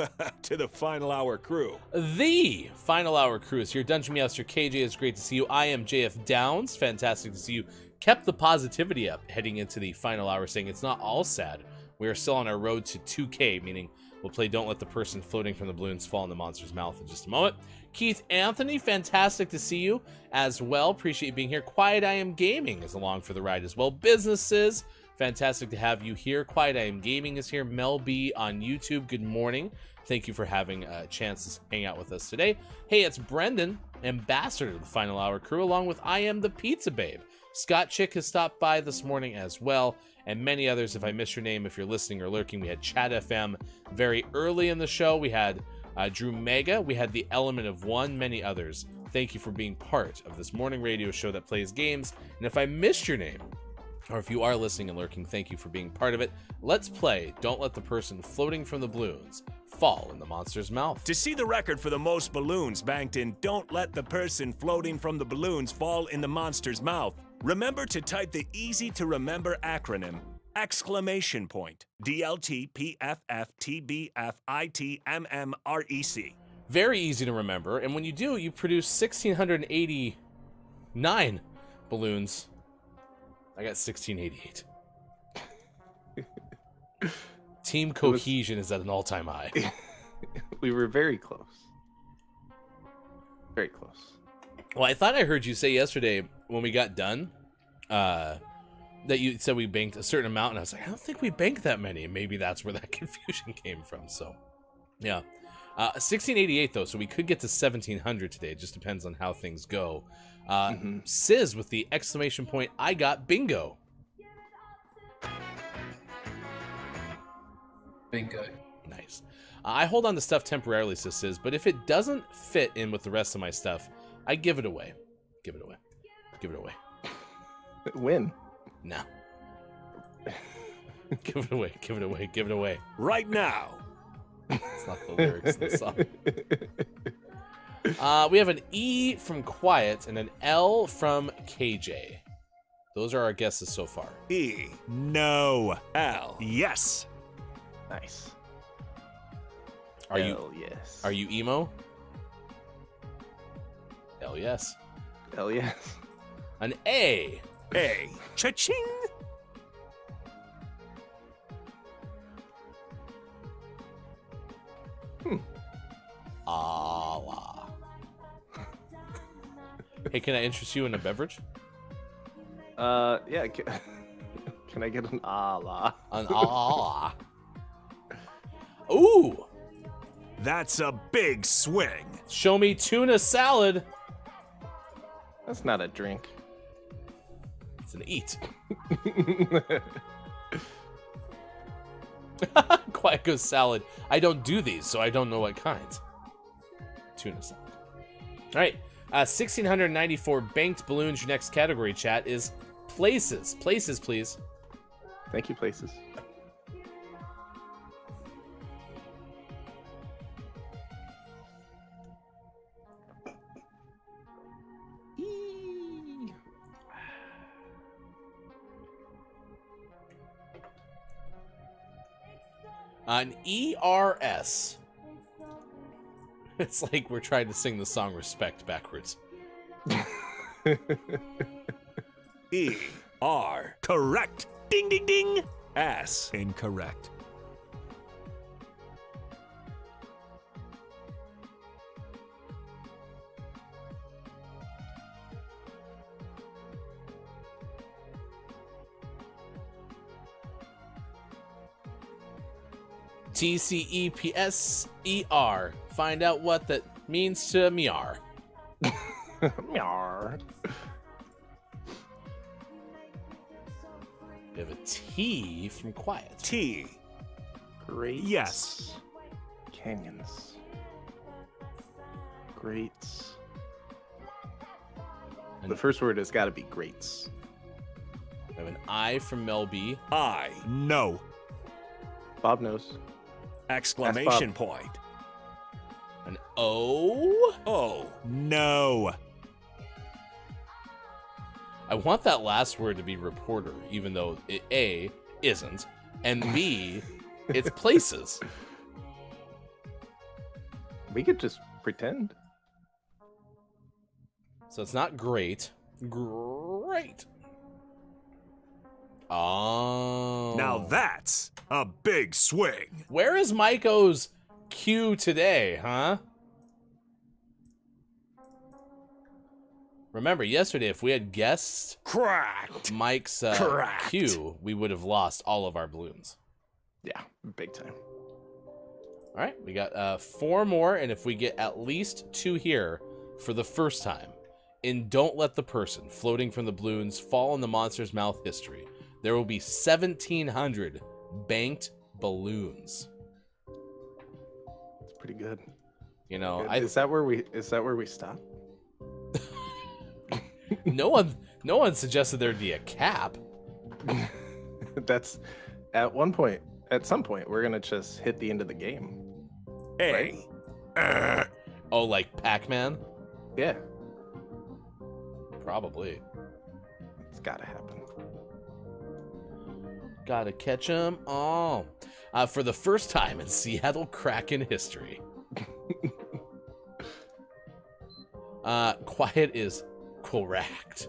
to the Final Hour crew. The Final Hour crew is here. Dungeon Meowster KJ, it's great to see you. I am JF Downs. Fantastic to see you. Kept the positivity up heading into the final hour, saying it's not all sad. We are still on our road to 2K, meaning we'll play Don't Let the Person Floating from the Balloons Fall in the Monster's Mouth in just a moment. Keith Anthony, fantastic to see you as well. Appreciate you being here. Quiet I Am Gaming is along for the ride as well. Businesses, fantastic to have you here. Quiet I Am Gaming is here. Mel B on YouTube, good morning. Thank you for having a chance to hang out with us today. Hey, it's Brendan, ambassador to the Final Hour crew, along with I Am the Pizza Babe. Scott Chick has stopped by this morning as well, and many others. If I missed your name, if you're listening or lurking, we had Chat FM very early in the show. We had Drew Mega. We had The Element of One, many others. Thank you for being part of this morning radio show that plays games. And if I missed your name, or if you are listening and lurking, thank you for being part of it. Let's play Don't Let the Person Floating from the Balloons Fall in the Monster's Mouth. To see the record for the most balloons banked in Don't Let the Person Floating from the Balloons Fall in the Monster's Mouth, remember to type the easy-to-remember acronym, ! DLTPFFTBFITMMREC. Very easy to remember, and when you do, you produce 1,689 balloons. I got 1,688. Team cohesion is at an all-time high. We were very close. Very close. Well, I thought I heard you say yesterday when we got done that you said we banked a certain amount, and I was like, I don't think we banked that many. And maybe that's where that confusion came from. So, yeah. 1688, though, so we could get to 1,700 today. It just depends on how things go. Sizz with the exclamation point, I got bingo. Bingo. Nice. I hold on to stuff temporarily, says Sizz, but if it doesn't fit in with the rest of my stuff, I give it away. Give it away. Give it away. Win. No. Give it away. Give it away. Give it away. Right now. It's not the lyrics of the song. We have an E from Quiet and an L from KJ. Those are our guesses so far. E. No. L. Yes. Nice. Are yes. Are you emo? Hell yes. Hell yes. An A. A. Cha-ching. Allah. Hey, can I interest you in a beverage? Yeah. Can I get an Allah? An Allah. Ooh. That's a big swing. Show me tuna salad. That's not a drink. It's an eat. Quiet goes salad. I don't do these, so I don't know what kinds. Tuna salad. All right. 1,694 banked balloons. Your next category, chat, is places. Places, please. Thank you, places. An ERS. It's like we're trying to sing the song Respect backwards. E. R. Correct. Ding, ding, ding. S. Incorrect. TCEPSER. Find out what that means to Miar. Miar. We have a T from Quiet. T. Great. Yes. Canyons. Great. The first word has got to be greats. I have an I from Mel B. I know. Bob knows. Exclamation point. An O. Oh, no. I want that last word to be reporter, even though it, A, isn't, and B, it's places. We could just pretend. So it's not great. Great. Oh. Now that's a big swing. Where is Maiko's Q today, huh? Remember, yesterday, if we had guessed Cracked. Mike's Correct. Q, we would have lost all of our balloons. Yeah, big time. All right, we got 4 more, and if we get at least 2 here for the first time, in Don't Let the Person floating from the balloons fall in the monster's mouth history, there will be 1,700 banked balloons. It's pretty good. You know, Is that where we stop? no one suggested there'd be a cap. That's at some point we're gonna just hit the end of the game. A. Right? Oh, like Pac-Man? Yeah, Probably. it's gotta happen. Gotta catch 'em all. For the first time in Seattle Kraken history. Quiet is correct.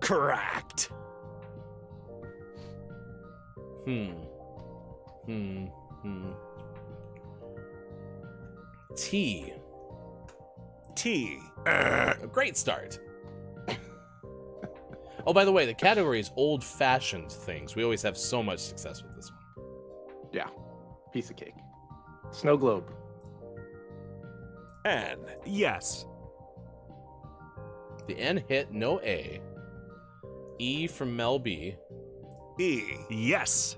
Correct. T. T. A great start. Oh, by the way, the category is old-fashioned things. We always have so much success with this one. Yeah, piece of cake. Snow globe. N. Yes. The N hit, no A. E from Mel B. E. Yes.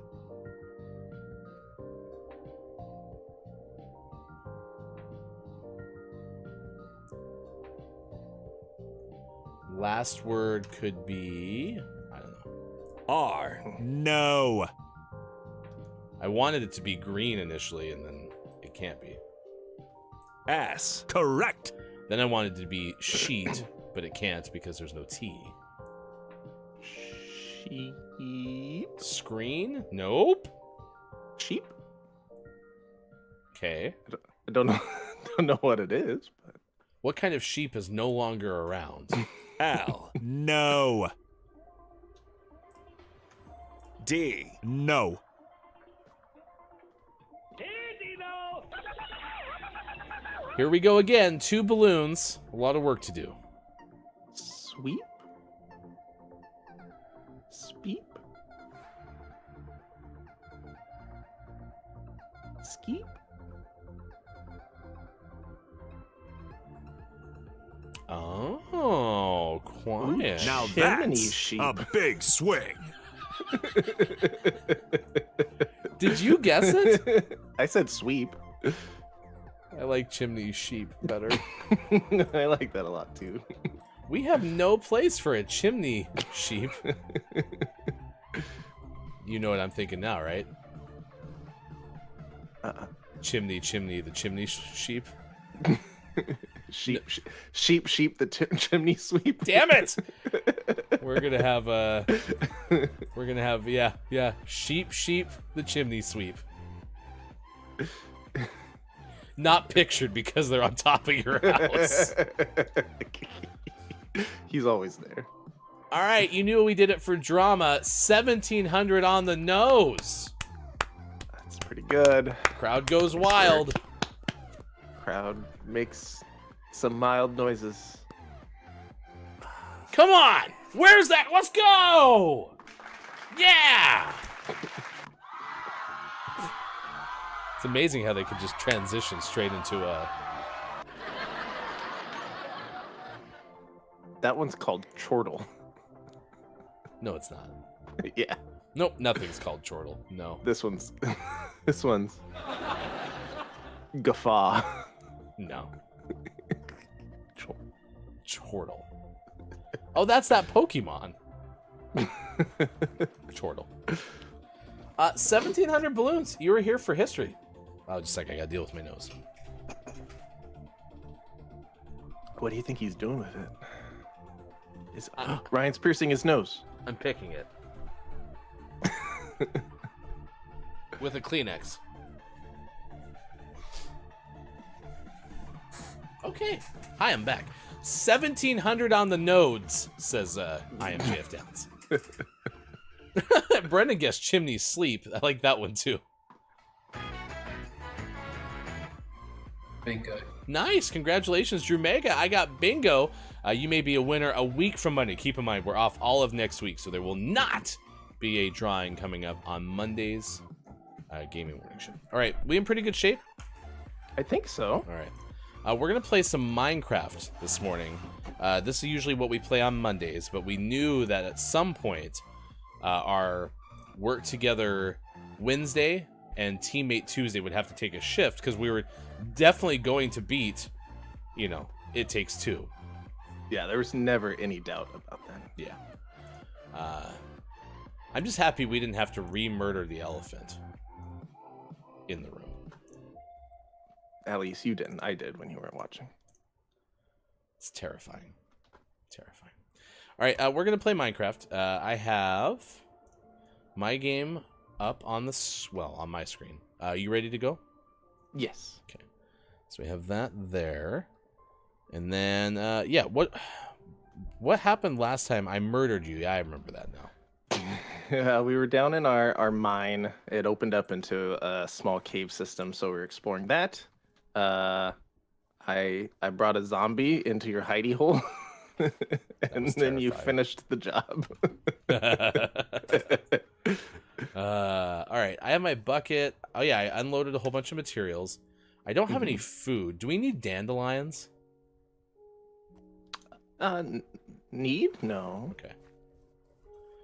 Last word could be... I don't know. R. No. I wanted it to be green initially, and then it can't be. S. Correct. Then I wanted it to be sheet, but it can't because there's no T. Sheep. Screen? Nope. Sheep. Okay. I don't know. Don't know what it is, but What kind of sheep is no longer around? L. No. D. No. Here we go again. 2 balloons. A lot of work to do. sweep. Speep. Skeep. Oh, quiet. Now Chimney that's sheep. a big swing. Did you guess it? I said sweep. I like chimney sheep better. I like that a lot too. We have no place for a chimney sheep. You know what I'm thinking now, right? Chimney, the chimney sheep. Sheep, the chimney sweep. Damn it! We're gonna have, yeah, sheep, the chimney sweep. Not pictured because they're on top of your house. He's always there. All right, you knew we did it for drama. 1,700 on the nose. That's pretty good. Crowd goes wild. Crowd makes some mild noises. Come on! Where's that? Let's go! Yeah! It's amazing how they could just transition straight into a... That one's called chortle. No, it's not. Yeah. Nope, nothing's called chortle. No. This one's guffaw. No. Chortle. Oh, that's that Pokemon. Chortle. 1,700 balloons. You were here for history. Oh, just a second. I gotta deal with my nose. What do you think he's doing with it? Ryan's piercing his nose. I'm picking it. With a Kleenex. Okay. Hi, I'm back. 1,700 on the nodes, says I am JF Downs. Brendan guessed chimney sleep. I like that one too. Bingo. Nice. Congratulations, Drew Mega. I got bingo. You may be a winner a week from Monday. Keep in mind, we're off all of next week, so there will not be a drawing coming up on Monday's gaming morning show. All right. We in pretty good shape? I think so. All right. We're going to play some Minecraft this morning. This is usually what we play on Mondays, but we knew that at some point our work together Wednesday and teammate Tuesday would have to take a shift because we were definitely going to beat, It Takes Two. Yeah, there was never any doubt about that. Yeah. I'm just happy we didn't have to re-murder the elephant in the room. At least you didn't. I did when you weren't watching. It's terrifying. Terrifying. All right, we're going to play Minecraft. I have my game up on on my screen. You ready to go? Yes. Okay. So we have that there. And then, what happened last time I murdered you? Yeah, I remember that now. We were down in our mine. It opened up into a small cave system, so we were exploring that. I brought a zombie into your hidey hole, and then you finished the job. All right, I have my bucket. Oh yeah, I unloaded a whole bunch of materials. I don't have any food. Do we need dandelions? Need? No. Okay.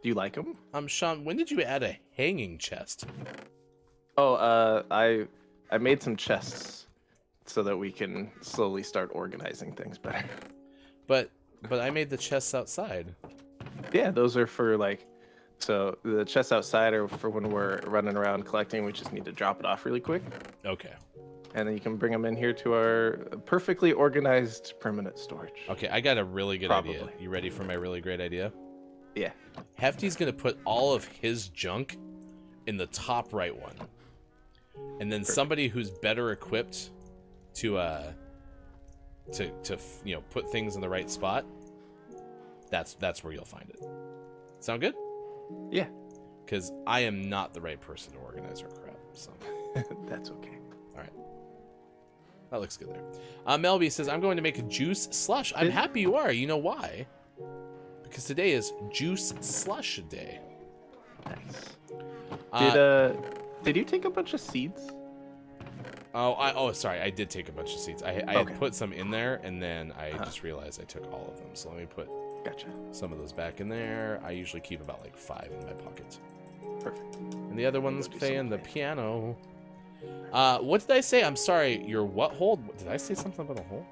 Do you like them? Sean, when did you add a hanging chest? Oh, I made some chests so that we can slowly start organizing things better. But I made the chests outside. Yeah, those are for so the chests outside are for when we're running around collecting. We just need to drop it off really quick. Okay. And then you can bring them in here to our perfectly organized permanent storage. Okay, I got a really good idea. You ready for my really great idea? Yeah. Hefty's gonna put all of his junk in the top right one, and then somebody who's better equipped to put things in the right spot. That's where you'll find it. Sound good? Yeah. Because I am not the right person to organize our crap. So that's okay. All right. That looks good there. Melby says, I'm going to make a juice slush. I'm happy you are. You know why? Because today is Juice Slush Day. Nice. Did you take a bunch of seeds? Sorry. I did take a bunch of seeds. I had put some in there, and then I just realized I took all of them. So let me put some of those back in there. I usually keep about 5 in my pocket. Perfect. And the other one's playing the piano. What did I say? I'm sorry. Your what hole? Did I say something about a hole?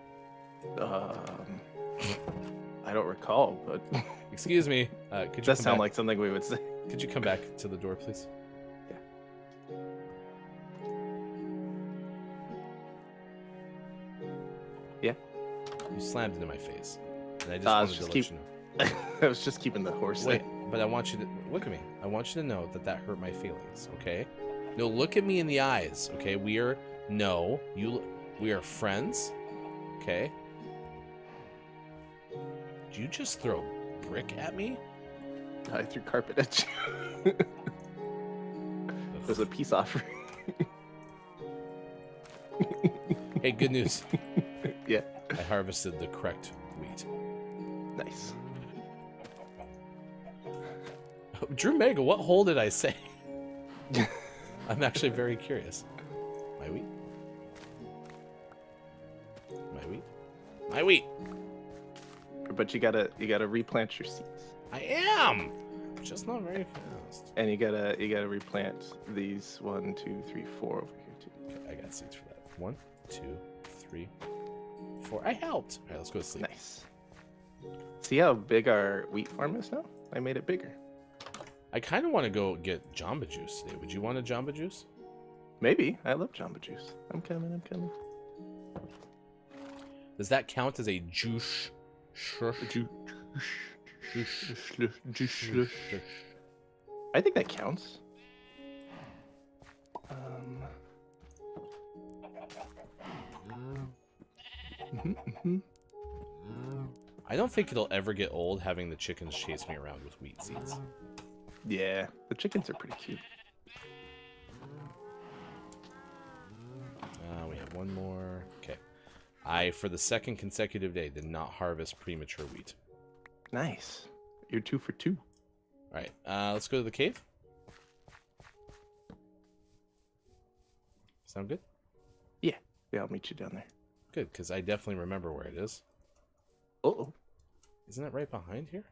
I don't recall, but excuse me. Could you does sound like something we would say. Could you come back to the door, please? Yeah. You slammed into my face, and I just wanted to let you know. I was just keeping the horse. Wait, but I want you to look at me. I want you to know that hurt my feelings. Okay? No, look at me in the eyes. Okay? We are friends. Okay? Did you just throw brick at me? I threw carpet at you. It was a peace offering. Hey, good news. Yeah. I harvested the correct wheat. Nice. Drew Mega, what hole did I say? I'm actually very curious. My wheat? My wheat? My wheat! But you gotta replant your seeds. I am! Just not very fast. And you gotta replant these 1, 2, 3, 4 over here too. Okay, I got seeds for that. 1, 2, 3, 4. I helped. Alright, let's go to sleep. Nice. See how big our wheat farm is now? I made it bigger. I kind of want to go get Jamba Juice today. Would you want a Jamba Juice? Maybe. I love Jamba Juice. I'm coming. Does that count as a juice? I think that counts. I don't think it'll ever get old having the chickens chase me around with wheat seeds. Yeah, the chickens are pretty cute. We have one more. Okay. I, for the second consecutive day, did not harvest premature wheat. Nice. You're 2 for 2. All right. Let's go to the cave. Sound good? Yeah, I'll meet you down there. Good, because I definitely remember where it is. Uh-oh. Isn't it right behind here?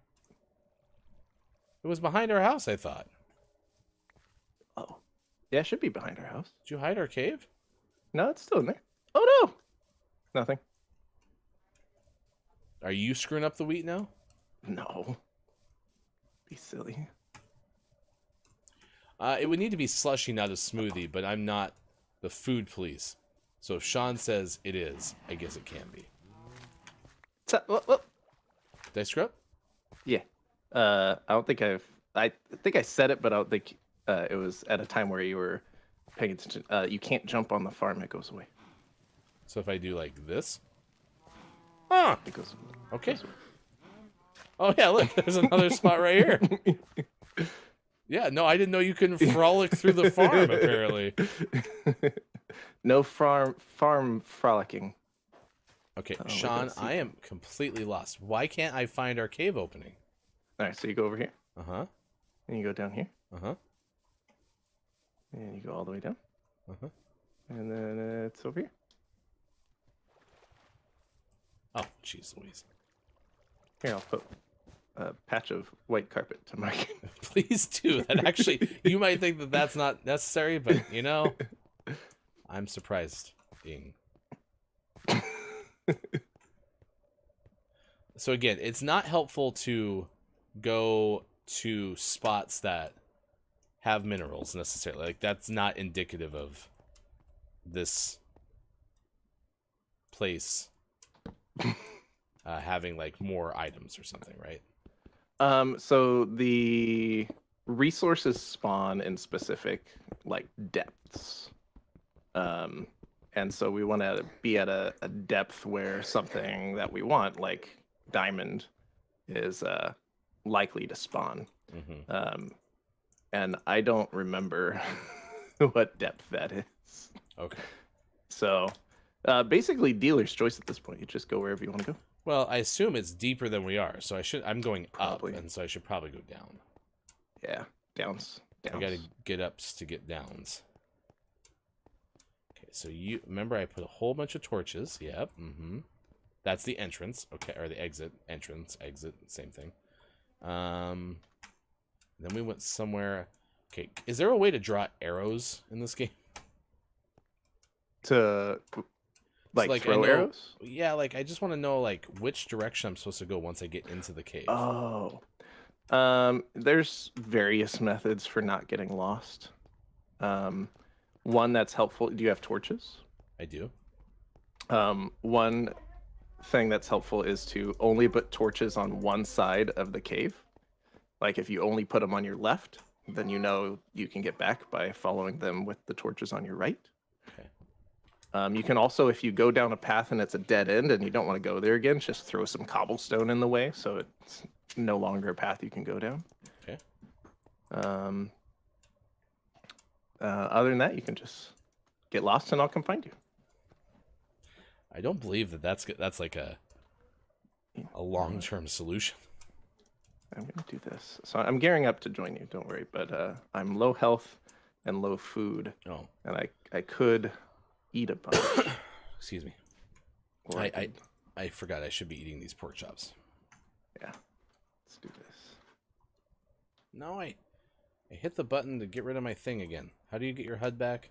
It was behind our house, I thought. Oh. Yeah, it should be behind our house. Did you hide our cave? No, it's still in there. Oh, no! Nothing. Are you screwing up the wheat now? No. Be silly. It would need to be slushy, not a smoothie, but I'm not the food police. So if Sean says it is, I guess it can be. What? Did I screw up? Yeah. I don't think I think I said it, but I don't think it was at a time where you were paying attention. You can't jump on the farm; it goes away. So if I do like this, ah, It goes. okay. Oh yeah, look, there's another spot right here. Yeah, no, I didn't know you couldn't frolic through the farm. Apparently, No farm frolicking. okay, wait, Sean, let's see. I am completely lost. Why can't I find our cave opening? All right, so you go over here, Uh huh. and you go down here, Uh huh. and you go all the way down, Uh huh. and then it's over here. Oh, jeez, Louise. Here, I'll put a patch of white carpet to mark it. Please do. That actually, you might think that that's not necessary, but you know, I'm surprised. So again, it's not helpful to go to spots that have minerals necessarily. Like that's not indicative of this place having like more items or something, right? So the resources spawn in specific like depths. And so we want to be at a depth where something that we want, like diamond, is likely to spawn. Mm-hmm. And I don't remember what depth that is. Okay. So basically dealer's choice at this point. You just go wherever you want to go. Well, I assume it's deeper than we are, so I'm going Probably. up, and so I should probably go down. Yeah, downs. I gotta get ups to get downs. Okay, so you remember I put a whole bunch of torches. Yep. Mm-hmm. That's the entrance. Okay, or the exit. Entrance, exit, same thing. Then we went somewhere. Okay, is there a way to draw arrows in this game? To like throw I know- arrows? Yeah, like I just want to know like which direction I'm supposed to go once I get into the cave. Oh. There's various methods for not getting lost. One that's helpful. Do you have torches? I do. One thing that's helpful is to only put torches on one side of the cave. Like if you only put them on your left, then you know you can get back by following them with the torches on your right. Okay. You can also, if you go down a path and it's a dead end and you don't want to go there again, just throw some cobblestone in the way so it's no longer a path you can go down. Okay. Other than that, you can just get lost and I'll come find you. I don't believe that's like a long-term solution. I'm gonna do this. So I'm gearing up to join you. Don't worry. But I'm low health and low food. Oh, and I could eat a bunch. excuse me. Or I forgot I should be eating these pork chops. Yeah. Let's do this. No, I hit the button to get rid of my thing again. How do you get your HUD back?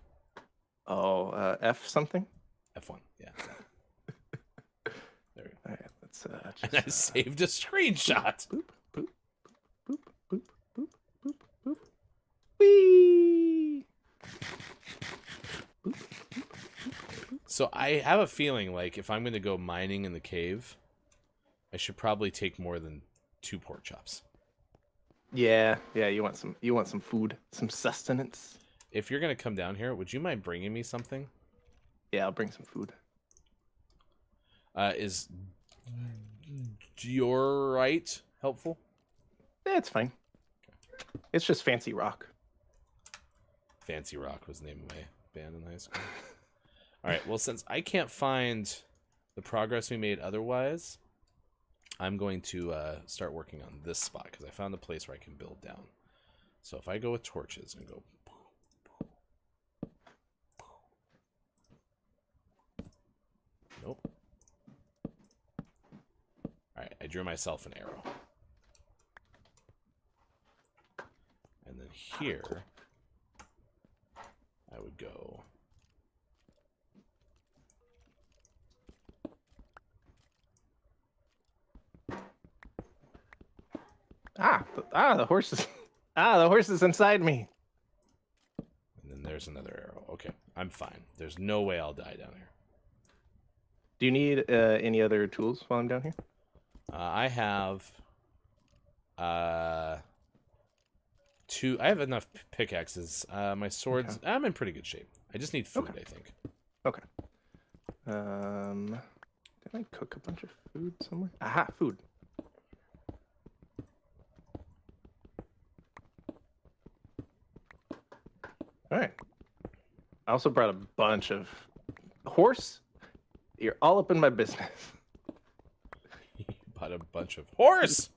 Oh, F something? F1. Yeah. There we go. All right, let's Let's And I saved a screenshot. boop, boop, boop, boop, boop, boop, boop. Whee! So I have a feeling like if I'm going to go mining in the cave, I should probably take more than 2 pork chops. Yeah, you want some food, some sustenance. If you're going to come down here, would you mind bringing me something? Yeah, I'll bring some food. Is diorite helpful? Yeah, it's fine. It's just fancy rock. Fancy Rock was the name of my band in high school. All right, well, since I can't find the progress we made otherwise, I'm going to start working on this spot because I found a place where I can build down. So if I go with torches and go... Nope. All right, I drew myself an arrow. And then here, I would go... The horse is... the horse is inside me. And then there's another arrow. Okay, I'm fine. There's no way I'll die down here. Do you need any other tools while I'm down here? I have... 2... I have enough pickaxes. My swords... Okay. I'm in pretty good shape. I just need food, Okay. I think. Okay. Did I cook a bunch of food somewhere? Aha, food. All right. I also brought a bunch of horse. You're all up in my business. Bought a bunch of horse.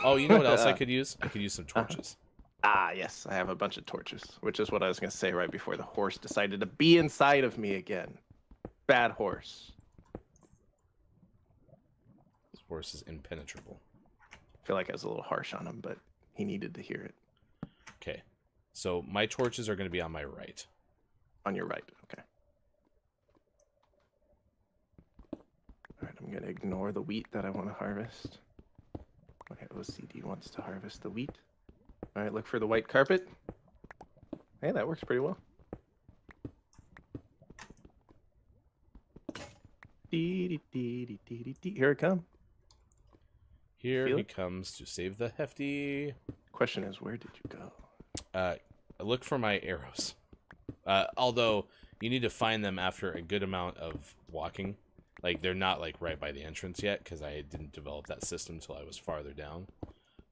Oh, you know what else I could use? I could use some torches. Yes, I have a bunch of torches, which is what I was going to say right before the horse decided to be inside of me again. Bad horse. This horse is impenetrable. I feel like I was a little harsh on him, but he needed to hear it. Okay. So my torches are going to be on my right. On your right, okay. All right, I'm going to ignore the wheat that I want to harvest. Okay, OCD wants to harvest the wheat. All right, look for the white carpet. Hey, that works pretty well. Here it comes. Here Feel he it? comes to save the hefty. Question is, where did you go? Look for my arrows. Although you need to find them after a good amount of walking. Like they're not like right by the entrance yet because I didn't develop that system until I was farther down.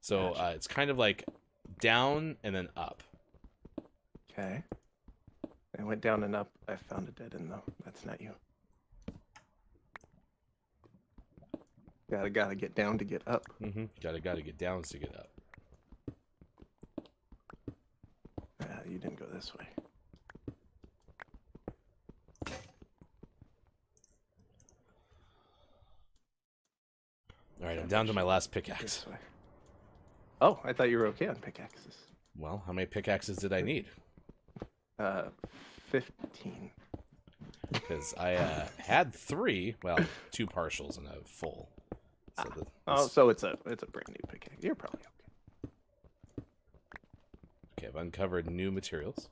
So Gotcha. it's kind of like down and then up. Okay. I went down and up. I found a dead end though. That's not you. Gotta get down to get up. Mm-hmm. Gotta get down to get up. You didn't go this way. All right, I'm down to my last pickaxe. This way. Oh, I thought you were okay on pickaxes. Well, how many pickaxes did I need? 15. Because I had 3, well, 2 partials and a full. So So it's a brand new pickaxe. You're probably okay. Okay, I've uncovered new materials.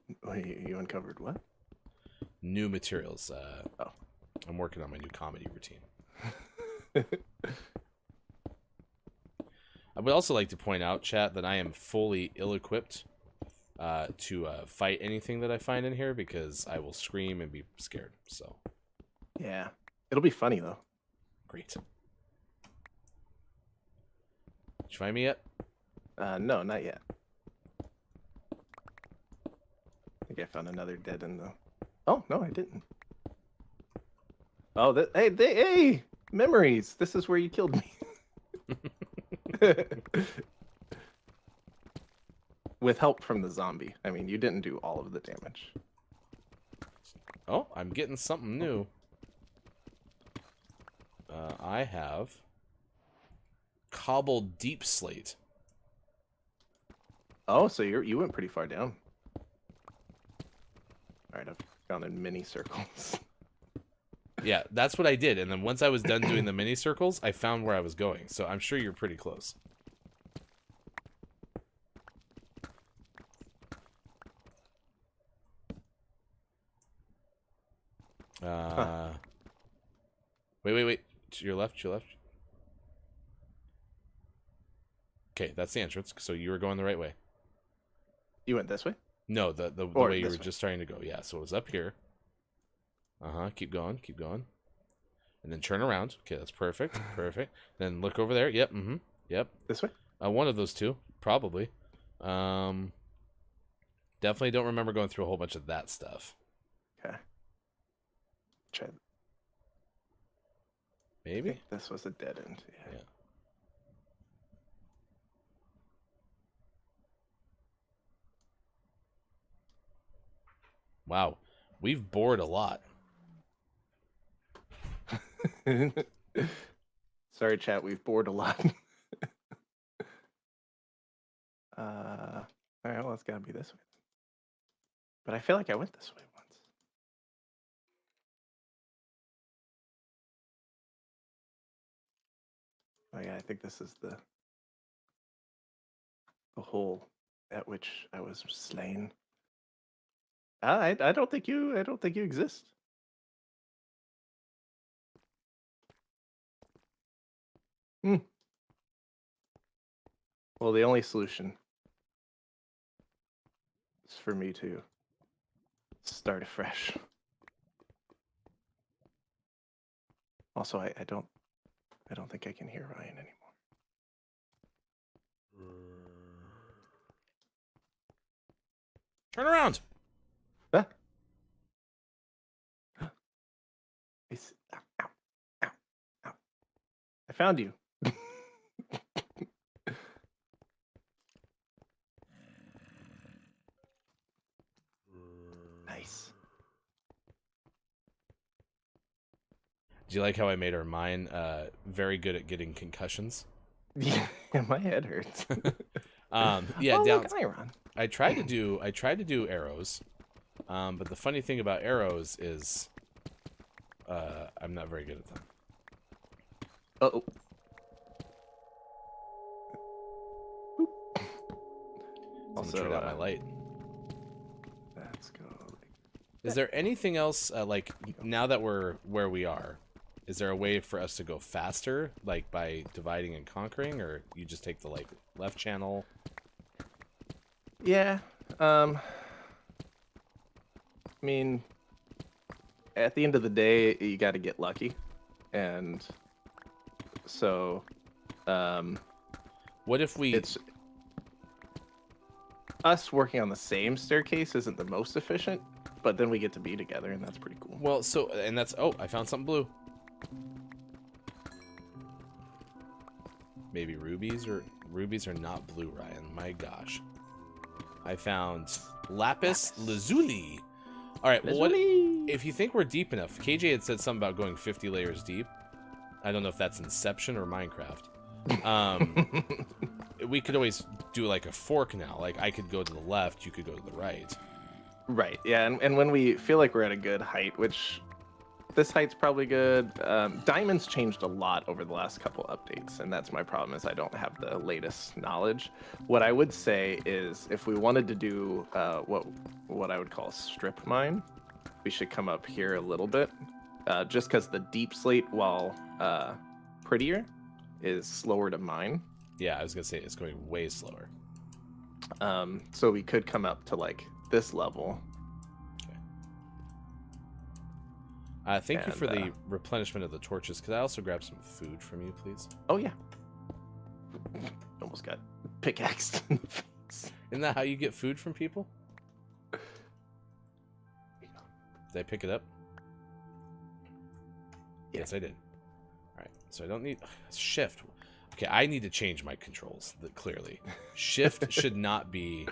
You uncovered what? New materials. Oh. I'm working on my new comedy routine. I would also like to point out, chat, that I am fully ill-equipped to fight anything that I find in here because I will scream and be scared. So. Yeah. It'll be funny, though. Great. Did you find me yet? No, not yet. I think I found another dead end, though. Oh, no, I didn't. Oh, hey! Memories! This is where you killed me. With help from the zombie. I mean, you didn't do all of the damage. Oh, I'm getting something new. I have cobbled deep slate. Oh, so you went pretty far down. All right, I've gone in mini circles. Yeah, that's what I did. And then once I was done doing the mini circles, I found where I was going. So I'm sure you're pretty close. Wait. To your left, Okay, that's the entrance. So you were going the right way. You went this way? No, the way you were just starting to go. Yeah, so it was up here. Keep going. And then turn around. Okay, that's perfect. Then look over there. Yep, yep. This way? One of those two, probably. Definitely don't remember going through a whole bunch of that stuff. Okay. Try. Maybe? This was a dead end. Yeah. Wow. We've bored a lot. Sorry, chat. We've bored a lot. All right, well, it's got to be this way. But I feel like I went this way once. Oh yeah, I think this is the hole at which I was slain. I don't think you exist. Well, the only solution is for me to start afresh. Also, I don't think I can hear Ryan anymore. Turn around. Huh? Ow. I found you. Nice. Do you like how I made our mine very good at getting concussions? Yeah, my head hurts. Yeah, oh, down. Look, Iron. I tried to do arrows, but the funny thing about arrows is, I'm not very good at them. Uh-oh. Also, turn out my light. Let's go. Is there anything else, like, now that we're where we are, is there a way for us to go faster, like by dividing and conquering, or you just take the, like, left channel? Yeah. I mean, at the end of the day, you got to get lucky. And so, what if we... It's us working on the same staircase isn't the most efficient, but then we get to be together, and that's pretty cool. Well, so, and that's... Oh, I found something blue. Maybe rubies are not blue, Ryan. My gosh. I found lapis lazuli. All right, well, what, if you think we're deep enough, KJ had said something about going 50 layers deep. I don't know if that's Inception or Minecraft. We could always do like a fork now. Like I could go to the left, you could go to the right. Right, yeah, and when we feel like we're at a good height, which this height's probably good. Diamonds changed a lot over the last couple updates, and that's my problem, is I don't have the latest knowledge. What I would say is if we wanted to do what I would call a strip mine, we should come up here a little bit, just because the deep slate, while prettier, is slower to mine. Yeah, I was gonna say it's going way slower. So we could come up to like this level. Thank you for the replenishment of the torches. Could I also grab some food from you, please? Oh, yeah. Almost got pickaxed in the face. Isn't that how you get food from people? Did I pick it up? Yeah. Yes, I did. All right, so I don't need... Shift. Okay, I need to change my controls, clearly. Shift should not be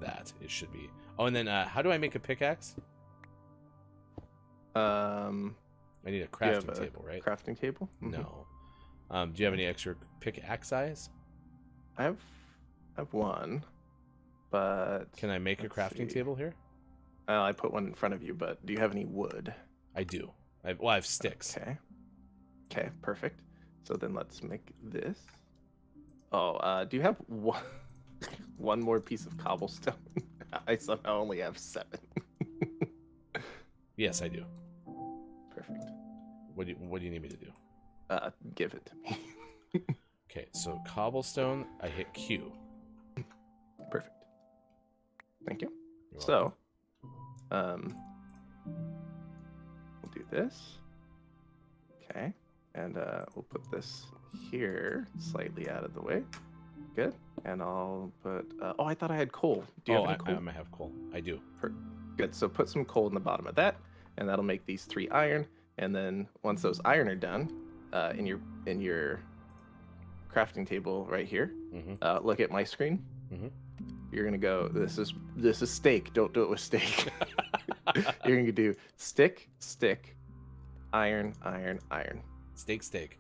that. It should be... Oh, and then how do I make a pickaxe? I need a crafting table, right? Crafting table? No. Do you have any extra pickaxe size? I have one, but can I make a crafting table here? I put one in front of you, but do you have any wood? I do. I have sticks. Okay, perfect. So then let's make this. Oh, do you have one more piece of cobblestone? I somehow only have 7. Yes, I do. Perfect. What do you need me to do? Give it to me. Okay, so cobblestone, I hit Q. Perfect. Thank you. You're So, we'll do this. Okay, and we'll put this here, slightly out of the way. Good. And I'll put. I thought I had coal. Do you have any coal? I might have coal. I do. Good. So put some coal in the bottom of that, and that'll make these 3 iron. And then once those iron are done, in your crafting table right here, look at my screen. You're gonna go. This is steak. Don't do it with steak. You're gonna do stick, iron, iron, iron. Steak.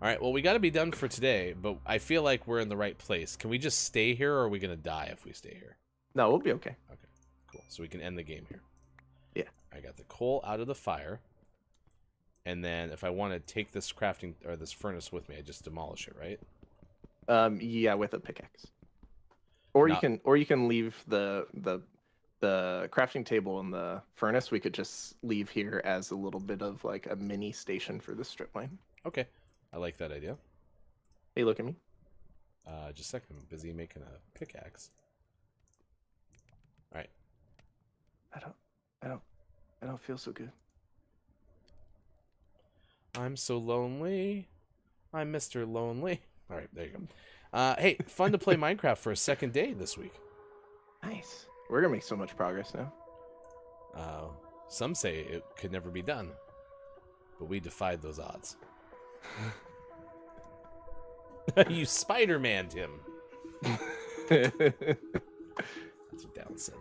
All right. Well, we got to be done for today, but I feel like we're in the right place. Can we just stay here, or are we gonna die if we stay here? No, we'll be okay. Okay. Cool. So we can end the game here. Yeah. I got the coal out of the fire. And then if I want to take this crafting or this furnace with me, I just demolish it, right? Yeah, with a pickaxe. Or you can leave the crafting table and the furnace. We could just leave here as a little bit of like a mini station for the strip mine. Okay. I like that idea. Hey, look at me. Just a second. I'm busy making a pickaxe. All right. I don't feel so good. I'm so lonely. I'm Mr. Lonely. All right, there you go. Hey, fun to play Minecraft for a second day this week. Nice. We're gonna make so much progress now. Some say it could never be done, but we defied those odds. You Spider-Man'd him. That's what Dallin said.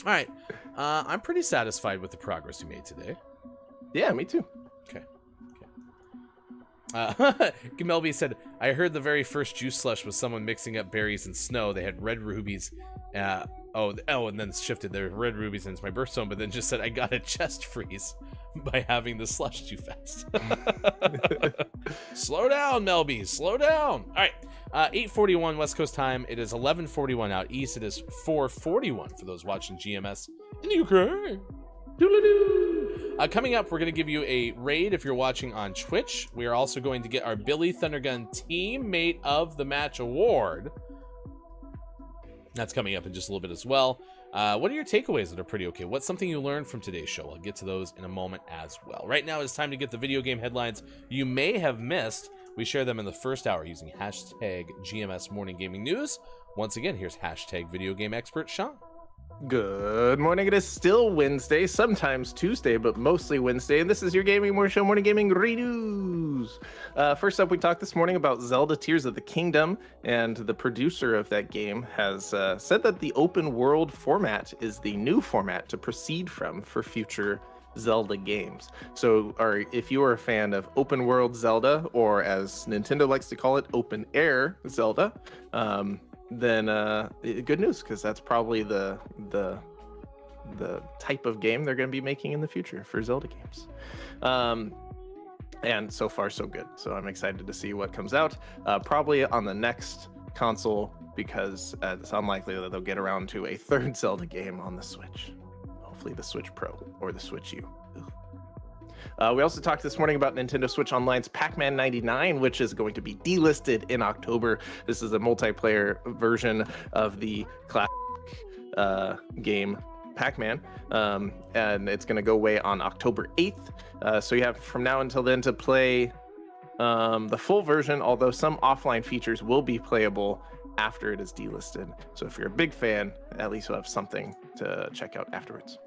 All right. I'm pretty satisfied with the progress we made today. Yeah, me too. Okay. Gamelby said, I heard the very first juice slush was someone mixing up berries and snow. They had red rubies. And then shifted their red rubies into my birthstone, but then just said I got a chest freeze by having the slush too fast. Slow down, Melby. Slow down. All right. 8:41 West Coast time. It is 11:41 out east. It is 4:41 for those watching GMS in Ukraine. Coming up, we're going to give you a raid if you're watching on Twitch. We are also going to get our Billy Thundergun Teammate of the Match award. That's coming up in just a little bit as well. What are your takeaways that are pretty okay? What's something you learned from today's show? I'll get to those in a moment as well. Right now, it's time to get the video game headlines you may have missed. We share them in the first hour using hashtag GMSMorningGamingNews. Once again, here's hashtag video game expert Sean. Good morning. It is still Wednesday, sometimes Tuesday, but mostly Wednesday. And this is your Gaming More Show Morning Gaming News. First up, we talked this morning about Zelda Tears of the Kingdom, and the producer of that game has said that the open world format is the new format to proceed from for future Zelda games. So if you are a fan of open world Zelda, or as Nintendo likes to call it, open air Zelda, then good news, because that's probably the type of game they're going to be making in the future for Zelda games. And so far so good, so I'm excited to see what comes out, probably on the next console, because it's unlikely that they'll get around to a third Zelda game on the Switch. Hopefully the Switch Pro or the Switch U. We also talked this morning about Nintendo Switch Online's Pac-Man 99, which is going to be delisted in October. This is a multiplayer version of the classic game Pac-Man, and it's going to go away on October 8th. So you have from now until then to play the full version, although some offline features will be playable after it is delisted. So if you're a big fan, at least you'll have something to check out afterwards.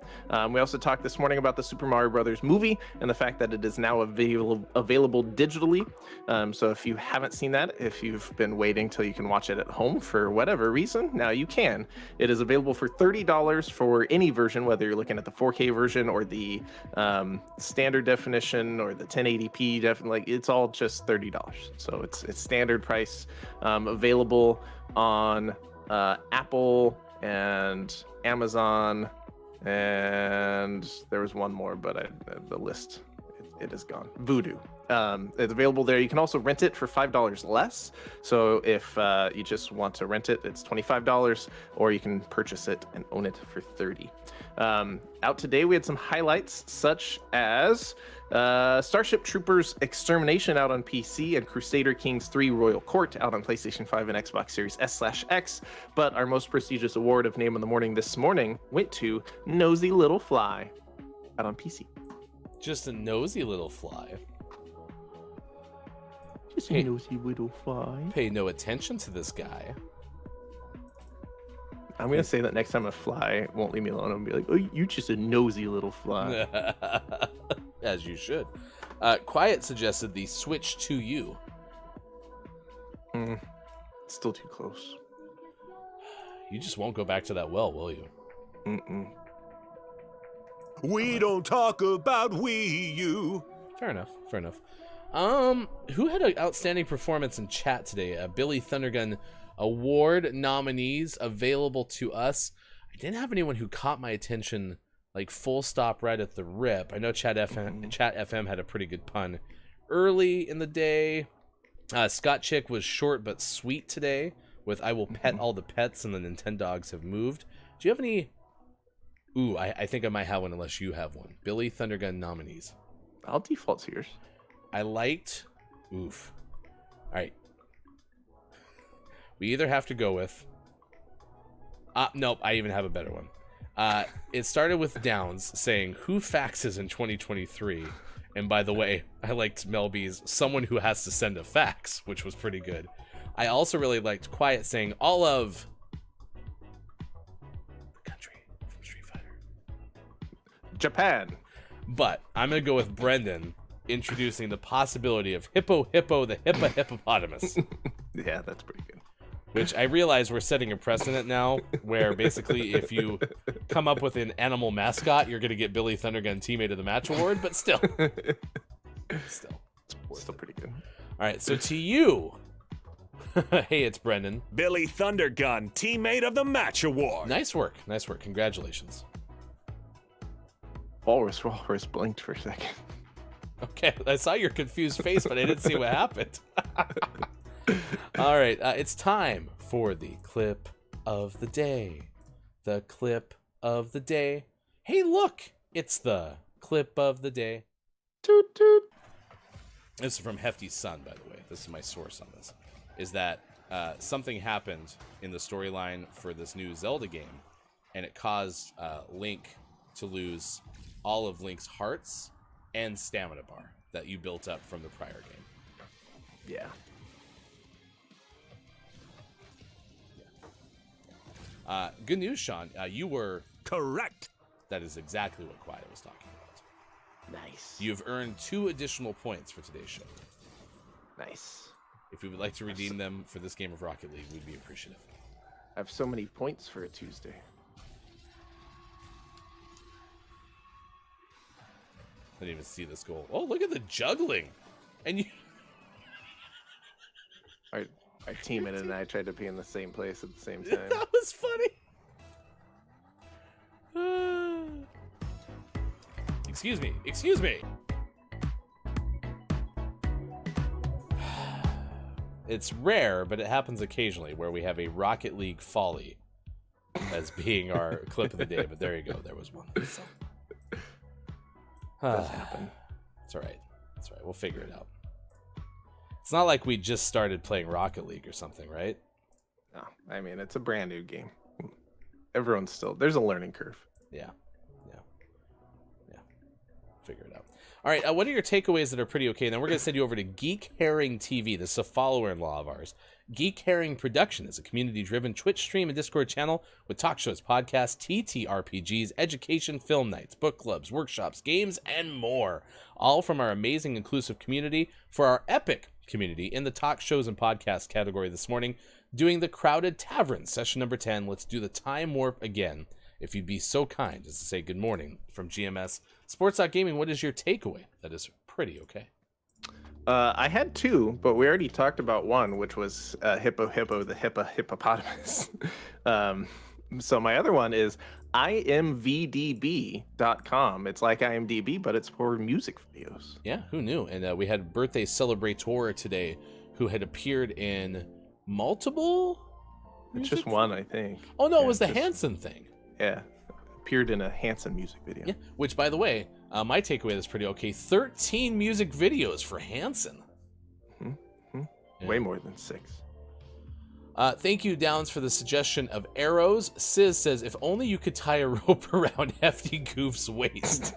We also talked this morning about the Super Mario Brothers movie and the fact that it is now available digitally. So if you haven't seen that, if you've been waiting till you can watch it at home for whatever reason, now you can. It is available for $30 for any version, whether you're looking at the 4K version or the standard definition or the 1080p definitely. It's all just $30. So it's standard price, available on Apple and Amazon And there was one more, but the list, it is gone. Voodoo. It's available there. You can also rent it for $5 less. So if you just want to rent it, it's $25, or you can purchase it and own it for $30. Out today, we had some highlights such as Starship Troopers Extermination out on PC and Crusader Kings 3 Royal Court out on PlayStation 5 and Xbox Series S/X. But our most prestigious award of Name of the Morning this morning went to Nosy Little Fly out on PC. Just a nosy little fly. Just a nosy little fly. Pay no attention to this guy. I'm going to say that next time a fly won't leave me alone, I'm going to be like, oh, you just a nosy little fly. As you should. Quiet suggested the Switch to you. Still too close. You just won't go back to that well, will you? Mm-mm. We don't talk about Wii U. Fair enough. Fair enough. Who had an outstanding performance in chat today? Billy Thundergun award nominees available to us. I didn't have anyone who caught my attention like full stop right at the rip. I know Chat FM had a pretty good pun early in the day. Scott Chick was short but sweet today with I will pet all the pets and the Nintendogs have moved. Do you have any? Ooh, I think I might have one unless you have one. Billy Thundergun nominees. I'll default to yours. I liked... Oof. All right. We either have to go with... Nope, I even have a better one. It started with Downs saying, who faxes in 2023? And by the way, I liked Mel B's someone who has to send a fax, which was pretty good. I also really liked Quiet saying all of... Japan. But I'm going to go with Brendan introducing the possibility of Hippo the hippopotamus. Yeah, that's pretty good. Which I realize we're setting a precedent now where basically if you come up with an animal mascot, you're going to get Billy Thundergun Teammate of the Match award, but still. Still pretty good. All right, so to you. Hey, it's Brendan. Billy Thundergun Teammate of the Match award. Nice work. Nice work. Congratulations. Walrus blinked for a second. Okay, I saw your confused face, but I didn't see what happened. All right, it's time for the clip of the day. The clip of the day. Hey, look, it's the clip of the day. Toot toot. This is from Hefty's son, by the way. This is my source on this. Is that something happened in the storyline for this new Zelda game, and it caused Link to lose all of Link's hearts and stamina bar that you built up from the prior game. Yeah. Good news, Sean. You were correct. That is exactly what Quiet was talking about. Nice. You've earned 2 additional points for today's show. Nice. If you would like to redeem them for this game of Rocket League, we'd be appreciative. I have so many points for a Tuesday. I didn't even see this goal. Oh, look at the juggling. And you... Our teammate and I tried to be in the same place at the same time. That was funny. Excuse me. Excuse me. It's rare, but it happens occasionally where we have a Rocket League folly as being our clip of the day. But there you go. There was one. So. Does happen. It's all right. It's all right. We'll figure it out. It's not like we just started playing Rocket League or something, right? No, I mean, it's a brand new game. Everyone's there's a learning curve. Yeah. Figure it out. All right, what are your takeaways that are pretty okay? Then we're going to send you over to Geek Herring TV. This is a follower-in-law of ours. Geek Herring Production is a community-driven Twitch stream and Discord channel with talk shows, podcasts, TTRPGs, education, film nights, book clubs, workshops, games, and more. All from our amazing inclusive community for our epic community in the talk shows and podcast category this morning, doing the Crowded Tavern, session number 10. Let's do the time warp again. If you'd be so kind as to say good morning from GMS. Sports.gaming, what is your takeaway? That is pretty okay. I had 2, but we already talked about one, which was Hippo the hippopotamus. So my other one is imvdb.com. It's like IMDb, but it's for music videos. Yeah, who knew? And we had birthday celebrator today who had appeared in multiple. It's just one, I think. Oh no, Yeah, it was the just- Hanson thing. Yeah, appeared in a Hanson music video. Yeah, which by the way, my takeaway is pretty okay. 13 music videos for Hanson. Way more than 6. Thank you, Downs, for the suggestion of arrows. Sis says, if only you could tie a rope around Hefty Goof's waist.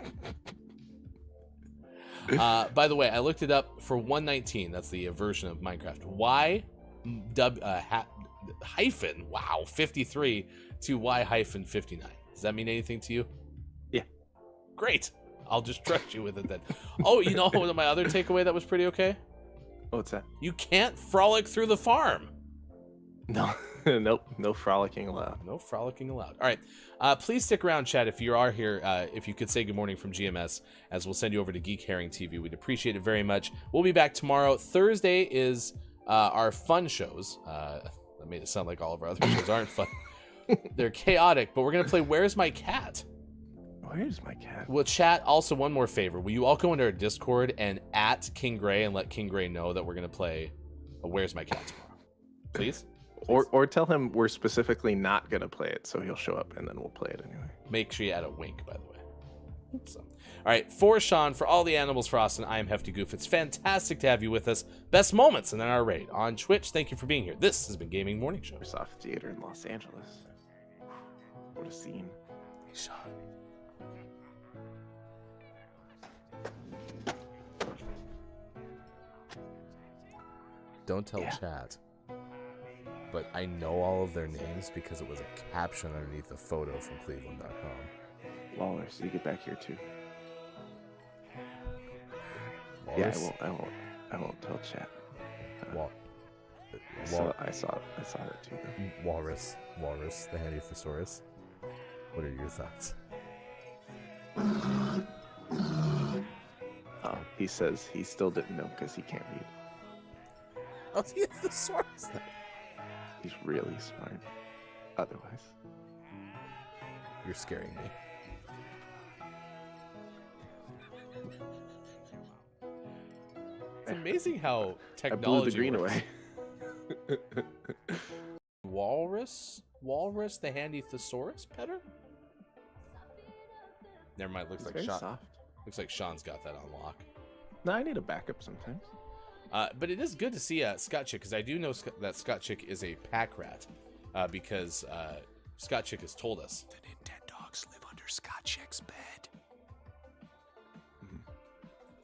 By the way, I looked it up for 119. That's the version of Minecraft. Hyphen, wow, 53 to Y hyphen 59. Does that mean anything to you? Yeah. Great. I'll just trust you with it then. Oh, you know what my other takeaway that was pretty okay? What's that? You can't frolic through the farm. No, nope, no frolicking allowed. No frolicking allowed. All right. Please stick around, chat, if you are here. If you could say good morning from GMS, as we'll send you over to Geek Herring TV. We'd appreciate it very much. We'll be back tomorrow. Thursday is our fun shows. That made it sound like all of our other shows aren't fun. They're chaotic, but we're going to play Where's My Cat? Where's my cat? Well, chat, also one more favor. Will you all go into our Discord and at King Gray and let King Gray know that we're going to play Where's My Cat tomorrow? Please? Or tell him we're specifically not going to play it, so he'll show up and then we'll play it anyway. Make sure you add a wink, by the way. So, all right, for Sean, for all the animals, for Austin, I am Hefty Goof. It's fantastic to have you with us. Best moments in our raid on Twitch. Thank you for being here. This has been Gaming Morning Show. Microsoft Theater in Los Angeles. What a scene. Sean. Don't tell chat, but I know all of their names because it was a caption underneath a photo from Cleveland.com. Wallace, you get back here too. Walrus? Yeah, I won't tell chat. I saw that too. Though. Walrus, the handy thesaurus. What are your thoughts? Oh, he says he still didn't know because he can't read. Oh, he has thesaurus. He's really smart. Otherwise, you're scaring me. It's amazing how technology. I blew the green works. away. Walrus, the handy thesaurus petter. Never mind. Looks like Sean. Soft. Looks like Sean's got that on lock. No, I need a backup sometimes. But it is good to see Scott Chick, because I do know that Scott Chick is a pack rat, because Scott Chick has told us the Nintendogs live under Scott Chick's bed.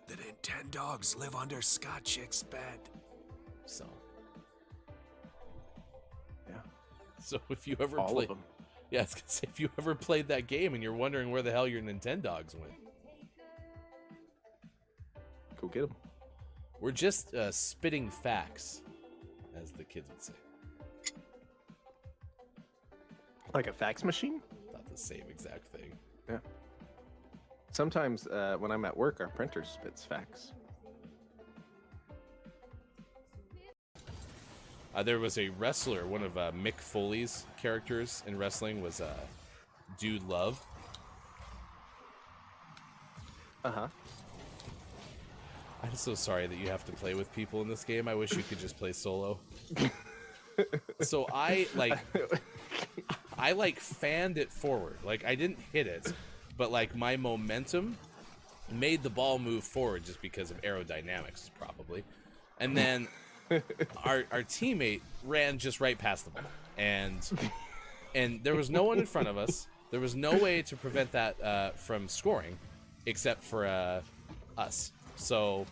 The Nintendogs live under Scott Chick's bed. So, yeah. So if you ever All play, of them. yeah, I was gonna say, if you ever played that game and you're wondering where the hell your Nintendogs went, go get them. we're just spitting facts, as the kids would say. Like a fax machine? Not the same exact thing. Yeah. Sometimes when I'm at work, our printer spits fax. There was a wrestler, one of Mick Foley's characters in wrestling was Dude Love. Uh-huh. I'm so sorry that you have to play with people in this game. I wish you could just play solo. So I fanned it forward. Like, I didn't hit it, but like my momentum made the ball move forward just because of aerodynamics, probably. And then our teammate ran just right past the ball, and there was no one in front of us. There was no way to prevent that from scoring, except for us. So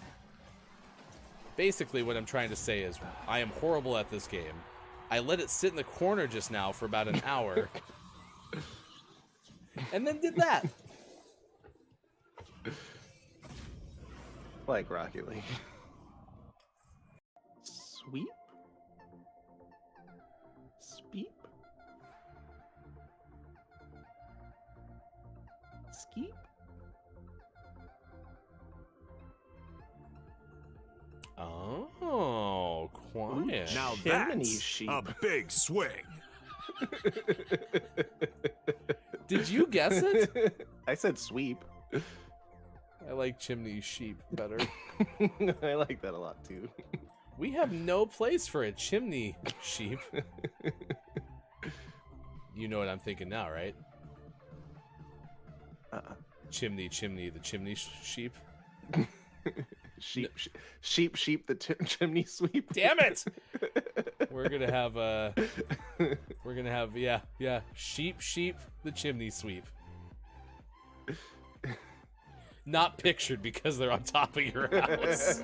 basically, what I'm trying to say is, I am horrible at this game. I let it sit in the corner just now for about an hour, and then did that. Like Rocket League. Sweep? Speep? Skeep? Oh, quiet. Now Jiminy that's sheep. a big swing. Did you guess it? I said sweep. I like chimney sheep better. I like that a lot too. We have no place for a chimney sheep. You know what I'm thinking now, right? Chimney, the chimney sheep. Sheep, the chimney sweep. Damn it! We're gonna have, yeah, sheep, the chimney sweep. Not pictured because they're on top of your house.